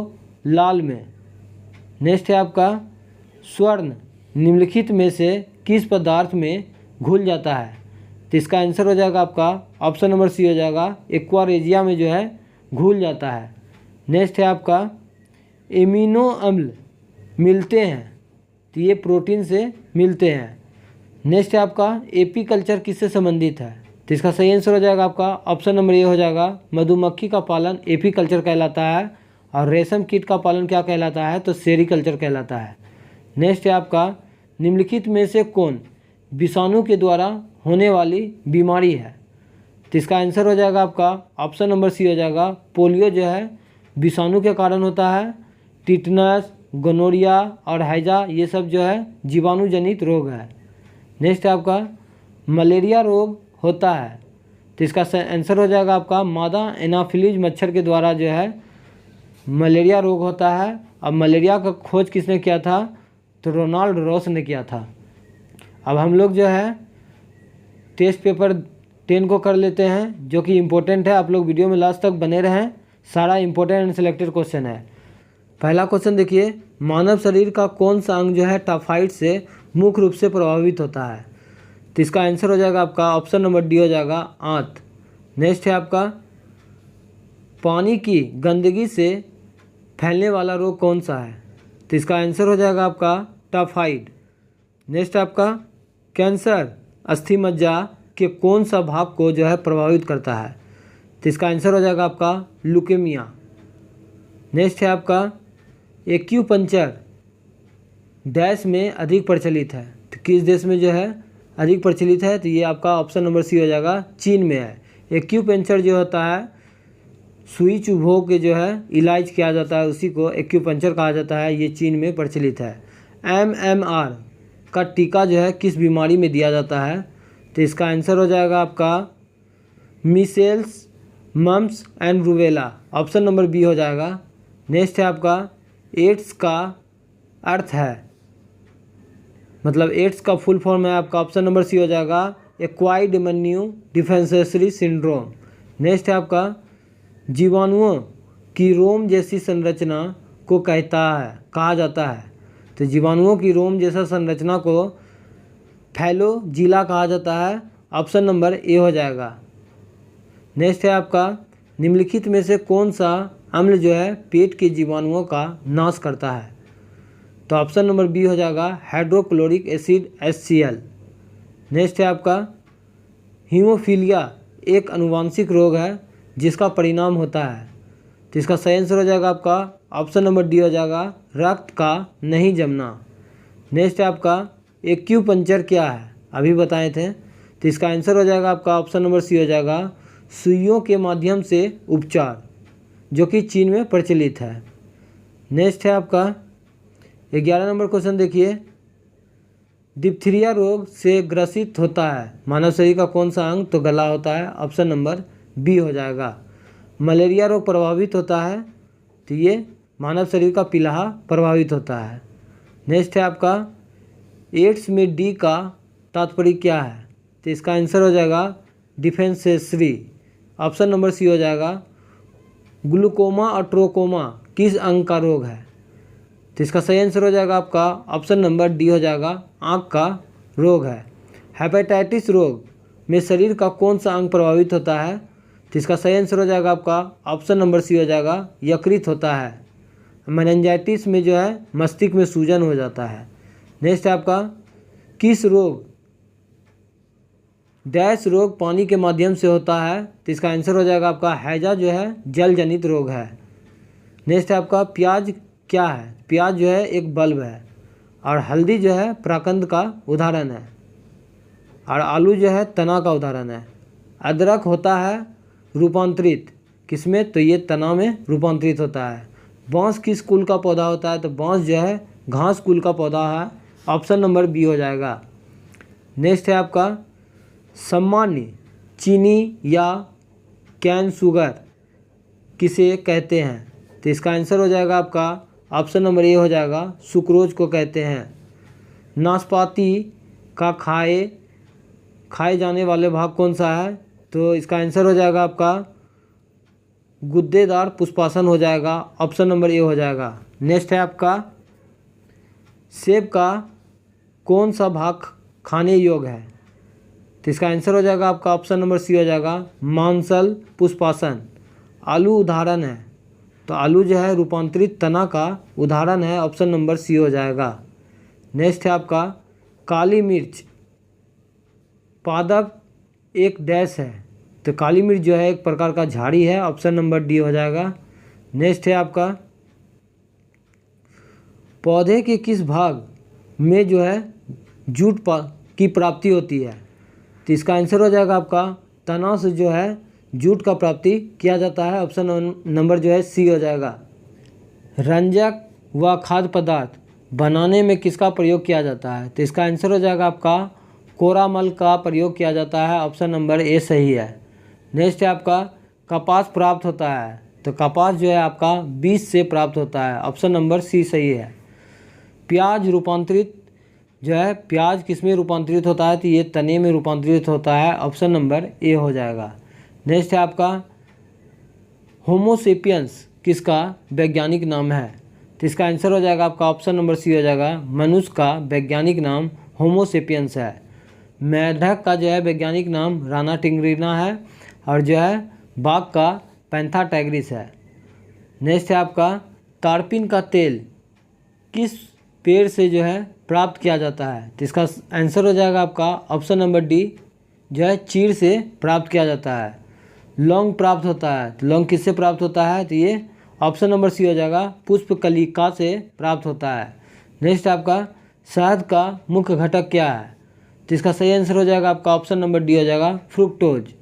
Speaker 1: लाल में। नेक्स्ट है आपका स्वर्ण निम्नलिखित में से किस पदार्थ में घुल जाता है? तो इसका आंसर हो जाएगा आपका ऑप्शन नंबर सी हो जाएगा, एक्वा रेजिया में जो है घुल जाता है। नेक्स्ट है आपका एमिनो अम्ल मिलते हैं। तो ये प्रोटीन से मिलते हैं। नेक्स्ट है आपका एपीकल्चर किससे संबंधित है? तो इसका सही आंसर हो जाएगा आपका ऑप्शन नंबर ए हो जाएगा, मधुमक्खी का पालन एपीकल्चर कहलाता है और रेशम कीट का पालन क्या कहलाता है? तो सेरीकल्चर कहलाता है। नेक्स्ट है आपका निम्नलिखित में से कौन विषाणु के द्वारा होने वाली बीमारी है? तो इसका आंसर हो जाएगा आपका ऑप्शन नंबर सी हो जाएगा, पोलियो जो है विषाणु के कारण होता है। टिटनस, गोनोरिया और हैजा ये सब जो है जीवाणु रोग है। नेक्स्ट है आपका मलेरिया रोग होता है। तो इसका आंसर हो जाएगा आपका मादा एनाफिलीज मच्छर के द्वारा जो है मलेरिया रोग होता है। अब मलेरिया का खोज किसने किया था? तो रोनाल्ड रॉस ने किया था। अब हम लोग जो है टेस्ट पेपर 10 को कर लेते हैं जो कि इम्पोर्टेंट है। आप लोग वीडियो में लास्ट तक बने रहें, सारा इम्पोर्टेंट एंड सिलेक्टेड क्वेश्चन है। पहला क्वेश्चन देखिए, मानव शरीर का कौन सा अंग जो है टाफाइड से मुख्य रूप से प्रभावित होता है? तो इसका आंसर हो जाएगा आपका ऑप्शन नंबर डी हो जाएगा, आंत। नेक्स्ट है आपका पानी की गंदगी से फैलने वाला रोग कौन सा है? तो इसका आंसर हो जाएगा आपका टाफाइड। नेक्स्ट आपका कैंसर अस्थि मज्जा के कौन सा भाग को जो है प्रभावित करता है? तो इसका आंसर हो जाएगा आपका ल्यूकेमिया। नेक्स्ट है आपका एक्यूपंक्चर डैश में अधिक प्रचलित है। तो किस देश में जो है अधिक प्रचलित है? तो ये आपका ऑप्शन नंबर सी हो जाएगा, चीन में है। एक्यूपंक्चर जो होता है सुई चुभो के जो है इलाज किया जाता है, उसी को एक्यूपंक्चर कहा जाता है। ये चीन में प्रचलित है। MMR का टीका जो है किस बीमारी में दिया जाता है? तो इसका आंसर हो जाएगा आपका measles, mumps and rubella, option number B हो जाएगा। नेक्स्ट है आपका एड्स का अर्थ है, मतलब एड्स का फुल फॉर्म है आपका ऑप्शन नंबर सी हो जाएगा, acquired immuno deficiency syndrome. Next है आपका जीवाणुओं की रोम जैसी संरचना को कहा जाता है। तो जीवाणुओं की रोम जैसा संरचना को फ्लैगेला कहा जाता है, ऑप्शन नंबर ए हो जाएगा। नेक्स्ट है आपका निम्नलिखित में से कौन सा अम्ल जो है पेट के जीवाणुओं का नाश करता है? तो ऑप्शन नंबर बी हो जाएगा हाइड्रोक्लोरिक एसिड HCl। नेक्स्ट है आपका हीमोफीलिया एक अनुवांशिक रोग है जिसका परिणाम होता है, तो इसका सही आंसर हो जाएगा आपका ऑप्शन नंबर डी हो जाएगा रक्त का नहीं जमना। नेक्स्ट है आपका एक्यूपंक्चर क्या है, अभी बताए थे, तो इसका आंसर हो जाएगा आपका ऑप्शन नंबर सी हो जाएगा सुइयों के माध्यम से उपचार, जो कि चीन में प्रचलित है। नेक्स्ट है आपका 11 नंबर क्वेश्चन देखिए, डिप्थीरिया रोग से ग्रसित होता है मानव शरीर का कौन सा अंग, तो गला होता है, ऑप्शन नंबर बी हो जाएगा। मलेरिया रोग प्रभावित होता है, तो ये मानव शरीर का पीलाहा प्रभावित होता है। नेक्स्ट है आपका एड्स में डी का तात्पर्य क्या है, तो इसका आंसर हो जाएगा डिफेंसेसरी, ऑप्शन नंबर सी हो जाएगा। ग्लूकोमा और ट्रोकोमा किस अंग का रोग है, तो इसका सही आंसर हो जाएगा आपका ऑप्शन नंबर डी हो जाएगा आँख का रोग है। हेपेटाइटिस रोग में शरीर का कौन सा अंग प्रभावित होता है, तो इसका सही आंसर हो जाएगा आपका ऑप्शन नंबर सी हो जाएगा यकृत होता है। मेनिंजाइटिस में जो है मस्तिष्क में सूजन हो जाता है। नेक्स्ट है आपका किस रोग डैश रोग पानी के माध्यम से होता है, तो इसका आंसर हो जाएगा आपका हैजा जो है जल जनित रोग है। नेक्स्ट है आपका प्याज क्या है, प्याज जो है एक बल्ब है, और हल्दी जो है प्राकंद का उदाहरण है, और आलू जो है तना का उदाहरण है। अदरक होता है रूपांतरित किसमें, तो ये तना में रूपांतरित होता है। बांस किस कुल का पौधा होता है, तो बांस जो है घास कुल का पौधा है, ऑप्शन नंबर बी हो जाएगा। नेक्स्ट है आपका सामान्य चीनी या कैन शुगर किसे कहते हैं, तो इसका आंसर हो जाएगा आपका ऑप्शन नंबर ए हो जाएगा सुक्रोज को कहते हैं। नाशपाती का खाए जाने वाले भाग कौन सा है, तो इसका आंसर हो जाएगा आपका गुद्देदार पुष्पासन हो जाएगा, ऑप्शन नंबर ए हो जाएगा। नेक्स्ट है आपका सेब का कौन सा भाग खाने योग्य है, तो इसका आंसर हो जाएगा आपका ऑप्शन नंबर सी हो जाएगा मांसल पुष्पासन। आलू उदाहरण है, तो आलू जो है रूपांतरित तना का उदाहरण है, ऑप्शन नंबर सी हो जाएगा। नेक्स्ट है आपका काली मिर्च पादप एक डैश है, तो काली मिर्च जो है एक प्रकार का झाड़ी है, ऑप्शन नंबर डी हो जाएगा। नेक्स्ट है आपका पौधे के किस भाग में जो है जूट की प्राप्ति होती है, तो इसका आंसर हो जाएगा आपका तना से जो है जूट का प्राप्ति किया जाता है, ऑप्शन नंबर जो है सी हो जाएगा। रंजक व खाद्य पदार्थ बनाने में किसका प्रयोग किया जाता है, तो इसका आंसर हो जाएगा आपका कोरामल का प्रयोग किया जाता है, ऑप्शन नंबर ए सही है। नेक्स्ट है आपका कपास प्राप्त होता है, तो कपास जो है आपका बीज से प्राप्त होता है, ऑप्शन नंबर सी सही है। प्याज रूपांतरित जो है प्याज किस में रूपांतरित होता है, तो ये तने में रूपांतरित होता है, ऑप्शन नंबर ए हो जाएगा। नेक्स्ट है आपका होमोसेपियंस किसका वैज्ञानिक नाम है, तो इसका आंसर हो जाएगा आपका ऑप्शन नंबर सी हो जाएगा मनुष्य का वैज्ञानिक नाम होमोसेपियंस है। मेढक का जो है वैज्ञानिक नाम राना टिग्रिना है, और जो है बाघ का पैंथा टाइग्रिस है। नेक्स्ट है आपका तारपीन का तेल किस पेड़ से जो है प्राप्त किया जाता है, तो इसका आंसर हो जाएगा आपका ऑप्शन नंबर डी जो है चीड़ से प्राप्त किया जाता है। लौंग प्राप्त होता है, तो लौंग किससे प्राप्त होता है, तो ये ऑप्शन नंबर सी हो जाएगा पुष्पकलिका से प्राप्त होता है। नेक्स्ट आपका शहद का मुख्य घटक क्या है, तो इसका सही आंसर हो जाएगा आपका ऑप्शन नंबर डी हो जाएगा फ्रुक्टोज।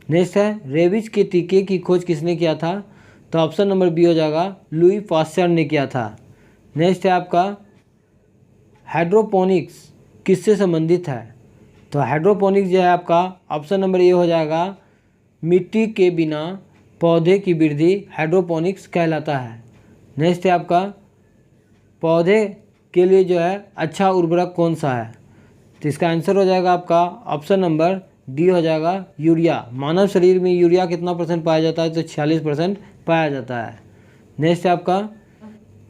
Speaker 1: नेक्स्ट है रेबीज के टीके की खोज किसने किया था, तो ऑप्शन नंबर बी हो जाएगा लुई पास्चर ने किया था। नेक्स्ट है आपका हाइड्रोपोनिक्स किससे संबंधित है, तो हाइड्रोपोनिक्स जो है आपका ऑप्शन नंबर ए हो जाएगा मिट्टी के बिना पौधे की वृद्धि हाइड्रोपोनिक्स कहलाता है। नेक्स्ट है आपका पौधे के लिए जो है अच्छा उर्वरक कौन सा है, तो इसका आंसर हो जाएगा आपका ऑप्शन नंबर डी हो जाएगा यूरिया। मानव शरीर में यूरिया कितना परसेंट पाया जाता है, तो 46% पाया जाता है। नेक्स्ट है आपका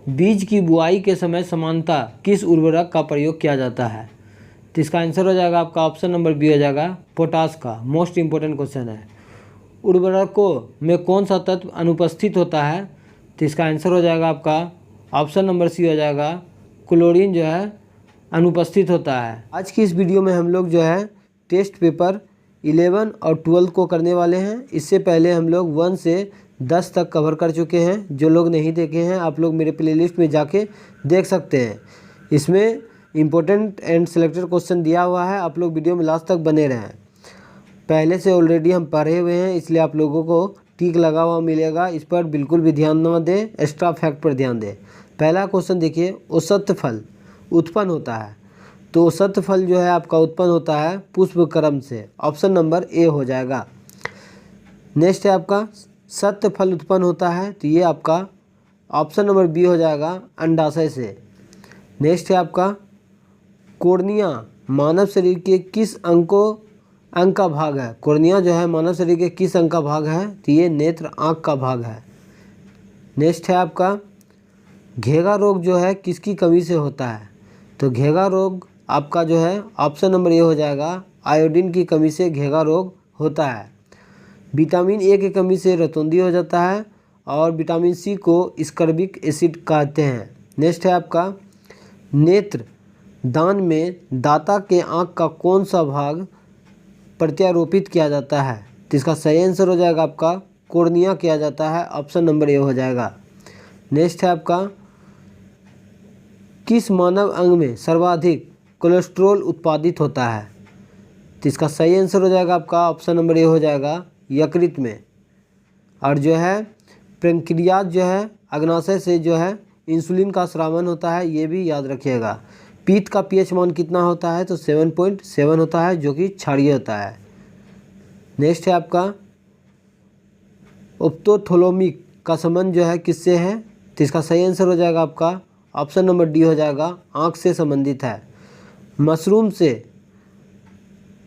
Speaker 1: बीज की बुआई के समय समानता किस उर्वरक का प्रयोग किया जाता है, तो इसका आंसर हो जाएगा आपका ऑप्शन नंबर बी हो जाएगा पोटास का। मोस्ट इंपॉर्टेंट क्वेश्चन है। उर्वरकों में कौन सा तत्व अनुपस्थित होता है, तो इसका आंसर हो जाएगा आपका ऑप्शन नंबर सी हो जाएगा क्लोरीन जो है अनुपस्थित होता है। आज की इस वीडियो में हम लोग जो है टेस्ट पेपर 11 और 12 को करने वाले हैं। इससे पहले हम लोग 1 से 10 तक कवर कर चुके हैं। जो लोग नहीं देखे हैं आप लोग मेरे प्लेलिस्ट में जाके देख सकते हैं। इसमें इम्पोर्टेंट एंड सिलेक्टेड क्वेश्चन दिया हुआ है, आप लोग वीडियो में लास्ट तक बने रहें। पहले से ऑलरेडी हम पढ़े हुए हैं, इसलिए आप लोगों को टिक लगा हुआ मिलेगा। इस पर बिल्कुल भी ध्यान ना दें, एक्स्ट्रा फैक्ट पर ध्यान दें। पहला क्वेश्चन देखिए, औसत फल उत्पन्न होता है। तो औसत फल जो है आपका उत्पन्न होता है पुष्प क्रम से। ऑप्शन नंबर ए हो जाएगा। नेक्स्ट है आपका सत्य फल उत्पन्न होता है, तो ये आपका ऑप्शन नंबर बी हो जाएगा, अंडाशय से। नेक्स्ट है आपका कॉर्निया मानव शरीर के किस अंग का भाग है। कॉर्निया जो है मानव शरीर के किस अंग का भाग है, तो ये नेत्र आँख का भाग है। नेक्स्ट है आपका घेगा रोग जो है किसकी कमी से होता है। तो घेगा रोग आपका जो है ऑप्शन नंबर ए हो जाएगा, आयोडीन की कमी से घेगा रोग होता है। विटामिन ए की कमी से रतौंधी हो जाता है और विटामिन सी को स्कर्बिक एसिड कहते हैं। नेक्स्ट है आपका नेत्र दान में दाता के आँख का कौन सा भाग प्रत्यारोपित किया जाता है। तो इसका सही आंसर हो जाएगा आपका कॉर्निया किया जाता है। ऑप्शन नंबर ए हो जाएगा। नेक्स्ट है आपका किस मानव अंग में सर्वाधिक कोलेस्ट्रॉल उत्पादित होता है। तो इसका सही आंसर हो जाएगा आपका ऑप्शन नंबर ए हो जाएगा, यकृत में। और जो है पैंक्रियाज जो है अग्नाशय से जो है इंसुलिन का स्रावन होता है, ये भी याद रखिएगा। पित्त का पीएच मान कितना होता है, तो 7.7 होता है, जो कि क्षारीय होता है। नेक्स्ट है आपका ऑप्टोथोलोमिक का संबंध जो है किससे है। तो इसका सही आंसर हो जाएगा आपका ऑप्शन नंबर डी हो जाएगा, आँख से संबंधित है। मशरूम से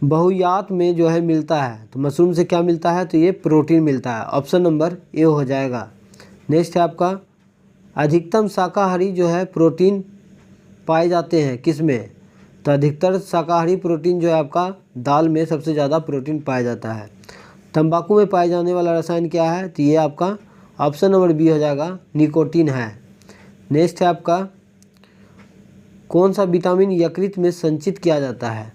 Speaker 1: बहुयात में जो है मिलता है, तो मशरूम से क्या मिलता है, तो ये प्रोटीन मिलता है। ऑप्शन नंबर ए हो जाएगा। नेक्स्ट है आपका अधिकतम शाकाहारी जो है प्रोटीन पाए जाते हैं किस में। तो अधिकतर शाकाहारी प्रोटीन जो है आपका दाल में सबसे ज़्यादा प्रोटीन पाया जाता है। तंबाकू में पाए जाने वाला रसायन क्या है, तो ये आपका ऑप्शन नंबर बी हो जाएगा, निकोटीन है। नेक्स्ट है आपका कौन सा विटामिन यकृत में संचित किया जाता है।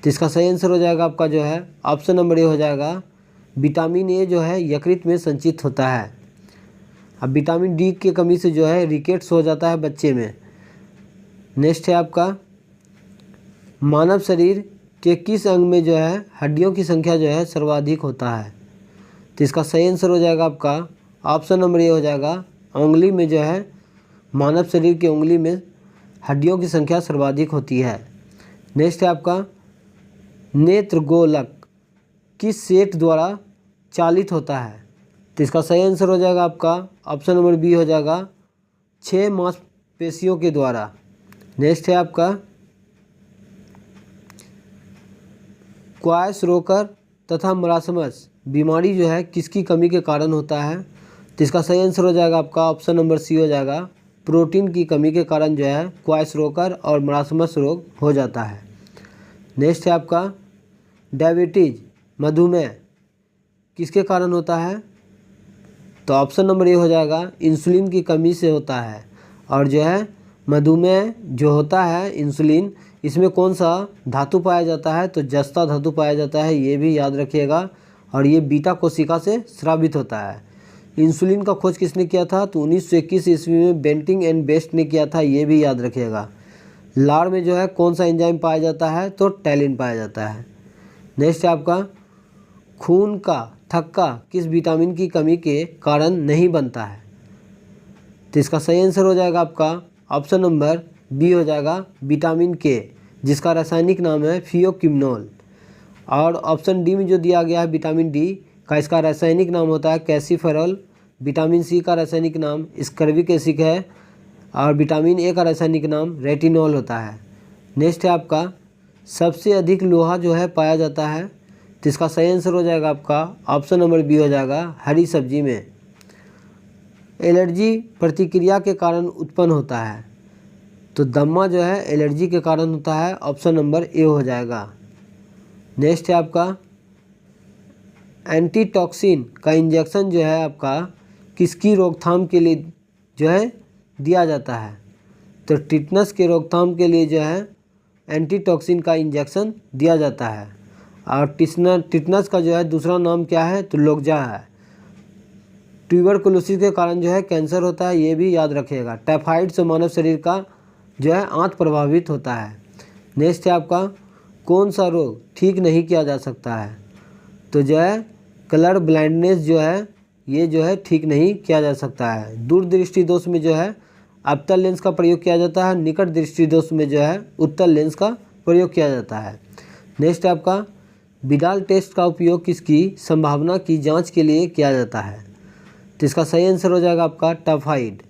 Speaker 1: तो इसका सही आंसर हो जाएगा आपका जो है ऑप्शन नंबर ए हो जाएगा, विटामिन ए जो है यकृत में संचित होता है। अब विटामिन डी की कमी से जो है रिकेट्स हो जाता है बच्चे में। नेक्स्ट है आपका मानव शरीर के किस अंग में जो है हड्डियों की संख्या जो है सर्वाधिक होता है। तो इसका सही आंसर हो जाएगा आपका ऑप्शन नंबर ए हो जाएगा, उंगली में जो है मानव शरीर की उंगली में हड्डियों की संख्या सर्वाधिक होती है। नेक्स्ट है आपका नेत्रगोलक किस सेट द्वारा चालित होता है। तो इसका सही आंसर हो जाएगा आपका ऑप्शन नंबर बी हो जाएगा, 6 मांसपेशियों के द्वारा। नेक्स्ट है आपका क्वायसरोकर तथा मरासमस बीमारी जो है किसकी कमी के कारण होता है। तो इसका सही आंसर हो जाएगा आपका ऑप्शन नंबर सी हो जाएगा, प्रोटीन की कमी के कारण जो है क्वायसरोकर और मरासमस रोग हो जाता है। नेक्स्ट है आपका डायबिटीज मधुमेह किसके कारण होता है। तो ऑप्शन नंबर ए हो जाएगा, इंसुलिन की कमी से होता है। और जो है मधुमेह जो होता है इंसुलिन, इसमें कौन सा धातु पाया जाता है, तो जस्ता धातु पाया जाता है, ये भी याद रखिएगा। और ये बीटा कोशिका से स्रावित होता है। इंसुलिन का खोज किसने किया था, तो 1921 ईस्वी में बेंटिंग एंड बेस्ट ने किया था, ये भी याद रखिएगा। लार में जो है कौन सा एंजाइम पाया जाता है, तो टैलिन पाया जाता है। नेक्स्ट है आपका खून का थक्का किस विटामिन की कमी के कारण नहीं बनता है। तो इसका सही आंसर हो जाएगा आपका ऑप्शन नंबर बी हो जाएगा, विटामिन के, जिसका रासायनिक नाम है फियोक्विनोल। और ऑप्शन डी में जो दिया गया है विटामिन डी का, इसका रासायनिक नाम होता है कैल्सिफेरॉल। विटामिन सी का रासायनिक नाम स्कर्बिक एसिड है। और विटामिन ए का रासायनिक नाम रेटिनॉल होता है। नेक्स्ट है आपका सबसे अधिक लोहा जो है पाया जाता है। तो इसका सही आंसर हो जाएगा आपका ऑप्शन नंबर बी हो जाएगा, हरी सब्जी में। एलर्जी प्रतिक्रिया के कारण उत्पन्न होता है। तो दमा जो है एलर्जी के कारण होता है। ऑप्शन नंबर ए हो जाएगा। नेक्स्ट है आपका एंटीटॉक्सिन का इंजेक्शन जो है आपका किसकी रोकथाम के लिए जो है दिया जाता है। तो टिटनस के रोकथाम के लिए जो है एंटीटॉक्सिन का इंजेक्शन दिया जाता है। और टिटनस का जो है दूसरा नाम क्या है, तो लोकजा है। ट्यूबरकुलोसिस के कारण जो है कैंसर होता है, ये भी याद रखिएगा। टाइफाइड से मानव शरीर का जो है आंत प्रभावित होता है। नेक्स्ट है आपका, कौन सा रोग ठीक नहीं किया जा सकता है, तो जो है कलर ब्लाइंडनेस जो है ये जो है ठीक नहीं किया जा सकता है। दूरदृष्टि दोष में जो है अवतल लेंस का प्रयोग किया जाता है, निकट दृष्टि दोष में जो है उत्तल लेंस का प्रयोग किया जाता है। नेक्स्ट है आपका, विडाल टेस्ट का उपयोग किसकी संभावना की जांच के लिए किया जाता है, तो इसका सही आंसर हो जाएगा आपका टाइफाइड।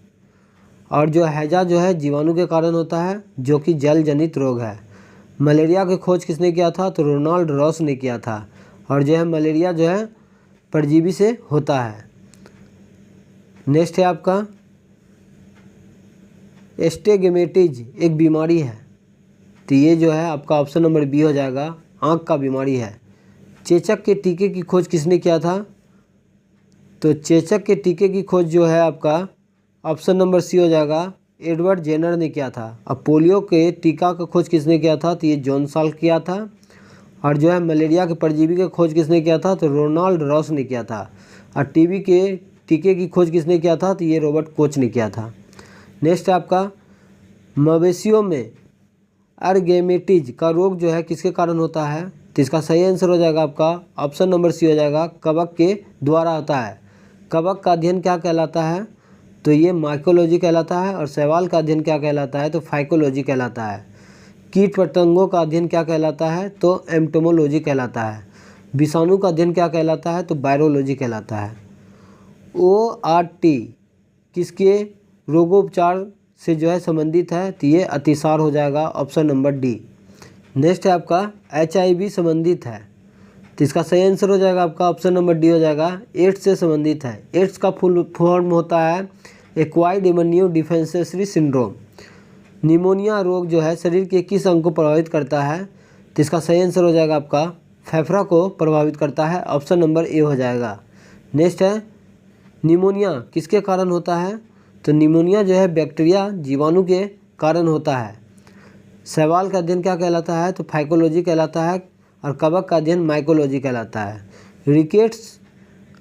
Speaker 1: और जो हैजा जो है जीवाणु के कारण होता है, जो कि जल जनित रोग है। मलेरिया की खोज किसने किया था, तो रोनाल्ड रॉस ने किया था। और जो है मलेरिया जो है परजीवी से होता है। नेक्स्ट है आपका, एस्टिग्मेटिज एक बीमारी है, तो ये जो है आपका ऑप्शन नंबर बी हो जाएगा, आँख का बीमारी है। चेचक के टीके की खोज किसने किया था, तो चेचक के टीके की खोज जो है आपका ऑप्शन नंबर सी हो जाएगा, एडवर्ड जेनर ने किया था। अब पोलियो के टीका का खोज किसने किया था, तो ये जॉन साल्क किया था। और जो है मलेरिया के परजीवी की खोज किसने किया था, तो रोनाल्ड रॉस ने किया था। और टीबी के टीके की खोज किसने किया था, तो ये रॉबर्ट कोच ने किया था। नेक्स्ट है आपका, मवेशियों में अर्गेमेटिज का रोग जो है किसके कारण होता है, तो इसका सही आंसर हो जाएगा आपका ऑप्शन नंबर सी हो जाएगा, कवक के द्वारा होता है। कवक का अध्ययन क्या कहलाता है, तो ये माइकोलॉजी कहलाता है। और शैवाल का अध्ययन क्या कहलाता है, तो फाइकोलॉजी कहलाता है। कीट पतंगों का अध्ययन क्या कहलाता है, तो एंटोमोलॉजी कहलाता है। विषाणु का अध्ययन क्या कहलाता है, तो वायरोलॉजी कहलाता है। ORT किसके रोगोपचार से जो है संबंधित है, तो ये अतिसार हो जाएगा, ऑप्शन नंबर डी। नेक्स्ट है आपका, HIV संबंधित है, तो इसका सही आंसर हो जाएगा आपका ऑप्शन नंबर डी हो जाएगा, एड्स से संबंधित है। एड्स का फुल फॉर्म होता है acquired immuno deficiency syndrome. Pneumonia रोग जो है शरीर के किस अंग को प्रभावित करता है, तो इसका सही आंसर हो जाएगा आपका फेफड़ा को प्रभावित करता है, ऑप्शन नंबर ए हो जाएगा। नेक्स्ट है, निमोनिया किसके कारण होता है, तो निमोनिया जो है बैक्टीरिया जीवाणु के कारण होता है। शैवाल का अध्ययन क्या कहलाता है, तो फाइकोलॉजी कहलाता है। और कवक का अध्ययन माइकोलॉजी कहलाता है। रिकेट्स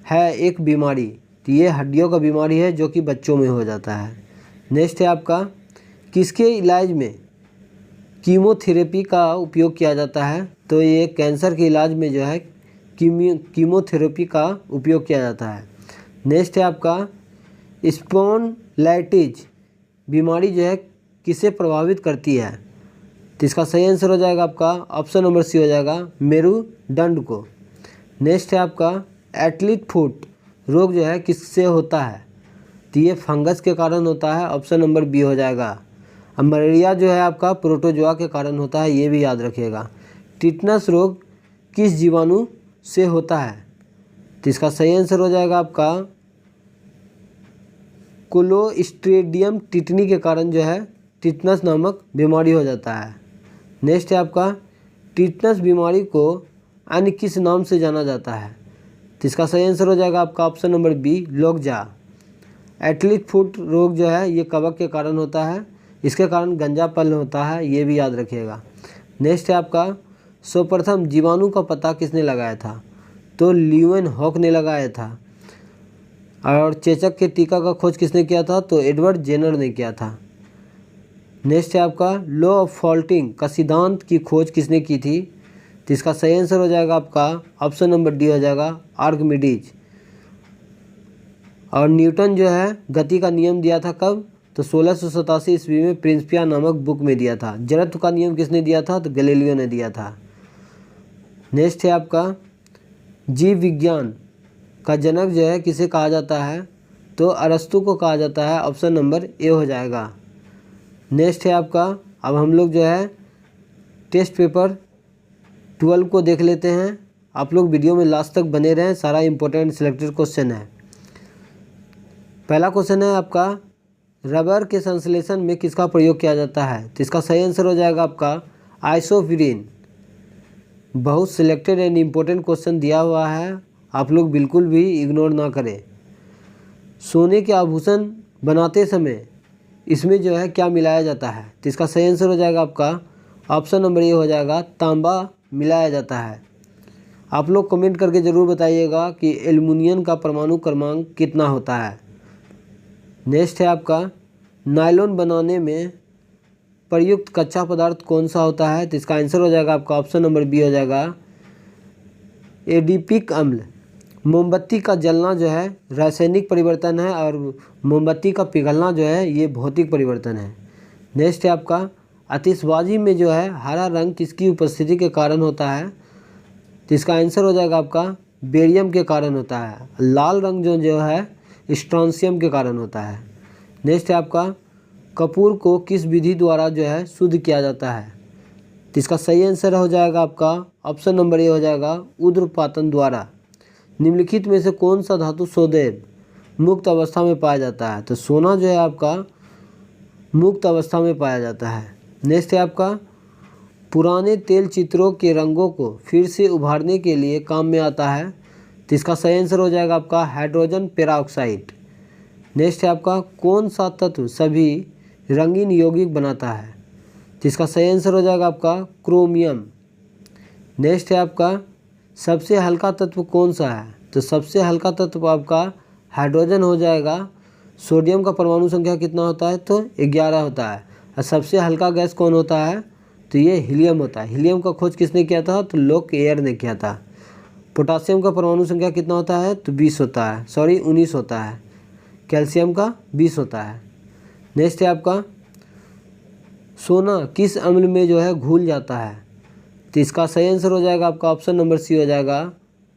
Speaker 1: है एक बीमारी, तो ये हड्डियों का बीमारी है जो कि बच्चों में हो जाता है। नेक्स्ट है आपका, किसके इलाज में कीमोथेरेपी का उपयोग किया जाता है, तो ये कैंसर के इलाज में जो है कीमोथेरेपी का उपयोग किया जाता है। नेक्स्ट है आपका, स्पॉन्डिलाइटिस बीमारी जो है किसे प्रभावित करती है, तो इसका सही आंसर हो जाएगा आपका ऑप्शन नंबर सी हो जाएगा, मेरुदंड को। नेक्स्ट है आपका, एथलीट फुट रोग जो है किससे होता है, तो ये फंगस के कारण होता है, ऑप्शन नंबर बी हो जाएगा। अब मलेरिया जो है आपका प्रोटोजोआ के कारण होता है, ये भी याद रखिएगा। टिटनस रोग किस जीवाणु से होता है, तो इसका सही आंसर हो जाएगा आपका क्लोस्ट्रीडियम टिटनी के कारण जो है टिटनस नामक बीमारी हो जाता है। नेक्स्ट है आपका, टिटनस बीमारी को अन्य किस नाम से जाना जाता है, तो इसका सही आंसर हो जाएगा आपका ऑप्शन नंबर बी, लोकजा। एथलीट फुट रोग जो है ये कवक के कारण होता है, इसके कारण गंजापन होता है, ये भी याद रखिएगा। नेक्स्ट है आपका, सर्वप्रथम जीवाणु का पता किसने लगाया था, तो ल्यूवेनहॉक ने लगाया था। और चेचक के टीका का खोज किसने किया था, तो एडवर्ड जेनर ने किया था। नेक्स्ट है आपका, लॉ ऑफ फॉल्टिंग का सिद्धांत की खोज किसने की थी, तो इसका सही आंसर हो जाएगा आपका ऑप्शन नंबर डी हो जाएगा, आर्किमिडीज। और न्यूटन जो है गति का नियम दिया था कब, तो 1687 ईस्वी में प्रिंसिपिया नामक बुक में दिया था। जड़त्व का नियम किसने दिया था, तो गैलीलियो ने दिया था। नेक्स्ट है आपका, जीव विज्ञान का जनक जो है किसे कहा जाता है, तो अरस्तु को कहा जाता है, ऑप्शन नंबर ए हो जाएगा। नेक्स्ट है आपका, अब हम लोग जो है टेस्ट पेपर 12 को देख लेते हैं। आप लोग वीडियो में लास्ट तक बने रहें, सारा इंपॉर्टेंट सिलेक्टेड क्वेश्चन है। पहला क्वेश्चन है आपका, रबर के संश्लेषण में किसका प्रयोग किया जाता है, तो इसका सही आंसर हो जाएगा आपका आइसोप्रीन। बहुत सिलेक्टेड एंड इम्पोर्टेंट क्वेश्चन दिया हुआ है, आप लोग बिल्कुल भी इग्नोर ना करें। सोने के आभूषण बनाते समय इसमें जो है क्या मिलाया जाता है? तो इसका सही आंसर हो जाएगा आपका ऑप्शन नंबर ए हो जाएगा, तांबा मिलाया जाता है। आप लोग कमेंट करके ज़रूर बताइएगा कि एल्युमिनियम का परमाणु क्रमांक कितना होता है। नेक्स्ट है आपका, नायलॉन बनाने में प्रयुक्त कच्चा पदार्थ कौन सा होता है? तो इसका आंसर हो जाएगा आपका ऑप्शन नंबर बी हो जाएगा, एडिपिक अम्ल। मोमबत्ती का जलना जो है रासायनिक परिवर्तन है और मोमबत्ती का पिघलना जो है ये भौतिक परिवर्तन है। नेक्स्ट है आपका, आतिशबाजी में जो है हरा रंग किसकी उपस्थिति के कारण होता है? तो इसका आंसर हो जाएगा आपका बेरियम के कारण होता है। लाल रंग जो है स्ट्रोंशियम के कारण होता है। नेक्स्ट है आपका, कपूर को किस विधि द्वारा जो है शुद्ध किया जाता है? तो इसका सही आंसर हो जाएगा आपका ऑप्शन नंबर ए हो जाएगा, ऊर्ध्वपातन द्वारा। निम्नलिखित में से कौन सा धातु सदैव मुक्त अवस्था में पाया जाता है? तो सोना जो है आपका मुक्त अवस्था में पाया जाता है। नेक्स्ट है आपका, पुराने तेल चित्रों के रंगों को फिर से उभारने के लिए काम में आता है। तो इसका सही आंसर हो जाएगा आपका हाइड्रोजन पेरोक्साइड। नेक्स्ट है आपका, कौन सा तत्व सभी रंगीन यौगिक बनाता है? तो इसका सही आंसर हो जाएगा आपका क्रोमियम। नेक्स्ट है आपका, सबसे हल्का तत्व कौन सा है? तो सबसे हल्का तत्व आपका हाइड्रोजन हो जाएगा। सोडियम का परमाणु संख्या कितना होता है? तो 11 होता है। और सबसे हल्का गैस कौन होता है? तो ये हीलियम होता है। हीलियम का खोज किसने किया था? तो लोक एयर ने किया था। पोटासियम का परमाणु संख्या कितना होता है? तो 20 होता है, 19 होता है। कैल्शियम का 20 होता है। नेक्स्ट है आपका, सोना किस अम्ल में जो है घुल जाता है? तो इसका सही आंसर हो जाएगा आपका ऑप्शन नंबर सी हो जाएगा,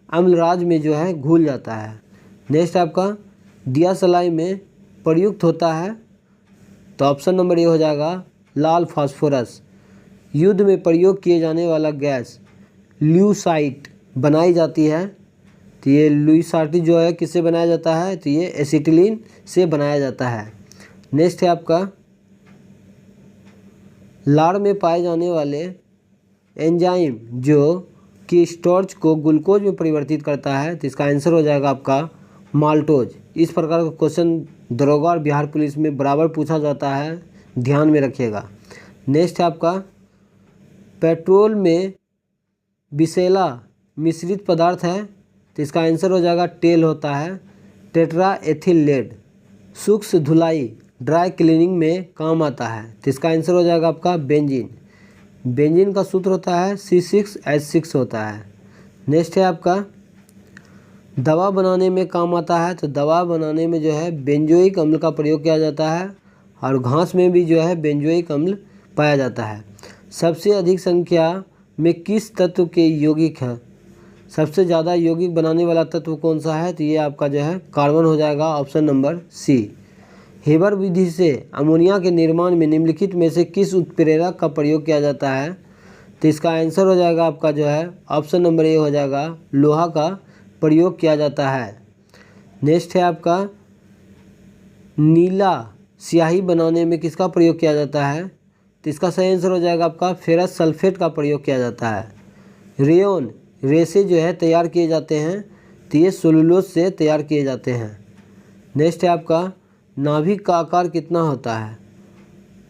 Speaker 1: अम्लराज में जो है घुल जाता है। नेक्स्ट आपका, दिया सलाई में प्रयुक्त होता है? तो ऑप्शन नंबर ए हो जाएगा लाल फास्फोरस। युद्ध में प्रयोग किए जाने वाला गैस ल्यूसाइट बनाई जाती है। तो ये ल्यूसाइट जो है किससे बनाया जाता है? तो ये एसिटिलीन से बनाया जाता है। नेक्स्ट है आपका, लार में पाए जाने वाले एंजाइम जो कि स्टार्च को ग्लूकोज में परिवर्तित करता है। तो इसका आंसर हो जाएगा आपका माल्टोज। इस प्रकार का क्वेश्चन दरोगा और बिहार पुलिस में बराबर पूछा जाता है, ध्यान में रखिएगा। नेक्स्ट है आपका, पेट्रोल में विषैला मिश्रित पदार्थ है। तो इसका आंसर हो जाएगा टेल होता है, टेट्रा एथिल लेड। सूक्ष्म धुलाई ड्राई क्लीनिंग में काम आता है। तो इसका आंसर हो जाएगा आपका बेंजीन। बेंजीन का सूत्र होता है C6H6 होता है। नेक्स्ट है आपका, दवा बनाने में काम आता है। तो दवा बनाने में जो है बेंजोइक अम्ल का प्रयोग किया जाता है और घास में भी जो है बेंजोइक अम्ल पाया जाता है। सबसे अधिक संख्या में किस तत्व के यौगिक है? सबसे ज़्यादा यौगिक बनाने वाला तत्व कौन सा है? तो ये आपका जो है कार्बन हो जाएगा, ऑप्शन नंबर सी। हेबर विधि से अमोनिया के निर्माण में निम्नलिखित में से किस उत्प्रेरक का प्रयोग किया जाता है? तो इसका आंसर हो जाएगा आपका जो है ऑप्शन नंबर ए हो जाएगा, लोहा का प्रयोग किया जाता है। नेक्स्ट है आपका, नीला स्याही बनाने में किसका प्रयोग किया जाता है? तो इसका सही आंसर हो जाएगा आपका फेरस सल्फेट का प्रयोग किया जाता है। रेयन रेसे जो है तैयार किए जाते हैं। तो ये सेलुलोज से तैयार किए जाते हैं। नेक्स्ट है आपका, नाभिक का आकार कितना होता है?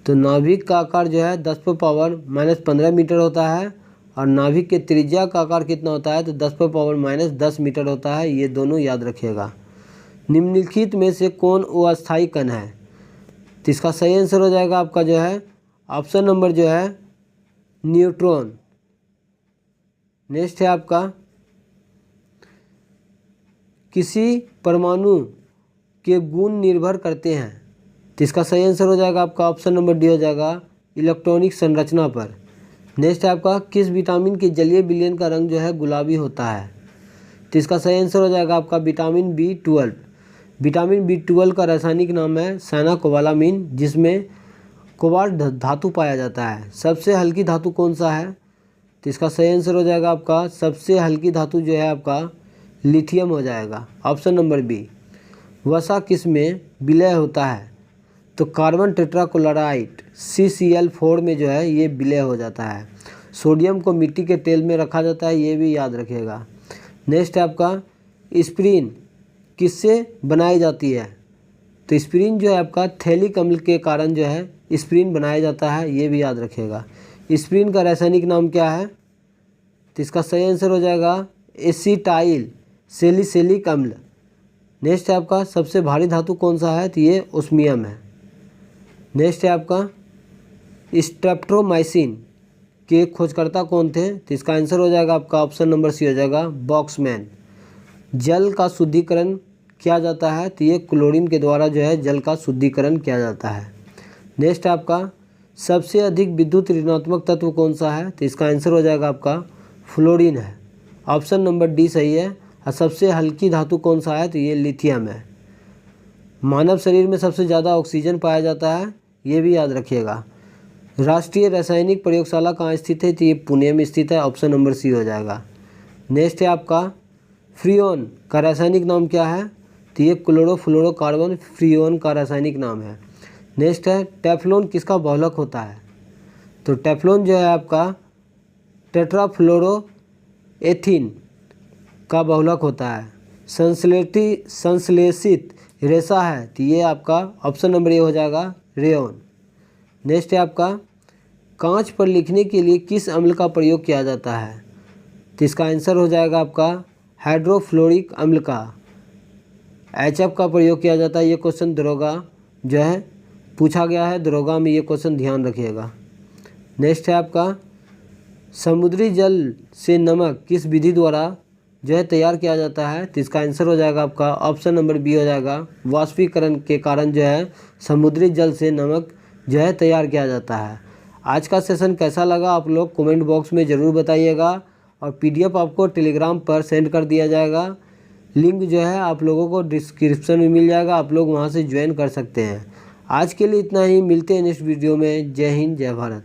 Speaker 1: तो नाभिक का आकार जो है 10⁻⁻15 मीटर होता है और नाभिक के त्रिज्या का आकार कितना होता है? तो 10⁻10 मीटर होता है। ये दोनों याद रखिएगा। निम्नलिखित में से कौन अस्थायी कण है? तो इसका सही आंसर हो जाएगा आपका जो है ऑप्शन नंबर जो है न्यूट्रॉन। नेक्स्ट है आपका, किसी परमाणु के गुण निर्भर करते हैं? तो इसका सही आंसर हो जाएगा आपका ऑप्शन नंबर डी हो जाएगा, इलेक्ट्रॉनिक संरचना पर। नेक्स्ट है आपका, किस विटामिन के जलीय विलयन का रंग जो है गुलाबी होता है? तो इसका सही आंसर हो जाएगा आपका विटामिन B12। विटामिन B12 का रासायनिक नाम है साइनाकोबालामिन, जिसमें कोबाल्ट धातु पाया जाता है। सबसे हल्की धातु कौन सा है? तो इसका सही आंसर हो जाएगा आपका सबसे हल्की धातु जो है आपका लिथियम हो जाएगा, ऑप्शन नंबर बी। वसा किस में विलय होता है? तो कार्बन टेट्राक्लोराइड CCl4 में जो है ये विलय हो जाता है। सोडियम को मिट्टी के तेल में रखा जाता है, ये भी याद रखिएगा। नेक्स्ट है आपका, स्प्रीन किससे बनाई जाती है? तो स्प्रीन जो है आपका थैलिक अम्ल के कारण जो है स्प्रीन बनाया जाता है, ये भी याद रखिएगा। स्प्रीन का रासायनिक नाम क्या है? तो इसका सही आंसर हो जाएगा एसिटाइल सैलिसिलिक अम्ल। नेक्स्ट है आपका सबसे भारी धातु कौन सा है? तो ये ओस्मियम है। नेक्स्ट है आपका स्ट्रेप्टोमाइसिन के खोजकर्ता कौन थे? तो इसका आंसर हो जाएगा आपका ऑप्शन नंबर सी हो जाएगा बॉक्समैन। जल का शुद्धिकरण किया जाता है? तो ये क्लोरीन के द्वारा जो है जल का शुद्धिकरण किया जाता है। नेक्स्ट है आपका सबसे अधिक विद्युत ऋणात्मक तत्व कौन सा है? तो इसका आंसर हो जाएगा आपका फ्लोरीन है। ऑप्शन नंबर डी सही है। और सबसे हल्की धातु कौन सा है? तो ये लिथियम है। मानव शरीर में सबसे ज़्यादा ऑक्सीजन पाया जाता है, ये भी याद रखिएगा। राष्ट्रीय रासायनिक प्रयोगशाला कहाँ स्थित है? तो ये पुणे में स्थित है। ऑप्शन नंबर सी हो जाएगा। नेक्स्ट है आपका फ्रियोन का रासायनिक नाम क्या है? तो ये क्लोरोफ्लोरोकार्बन फ्रियोन का रासायनिक नाम है। नेक्स्ट है टेफ्लॉन किसका बहुलक होता है? तो टेफ्लॉन जो है आपका टेट्राफ्लोरोएथीन का बहुलक होता है। संश्लेषित रेशा है, तो ये आपका ऑप्शन नंबर ए हो जाएगा रेयॉन। नेक्स्ट है आपका कांच पर लिखने के लिए किस अम्ल का प्रयोग किया जाता है? तो इसका आंसर हो जाएगा आपका हाइड्रोफ्लोरिक अम्ल का, HF का प्रयोग किया जाता है। ये क्वेश्चन दरोगा जो है पूछा गया है, दरोगा में ये क्वेश्चन ध्यान रखिएगा। नेक्स्ट है आपका समुद्री जल से नमक किस विधि द्वारा जो है तैयार किया जाता है? तो इसका आंसर हो जाएगा आपका ऑप्शन नंबर बी हो जाएगा वाष्पीकरण के कारण जो है समुद्री जल से नमक जो है तैयार किया जाता है। आज का सेशन कैसा लगा आप लोग कमेंट बॉक्स में ज़रूर बताइएगा और PDF आपको टेलीग्राम पर सेंड कर दिया जाएगा। लिंक जो है आप लोगों को डिस्क्रिप्शन में मिल जाएगा, आप लोग वहां से ज्वाइन कर सकते हैं। आज के लिए इतना ही, मिलते हैं नेक्स्ट वीडियो में। जय हिंद, जय भारत।